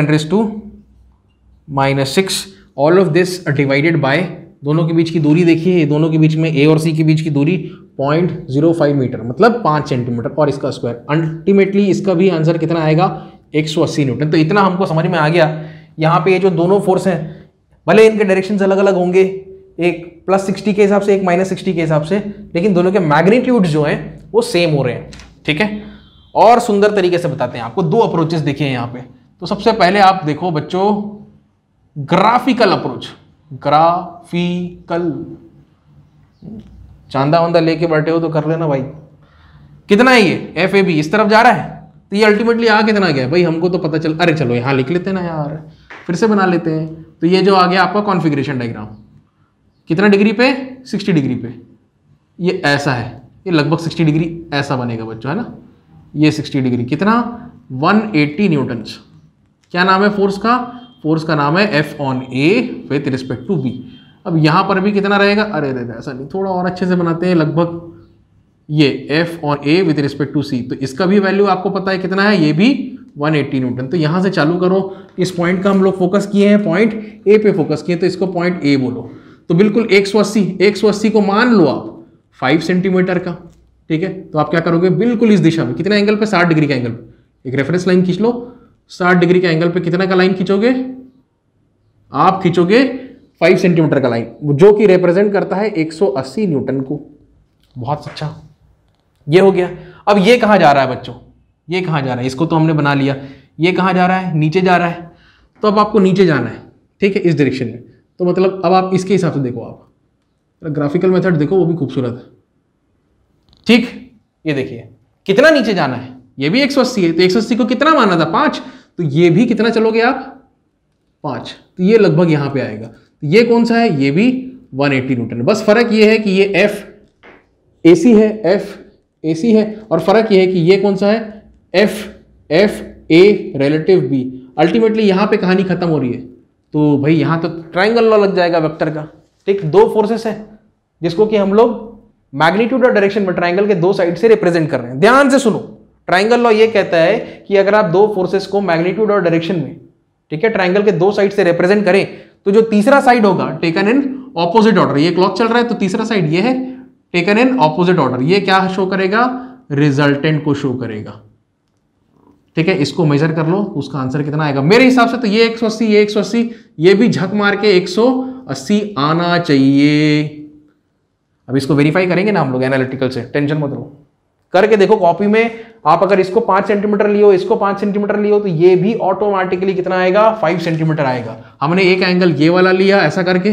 10⁻⁻⁶, all of this divided by दोनों के बीच की दूरी देखिए, दोनों के बीच में A और C के बीच की दूरी 0.05 मीटर, मतलब 5 सेंटीमीटर, और इसका स्क्वायर, अल्टीमेटली इसका भी आंसर कितना आएगा 180 न्यूटन। तो इतना हमको समझ में आ गया, यहाँ पे ये जो दोनों फोर्स हैं भले इनके डायरेक्शंस अलग अलग होंगे, एक +60 के हिसाब से, एक -60 के हिसाब से, लेकिन दोनों के मैग्नीट्यूड्स जो हैं वो सेम हो रहे हैं, ठीक है। और सुंदर तरीके से बताते हैं आपको, दो अप्रोचेस देखिए यहाँ पे। तो सबसे पहले आप देखो बच्चों ग्राफिकल अप्रोच, ग्राफिकल, चांदा वांदा लेके बैठे हो तो कर लेना भाई। कितना है ये FAB इस तरफ जा रहा है, तो ये अल्टीमेटली आ कितना गया भाई, हमको तो पता चल, अरे चलो यहाँ लिख लेते हैं ना यार, फिर से बना लेते हैं। तो ये जो आ गया आपका कॉन्फ़िगरेशन डायग्राम, कितना डिग्री पे, 60 डिग्री पे, ये ऐसा है, ये लगभग 60 डिग्री ऐसा बनेगा बच्चों, है ना, ये 60 डिग्री, कितना 180 न्यूटन्स। क्या नाम है फोर्स का, फोर्स का नाम है F/A with respect to B। अब यहाँ पर भी कितना रहेगा, अरे ऐसा नहीं, थोड़ा और अच्छे से बनाते हैं, लगभग ये F/A with respect to C, तो इसका भी वैल्यू आपको पता है कितना है, ये भी 180 न्यूटन। तो यहाँ से चालू करो, इस पॉइंट का हम लोग फोकस किए हैं, पॉइंट A पे फोकस किए, तो इसको पॉइंट A बोलो। तो बिल्कुल 180 को मान लो आप 5 सेंटीमीटर का, ठीक है। तो आप क्या करोगे, बिल्कुल इस दिशा में, कितना एंगल पे, 60 डिग्री का एंगल पे, एक रेफरेंस लाइन खींच लो, 60 डिग्री का एंगल पे कितना का लाइन खींचोगे आप, खींचोगे 5 सेंटीमीटर का लाइन, जो कि रिप्रेजेंट करता है 180 न्यूटन को। बहुत अच्छा, ये हो गया। अब ये कहाँ जा रहा है बच्चों, ये कहाँ जा रहा है, इसको तो हमने बना लिया, ये कहाँ जा रहा है, नीचे जा रहा है। तो अब आपको नीचे जाना है, ठीक है, इस डायरेक्शन में। तो मतलब अब आप इसके हिसाब से देखो, आप ग्राफिकल मेथड देखो, वो भी खूबसूरत है, ठीक। ये देखिए कितना नीचे जाना है, ये भी 180 है, तो 180 को कितना माना था, 5, तो ये भी कितना चलोगे आप, 5, तो ये लगभग यहाँ पे आएगा। तो ये कौन सा है, ये भी 180 न्यूटन। बस फर्क ये है कि ये FAC है, FAC है, और फर्क ये है कि ये कौन सा है, FA रिलेटिव B। अल्टीमेटली यहाँ पे कहानी खत्म हो रही है। तो भाई यहाँ तो ट्राइंगल लॉ लग जाएगा वेक्टर का, ठीक। दो फोर्सेस है जिसको कि हम लोग मैग्नीट्यूड और डायरेक्शन में ट्राइंगल के दो साइड से रिप्रेजेंट कर रहे हैं। ध्यान से सुनो, ट्राइंगल लॉ ये कहता है कि अगर आप दो फोर्सेस को मैग्नीट्यूड और डायरेक्शन में, ठीक है, ट्राइंगल के दो साइड से रिप्रेजेंट करें, तो जो तीसरा साइड होगा टेकन इन ऑपोजिट ऑर्डर, ये क्लॉक चल रहा है तो तीसरा साइड ये है टेकन इन ऑपोजिट ऑर्डर, ये क्या शो करेगा, रिजल्टेंट को शो करेगा, ठीक है। इसको मेजर कर लो, उसका आंसर कितना आएगा। मेरे हिसाब से तो ये 180, ये 180, ये भी झक मार के 180 आना चाहिए। अब इसको वेरीफाई करेंगे ना हम लोग एनालिटिकल से, टेंशन मत लो, करके देखो कॉपी में। आप अगर इसको 5 सेंटीमीटर लियो, इसको 5 सेंटीमीटर लियो, तो ये भी ऑटोमेटिकली कितना आएगा, 5 सेंटीमीटर आएगा। हमने एक एंगल ये वाला लिया ऐसा करके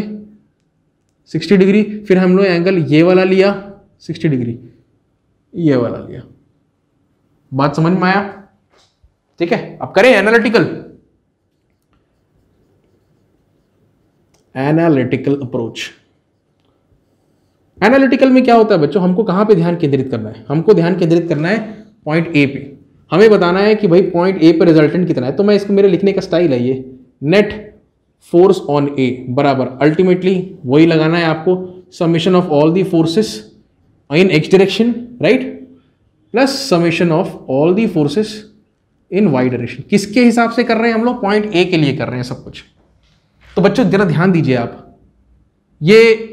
60 डिग्री, फिर हम लोग एंगल ये वाला लिया 60 डिग्री, ये वाला लिया। बात समझ में आया, ठीक है। अब करें एनालिटिकल, एनालिटिकल अप्रोच। एनालिटिकल में क्या होता है बच्चों, हमको कहां पे ध्यान केंद्रित करना है, हमको ध्यान केंद्रित करना है पॉइंट A पे। हमें बताना है कि भाई पॉइंट A पे रिजल्टेंट कितना है। तो मैं इसको, मेरे लिखने का स्टाइल है ये, नेट फोर्स ऑन A बराबर अल्टीमेटली वही लगाना है आपको, summation of all the forces in x direction, right, plus summation of all the forces in Y direction. किसके हिसाब से कर रहे हैं हम लोग? पॉइंट ए के लिए कर रहे हैं सब कुछ। तो बच्चों जरा ध्यान दीजिए आप, ये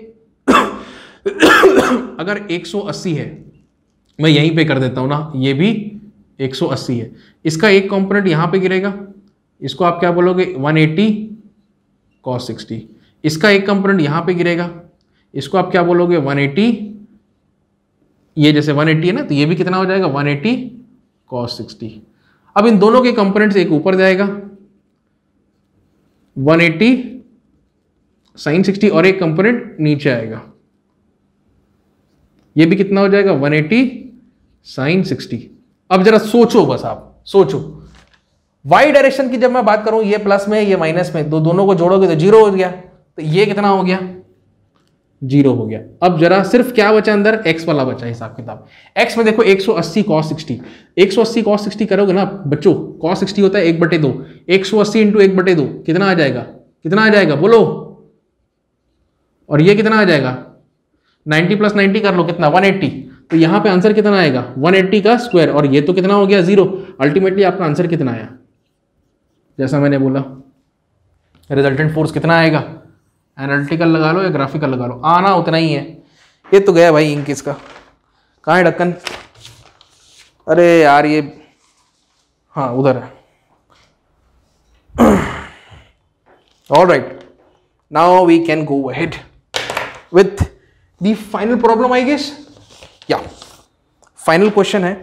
अगर 180 है, मैं यहीं पे कर देता हूं ना, ये भी 180 है, इसका एक कंपोनेंट यहां पे गिरेगा, इसको आप क्या बोलोगे? 180 cos 60। इसका एक कंपोनेंट यहां पे गिरेगा, इसको आप क्या बोलोगे? 180, ये जैसे 180 है ना, तो ये भी कितना हो जाएगा? 180 cos 60। अब इन दोनों के कंपोनेंट्स एक ऊपर जाएगा 180 sin 60 और एक कंपोनेंट नीचे आएगा, ये भी कितना हो जाएगा? 180 sin 60। अब जरा सोचो, बस आप सोचो, वाई डायरेक्शन की जब मैं बात करूं, ये प्लस में ये माइनस में, तो दोनों को जोड़ोगे तो जीरो हो गया, तो ये कितना हो गया? जीरो हो गया। अब जरा सिर्फ क्या बचा अंदर? एक्स वाला बचा हिसाब किताब। एक्स में देखो 180 cos 60, 180 cos 60 करोगे ना बच्चों, cos 60 होता है 1/2, 180 इंटू 1/2 कितना आ जाएगा? कितना आ जाएगा बोलो? और ये कितना आ जाएगा? 90 प्लस 90 कर लो, कितना? 180। तो यहां पे आंसर कितना आएगा? 180 का स्क्वायर, और ये तो कितना हो गया? जीरो। अल्टीमेटली आपका आंसर कितना आया? जैसा मैंने बोला, रिजल्टेंट फोर्स कितना आएगा? एनालिटिकल लगा लो या ग्राफिकल लगा लो, आना उतना ही है। ये तो गया भाई इंक इसका, कहाँ है ढक्कन? अरे यार ये, हाँ उधर है। All right, now we can go ahead with the final problem I guess. या फाइनल क्वेश्चन है,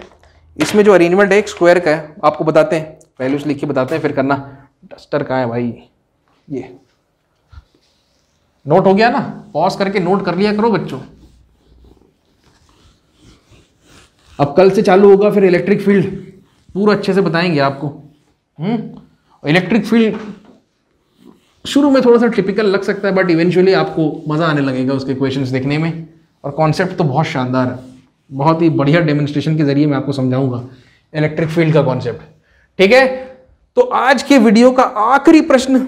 इसमें जो अरेंजमेंट है एक स्क्वायर का है, आपको बताते हैं, वैल्यूज लिख के बताते हैं फिर करना। डस्टर कहाँ है भाई? ये नोट हो गया ना? पॉज करके नोट कर लिया करो बच्चों। अब कल से चालू होगा फिर इलेक्ट्रिक फील्ड, पूरा अच्छे से बताएंगे आपको। इलेक्ट्रिक फील्ड शुरू में थोड़ा सा टिपिकल लग सकता है, बट इवेंचुअली आपको मजा आने लगेगा उसके क्वेश्चंस देखने में, और कॉन्सेप्ट तो बहुत शानदार है। बहुत ही बढ़िया डेमोन्स्ट्रेशन के जरिए मैं आपको समझाऊंगा इलेक्ट्रिक फील्ड का कॉन्सेप्ट। ठीक है, तो आज के वीडियो का आखिरी प्रश्न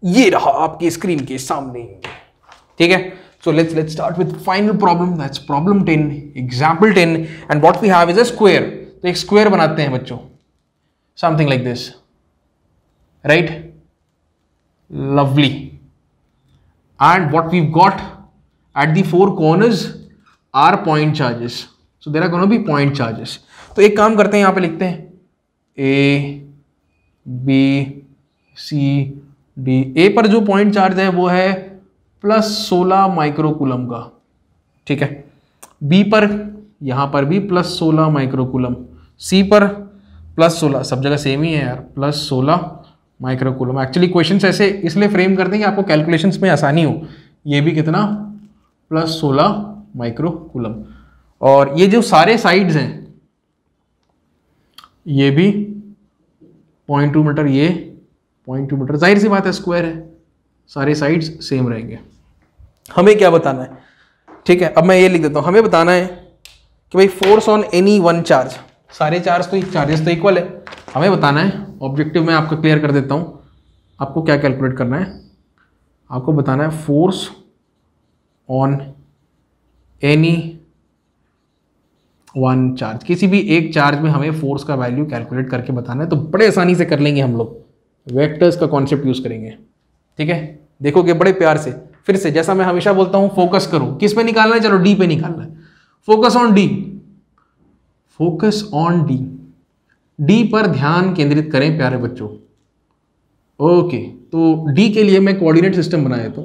ये रहा आपकी स्क्रीन के सामने। ठीक है, so let's start with final problem, that's problem 10, example 10, and what we have is a square. तो एक स्क्वायर बनाते हैं बच्चों, something like this, right? Lovely. And what we got at the four corners are point charges, so there are gonna be point charges. तो एक काम करते हैं, यहां पे लिखते हैं ए बी सी डी। ए पर जो पॉइंट चार्ज है वो है +16 माइक्रोकूलम का, ठीक है। बी पर, यहां पर भी +16 माइक्रोकूलम, सी पर +16, सब जगह सेम ही है यार, +16 माइक्रोकूलम। एक्चुअली क्वेश्चंस ऐसे इसलिए फ्रेम करते हैं कि आपको कैलकुलेशंस में आसानी हो। ये भी कितना? +16 माइक्रोकूलम। और ये जो सारे साइड्स हैं, ये भी 0.2 मीटर, ये 0.2 मीटर, जाहिर सी बात है स्क्वायर है, सारे साइड्स सेम रहेंगे। हमें क्या बताना है? ठीक है, अब मैं ये लिख देता हूं, हमें बताना है कि भाई force on any one charge, सारे चार्जेस तो इक्वल है, हमें बताना है। ऑब्जेक्टिव में आपको क्लियर कर देता हूं, आपको क्या कैलकुलेट करना है, आपको बताना है force on any one charge, किसी भी एक चार्ज में हमें फोर्स का वैल्यू कैलकुलेट करके बताना है। तो बड़े आसानी से कर लेंगे हम लोग, वेक्टर्स का कॉन्सेप्ट यूज करेंगे। ठीक है, देखोगे बड़े प्यार से। फिर से जैसा मैं हमेशा बोलता हूं, फोकस करो, किस पे निकालना है? चलो डी पे निकालना है, focus on D, focus on D, D पर ध्यान केंद्रित करें प्यारे बच्चों। ओके, तो डी के लिए मैं कोऑर्डिनेट सिस्टम बनाया, तो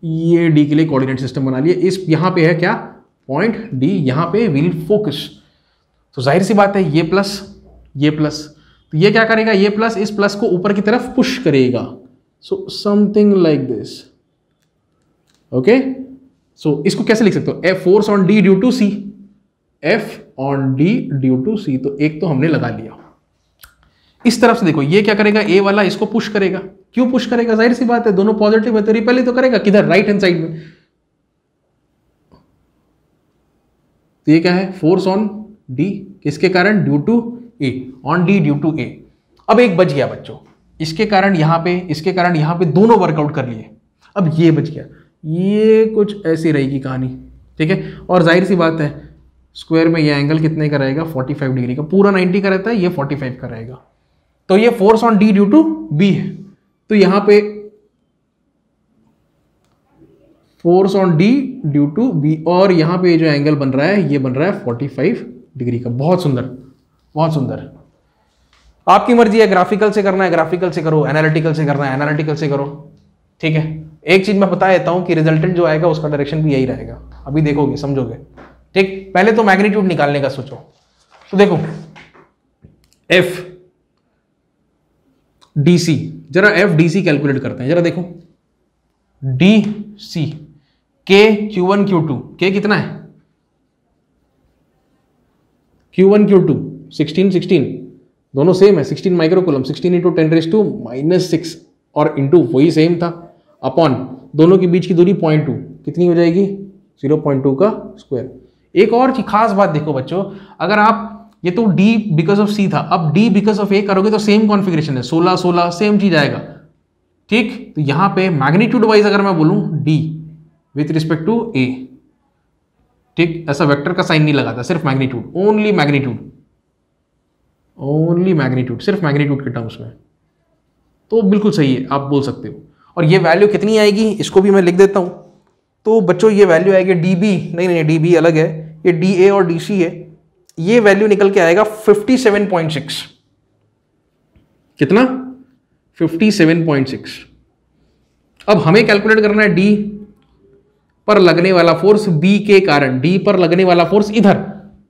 ये डी के लिए कोऑर्डिनेट सिस्टम बना लिया। इस यहां पे है क्या? पॉइंट डी, यहां पे विल फोकस। तो जाहिर सी बात है ये प्लस, ये प्लस, तो ये क्या करेगा? ये प्लस इस प्लस को ऊपर की तरफ पुश करेगा। So something like this. Okay, so इसको कैसे लिख सकते हो? F force on D due to C, F on D due to C. तो एक तो हमने लगा लिया। इस तरफ से देखो, ये क्या करेगा? ए वाला इसको पुश करेगा। क्यों पुश करेगा? जाहिर सी बात है, दोनों पॉजिटिव है तो रिपेल ही तो करेगा। किधर? राइट हैंड साइड में। तो ये क्या है? फोर्स ऑन डी, किसके कारण? Due to A, on D due to A. अब एक बच गया बच्चों, इसके कारण यहां पे, इसके कारण यहां पे, दोनों वर्कआउट कर लिए। अब ये बच गया, ये कुछ ऐसी रहेगी कहानी। ठीक है। और जाहिर सी बात है स्क्वायर में ये एंगल कितने का रहेगा, 45 डिग्री का। पूरा 90 का रहता है, ये 45 का रहेगा। तो ये force on D due to B है, तो यहां पे force on D due to B, और यहां पे जो एंगल बन रहा है ये बन रहा है 45 डिग्री का। बहुत सुंदर, बहुत सुंदर। आपकी मर्जी है, ग्राफिकल से करना है ग्राफिकल से करो, एनालिटिकल से करना है एनालिटिकल से करो, ठीक है। एक चीज मैं बता देता हूं कि रिजल्टेंट जो आएगा उसका डायरेक्शन भी यही रहेगा, अभी देखोगे समझोगे, ठीक। पहले तो मैग्नीट्यूड निकालने का सोचो। तो देखो एफ डी सी, जरा एफ डी सी कैलकुलेट करते हैं, जरा देखो डी सी के Q1 Q2, के कितना है Q1 Q2 16 16, दोनों सेम है 16 माइक्रोकूलम, 16 इंटू 10⁻⁻⁶ और इंटू वही सेम था अपॉन दोनों के बीच की दूरी 0.2 कितनी हो जाएगी 0.2 का स्क्वायर। एक और खास बात देखो बच्चों, अगर आप ये तो D बिकॉज ऑफ C था, अब D बिकॉज ऑफ A करोगे तो सेम कॉन्फ़िगरेशन है 16 16 सेम चीज आएगा, ठीक। तो यहां पे मैग्नीट्यूड वाइज अगर मैं बोलूं D with respect to A, ठीक, ऐसा वेक्टर का साइन नहीं लगाता, सिर्फ magnitude, only magnitude, only magnitude, सिर्फ मैग्नीट्यूड के टर्म्स में, तो बिल्कुल सही है, आप बोल सकते हो। और ये वैल्यू कितनी आएगी इसको भी मैं लिख देता हूं। तो बच्चों ये वैल्यू आएगी dB, नहीं dB अलग है, ये dA और dC है, ये वैल्यू निकल के आएगा 57.6। कितना 57.6। अब हमें कैलकुलेट करना है D पर लगने वाला फोर्स B के कारण, D पर लगने वाला फोर्स इधर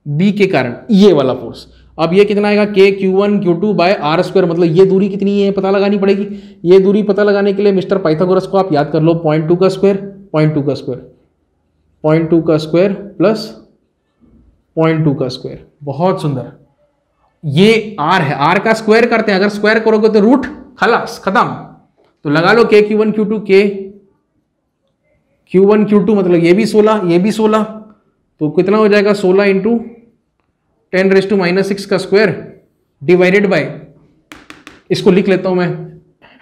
B के कारण ये वाला फोर्स। अब ये कितना आएगा K Q1 Q2 by R square, मतलब ये दूरी कितनी है पता लगानी पड़ेगी। ये दूरी पता लगाने के लिए मिस्टर पाइथागोरस को आप याद कर लो, 0.2 का स्क्वायर 0.2 का स्क्वायर 0.2 का स्क्वायर प्लस 0.2 का स्क्वायर। बहुत सुंदर। ये R है, R का स्क्वायर करते हैं, अगर स्क्वायर करोगे तो रूट खलास खत्म। तो लगा लो K Q1 Q2, K Q1 Q2 मतलब ये भी 16 ये भी 16, तो कितना हो जाएगा 16 इंटू 10⁻⁻⁶ का स्क्वायर डिवाइडेड बाय, इसको लिख लेता हूं मैं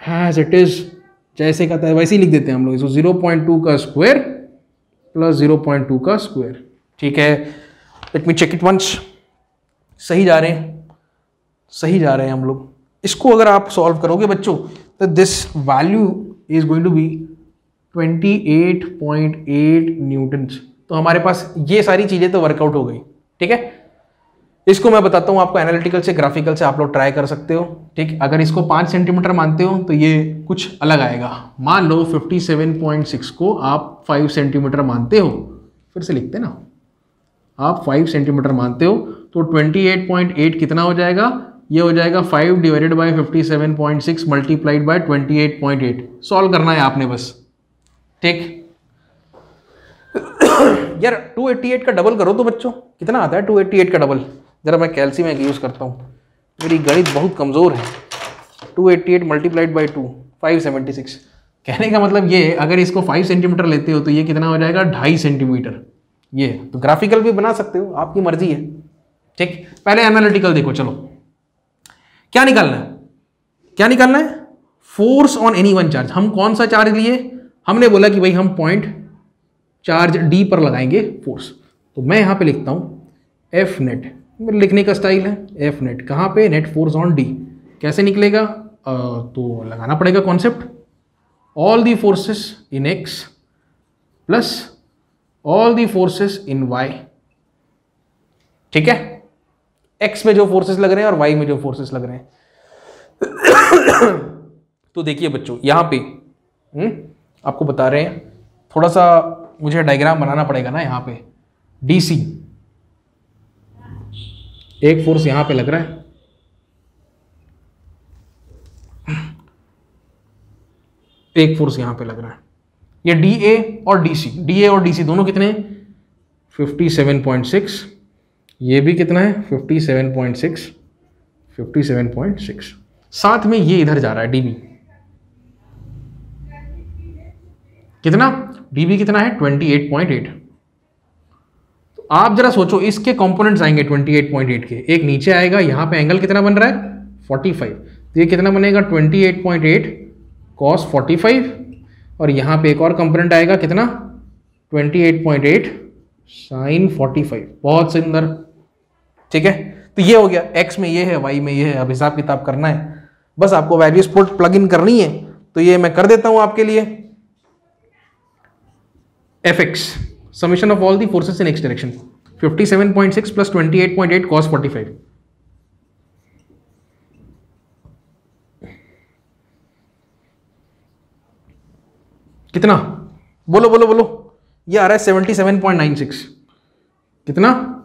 एज इट इज, जैसे कहता है वैसे ही लिख देते हैं हम लोग इसको, 0.2 का स्क्वायर प्लस 0.2 का स्क्वायर, ठीक है। Let me check it once. सही जा रहे हैं, सही जा रहे हैं हम लोग। इसको अगर आप सॉल्व करोगे बच्चों तो this value is going to be 28.8 newtons. तो हमारे पास ये सारी चीजें तो वर्कआउट हो गई, ठीक है। इसको मैं बताता हूं आपको, एनालिटिकल से ग्राफिकल से आप लोग ट्राई कर सकते हो, ठीक। अगर इसको 5 सेंटीमीटर मानते हो तो ये कुछ अलग आएगा। मान लो 57.6 को आप 5 सेंटीमीटर मानते हो, फिर से लिखते ना, आप 5 सेंटीमीटर मानते हो तो 28.8 कितना हो जाएगा, ये हो जाएगा 5 divided by 57.6 multiplied by 28.8। Solve करना है आपने बस, ठीक। यार 288 का डबल करो तो बच्चों कितना आता है 288 का डबल, जरा मैं कैल्शियम यूज करता हूँ, मेरी गणित बहुत कमजोर है। 288 मल्टीप्लाइड बाई 2 576। कहने का मतलब ये, अगर इसको 5 सेंटीमीटर लेते हो तो ये कितना हो जाएगा 2.5 सेंटीमीटर। ये तो ग्राफिकल भी बना सकते हो, आपकी मर्जी है, ठीक। पहले एनालिटिकल देखो, चलो क्या निकालना है, क्या निकालना है, force on any one charge. हम कौन सा चार्ज लिए, हमने बोला कि भाई हम पॉइंट चार्ज डी पर लगाएंगे फोर्स। तो मैं यहां पे लिखता हूं एफ नेट, मेरे लिखने का स्टाइल है एफ नेट। कहां पे, नेट फोर्स ऑन डी। कैसे निकलेगा, तो लगाना पड़ेगा concept, all the forces in x plus all the forces in y, ठीक है। एक्स में जो फोर्सेस लग रहे हैं और वाई में जो फोर्सेस लग रहे हैं। तो देखिए बच्चों यहां पे आपको बता रहे हैं, थोड़ा सा मुझे डायग्राम बनाना पड़ेगा ना। यहां पे डीसी एक फोर्स यहां पे लग रहा है, एक फोर्स यहां पे लग रहा है, ये डीए और डीसी, डीए और डीसी दोनों कितने 57.6, ये भी कितना है 57.6, 57.6। साथ में ये इधर जा रहा है डीबी, कितना डीबी कितना है 28.8। तो आप जरा सोचो, इसके कंपोनेंट्स आएंगे 28.8 के, एक नीचे आएगा, यहां पे एंगल कितना बन रहा है 45, तो ये कितना बनेगा 28.8 cos 45, और यहां पे एक और कंपोनेंट आएगा कितना 28.8 sin 45, बहुत सुंदर। ठीक है, तो ये हो गया, x में ये है, y में ये है। अब हिसाब किताब करना है, बस आपको वैल्यूज पुट प्लग इन करनी है, तो ये मैं कर देता हूं आपके लिए। fx summation of all the forces in x direction 57.6 plus 28.8 cos 45, कितना? बोलो बोलो बोलो। ये आ रहा है 77.96। कितना?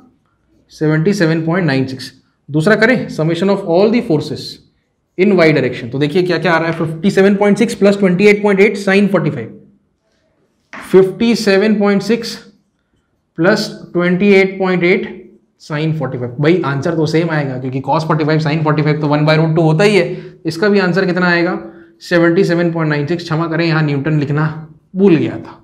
77.96। दूसरा करें, summation of all the forces in Y direction, तो देखिए क्या क्या आ रहा है, 57.6 प्लस 28.8 साइन 45, 57.6 प्लस 28.8 साइन 45। भाई आंसर तो सेम आएगा, क्योंकि cos 45 साइन 45 तो 1/√2 होता ही है। इसका भी आंसर कितना आएगा? 77.96। क्षमा करें, यहां न्यूटन लिखना भूल गया था।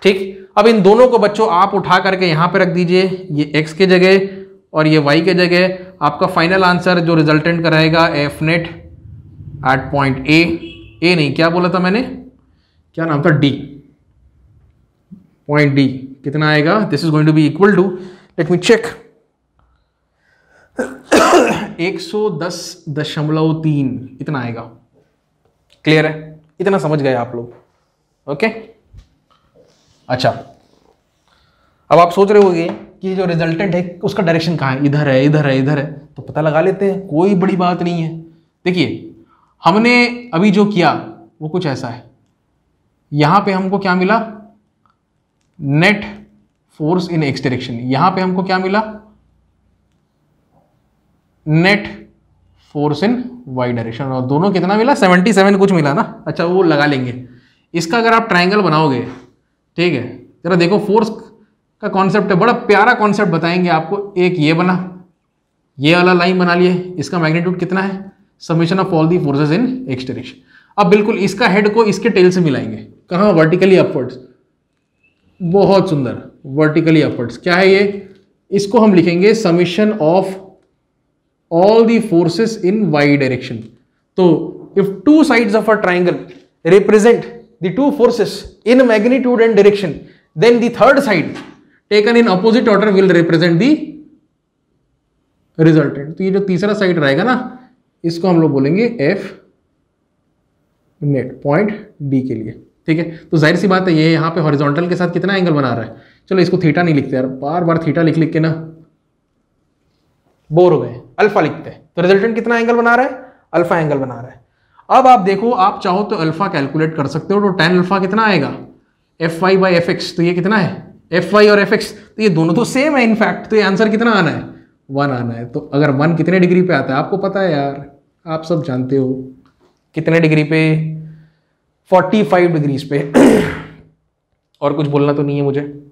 ठीक, अब इन दोनों को बच्चों आप उठा करके यहां पे रख दीजिए, ये x के जगह और ये y के जगह। आपका फाइनल आंसर जो रिजल्टेंट कराएगा F net at point A नहीं, क्या बोला था मैंने, क्या नाम था, डी, पॉइंट डी, कितना आएगा? This is going to be equal to, let me check, 110.3 इतना आएगा। क्लियर है? इतना समझ गए आप लोग? ओके, अच्छा, अब आप सोच रहे होंगे कि जो रिजल्टेंट है उसका डायरेक्शन कहाँ है, इधर है, इधर है, इधर है, तो पता लगा लेते हैं, कोई बड़ी बात नहीं है। देखिए हमने अभी जो किया वो कुछ ऐसा है, यहां पे हमको क्या मिला, net force in x direction, यहां पे हमको क्या मिला, net force in Y direction, और दोनों कितना मिला, 77 कुछ मिला ना। अच्छा, वो लगा लेंगे। इसका अगर आप ट्रायंगल बनाओगे, ठीक है, जरा देखो, फोर्स का कॉन्सेप्ट है, बड़ा प्यारा कॉन्सेप्ट बताएंगे आपको। एक ये बना, ये वाला लाइन बना लिए, इसका मैग्नीट्यूड कितना है, summation of all the forces in x direction. अब बिल्कुल इसका हेड को इसके टेल से मिलाएंगे, कहाँ, वर्टिकली अपवर्ड्स, बहुत सुंदर, वर्टिकली अपवर्ड्स। क्या है ये, इसको हम लिखेंगे summation of all the forces in Y direction. तो if two sides of a triangle represent the two forces in magnitude and direction, then the third side taken in opposite order will represent the resultant। तो ये जो तीसरा साइड रहेगा ना, इसको हम लोग बोलेंगे F नेट पॉइंट D के लिए। ठीक है, तो जाहिर सी बात है ये यहाँ पे हॉरिजॉन्टल के साथ कितना एंगल बना रहा है। चलो इसको थीटा नहीं लिखते यार, बार बार थीटा लिख लिख के ना बोर हो गए, अल्फा लिखते हैं। तो रिजल्टेंट कितना एंगल बना रहा है, अल्फा एंगल बना रहा है। अब आप देखो, आप चाहो तो अल्फा कैलकुलेट कर सकते हो, तो tan अल्फा कितना आएगा, F Y by F X. तो ये कितना है, एफ वाई और एफ एक्स, तो ये दोनों तो सेम है इनफैक्ट। तो ये आंसर कितना आना है, 1 आना है। तो अगर 1 कितने डिग्री पे आता है आपको पता है यार, आप सब जानते हो कितने डिग्री पे, 45 डिग्रीज पे। और कुछ बोलना तो नहीं है मुझे,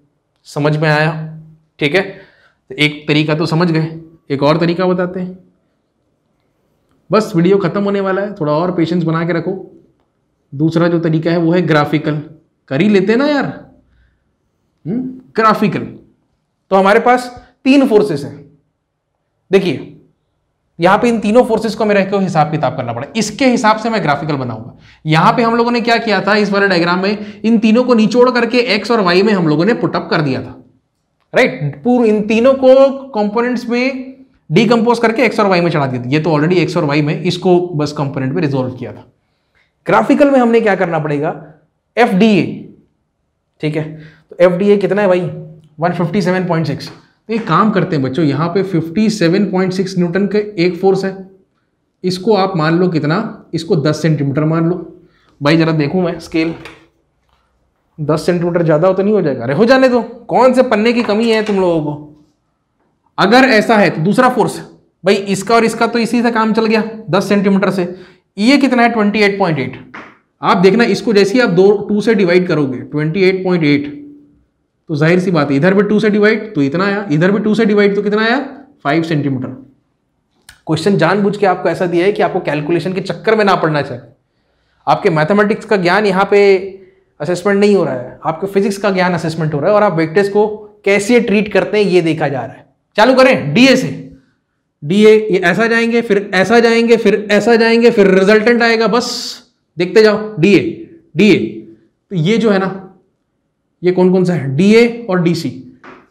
समझ में आया? ठीक है, तो एक तरीका तो समझ गए, एक और तरीका बताते हैं। बस वीडियो खत्म होने वाला है, थोड़ा और पेशेंस बना के रखो। दूसरा जो तरीका है वो है ग्राफिकल, कर ही लेते ना यार, ग्राफिकल। तो हमारे पास 3 फोर्सेस हैं। देखिए यहां पे इन तीनों फोर्सेस को मेरे को हिसाब किताब करना पड़ा, इसके हिसाब से मैं ग्राफिकल बनाऊंगा। यहां पे हम लोगों ने क्या किया था, इस वाले डायग्राम में इन तीनों को निचोड़ करके एक्स और वाई में हम लोगों ने पुटअप कर दिया था, राइट। पूरे इन तीनों को कंपोनेंट्स में डीकंपोज करके एक्स और वाई में चढ़ा दिया था। ये तो ऑलरेडी एक्स और वाई में, इसको बस कंपोनेंट में रिजोल्व किया था। ग्राफिकल में हमने क्या करना पड़ेगा, एफ डी ए। ठीक है, तो एफ डी ए कितना है भाई, 157.6। तो एक काम करते हैं बच्चों, यहाँ पे 57.6 न्यूटन का एक फोर्स है, इसको आप मान लो कितना, इसको 10 सेंटीमीटर मान लो। भाई जरा देखूं मैं स्केल, 10 सेंटीमीटर ज़्यादा हो तो नहीं हो जाएगा? अरे हो जाने दो, कौन से पन्ने की कमी है तुम लोगों को। अगर ऐसा है तो दूसरा फोर्स, भाई इसका और इसका तो इसी से काम चल गया 10 सेंटीमीटर से। ये कितना है, 28.8। आप देखना इसको जैसे ही आप 2 से डिवाइड करोगे 28.8, तो जाहिर सी बात है इधर भी 2 से डिवाइड तो इतना आया, इधर भी 2 से डिवाइड तो कितना आया, 5 सेंटीमीटर। क्वेश्चन जानबूझ के आपको ऐसा दिया है कि आपको कैलकुलेशन के चक्कर में ना पड़ना चाहिए। आपके मैथमेटिक्स का ज्ञान यहाँ पे असेसमेंट नहीं हो रहा है, आपके फिजिक्स का ज्ञान असेसमेंट हो रहा है, और आप वेक्टर्स को कैसे ट्रीट करते हैं ये देखा जा रहा है। चालू करें डीए से। डीए ये ऐसा जाएंगे, फिर ऐसा जाएंगे, फिर ऐसा जाएंगे, फिर रिजल्टेंट आएगा, बस देखते जाओ। डीए डीए, तो ये जो है ना, ये कौन कौन सा है, डीए और डीसी।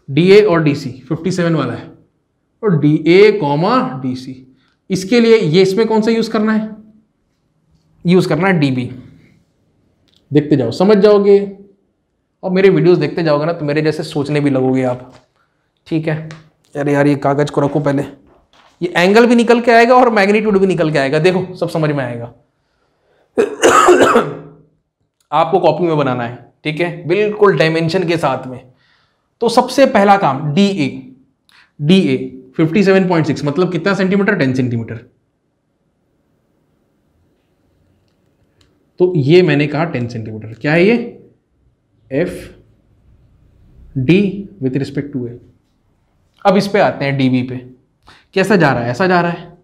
DA और DC 57 वाला है, और DA कॉमा DC, इसके लिए ये इसमें कौन सा यूज करना है, यूज करना है DB। देखते जाओ, समझ जाओगे, और मेरे वीडियोस देखते जाओगे ना तो मेरे जैसे सोचने भी लगोगे आप। ठीक है, अरे यार ये कागज को रखो पहले, ये एंगल भी निकल के आएगा और मैग्नीट्यूड भी निकल के आएगा, देखो सब समझ में आएगा। आपको कॉपी में बनाना है, ठीक है, बिल्कुल डायमेंशन के साथ में। तो सबसे पहला काम DA 57.6 मतलब कितना सेंटीमीटर, 10 सेंटीमीटर। तो ये मैंने कहा 10 सेंटीमीटर, क्या है ये, FD with respect to A. अब इस पे आते हैं DB पे, कैसा जा रहा है, ऐसा जा रहा है,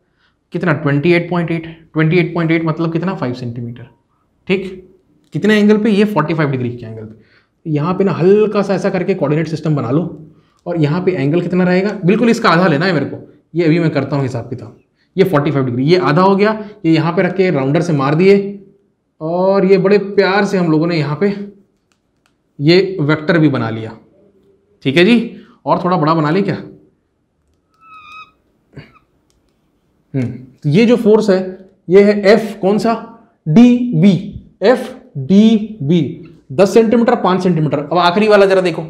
कितना 28.8 मतलब कितना 5 सेंटीमीटर। ठीक, कितने एंगल पे, ये 45 डिग्री के एंगल पे। यहाँ पे ना हल्का सा ऐसा करके कोऑर्डिनेट सिस्टम बना लो, और यहाँ पे एंगल कितना रहेगा, बिल्कुल इसका आधा लेना है मेरे को, ये अभी मैं करता हूँ हिसाब किताब। ये 45 डिग्री, ये आधा हो गया, ये यहाँ पे रख के राउंडर से मार दिए, और ये बड़े प्यार से हम लोगों ने यहाँ पे ये वेक्टर भी बना लिया। ठीक है जी, और थोड़ा बड़ा बना ले क्या, तो ये जो फोर्स है ये है F कौन सा, DB, FDB 10 सेंटीमीटर 5 सेंटीमीटर। अब आखिरी वाला जरा देखो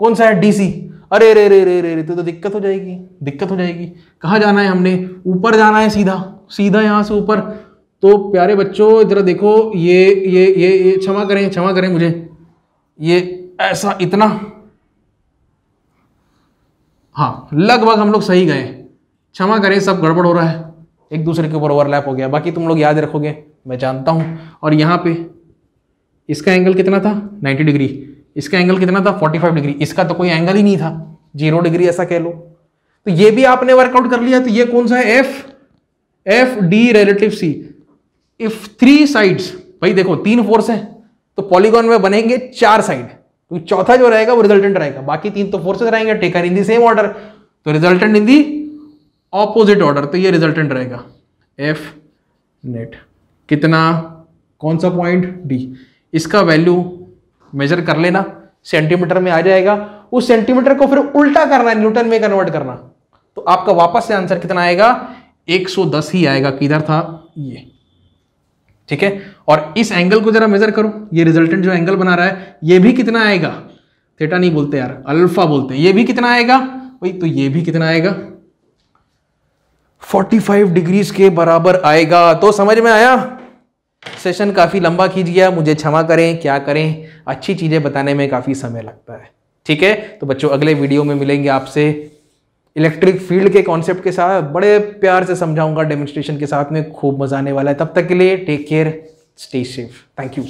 कौन सा है, DC। अरे रे रे रे रे रे, तो दिक्कत हो जाएगी, दिक्कत हो जाएगी। कहाँ जाना है, हमने ऊपर जाना है, सीधा सीधा यहाँ से ऊपर। तो प्यारे बच्चों जरा देखो, ये क्षमा करें मुझे, ये ऐसा इतना, हाँ लगभग हम लोग सही गए, क्षमा करें, सब गड़बड़ हो रहा है, एक दूसरे के ऊपर ओवरलैप हो गया, बाकी तुम लोग याद रखोगे मैं जानता हूं। और यहाँ पे इसका एंगल कितना था 90 डिग्री, इसका एंगल कितना था 45 डिग्री, इसका तो कोई एंगल ही नहीं था, 0 डिग्री ऐसा कह लो। तो ये भी आपने वर्कआउट कर लिया। तो ये कौन सा है, FD relative C। If 3 sides, भाई देखो 3 फोर्स है तो पॉलीगॉन में बनेंगे 4 साइड, तो चौथा जो रहेगा वो रिजल्टेंट रहेगा, बाकी 3 तो फोर्सेस रहेंगे taken in the same order, तो resultant in the opposite order. तो ये रिजल्टेंट रहेगा F नेट, कितना, कौन सा पॉइंट D। इसका वैल्यू मेजर कर लेना, सेंटीमीटर में आ जाएगा, उस सेंटीमीटर को फिर उल्टा करना है, न्यूटन में कन्वर्ट करना, तो आपका वापस से आंसर कितना आएगा, 110 ही आएगा। किधर था ये, ठीक है। और इस एंगल को जरा मेजर करो, ये रिजल्टेंट जो एंगल बना रहा है ये भी कितना आएगा, थीटा नहीं बोलते यार, अल्फा बोलते हैं, ये भी कितना आएगा भाई, तो ये भी कितना आएगा 45 डिग्रीज के बराबर आएगा। तो समझ में आया, सेशन काफी लंबा खींच गया, मुझे क्षमा करें, क्या करें, अच्छी चीजें बताने में काफी समय लगता है। ठीक है, तो बच्चों अगले वीडियो में मिलेंगे आपसे इलेक्ट्रिक फील्ड के कॉन्सेप्ट के साथ, बड़े प्यार से समझाऊंगा डेमोन्स्ट्रेशन के साथ में, खूब मजा आने वाला है। तब तक के लिए take care, stay safe, thank you.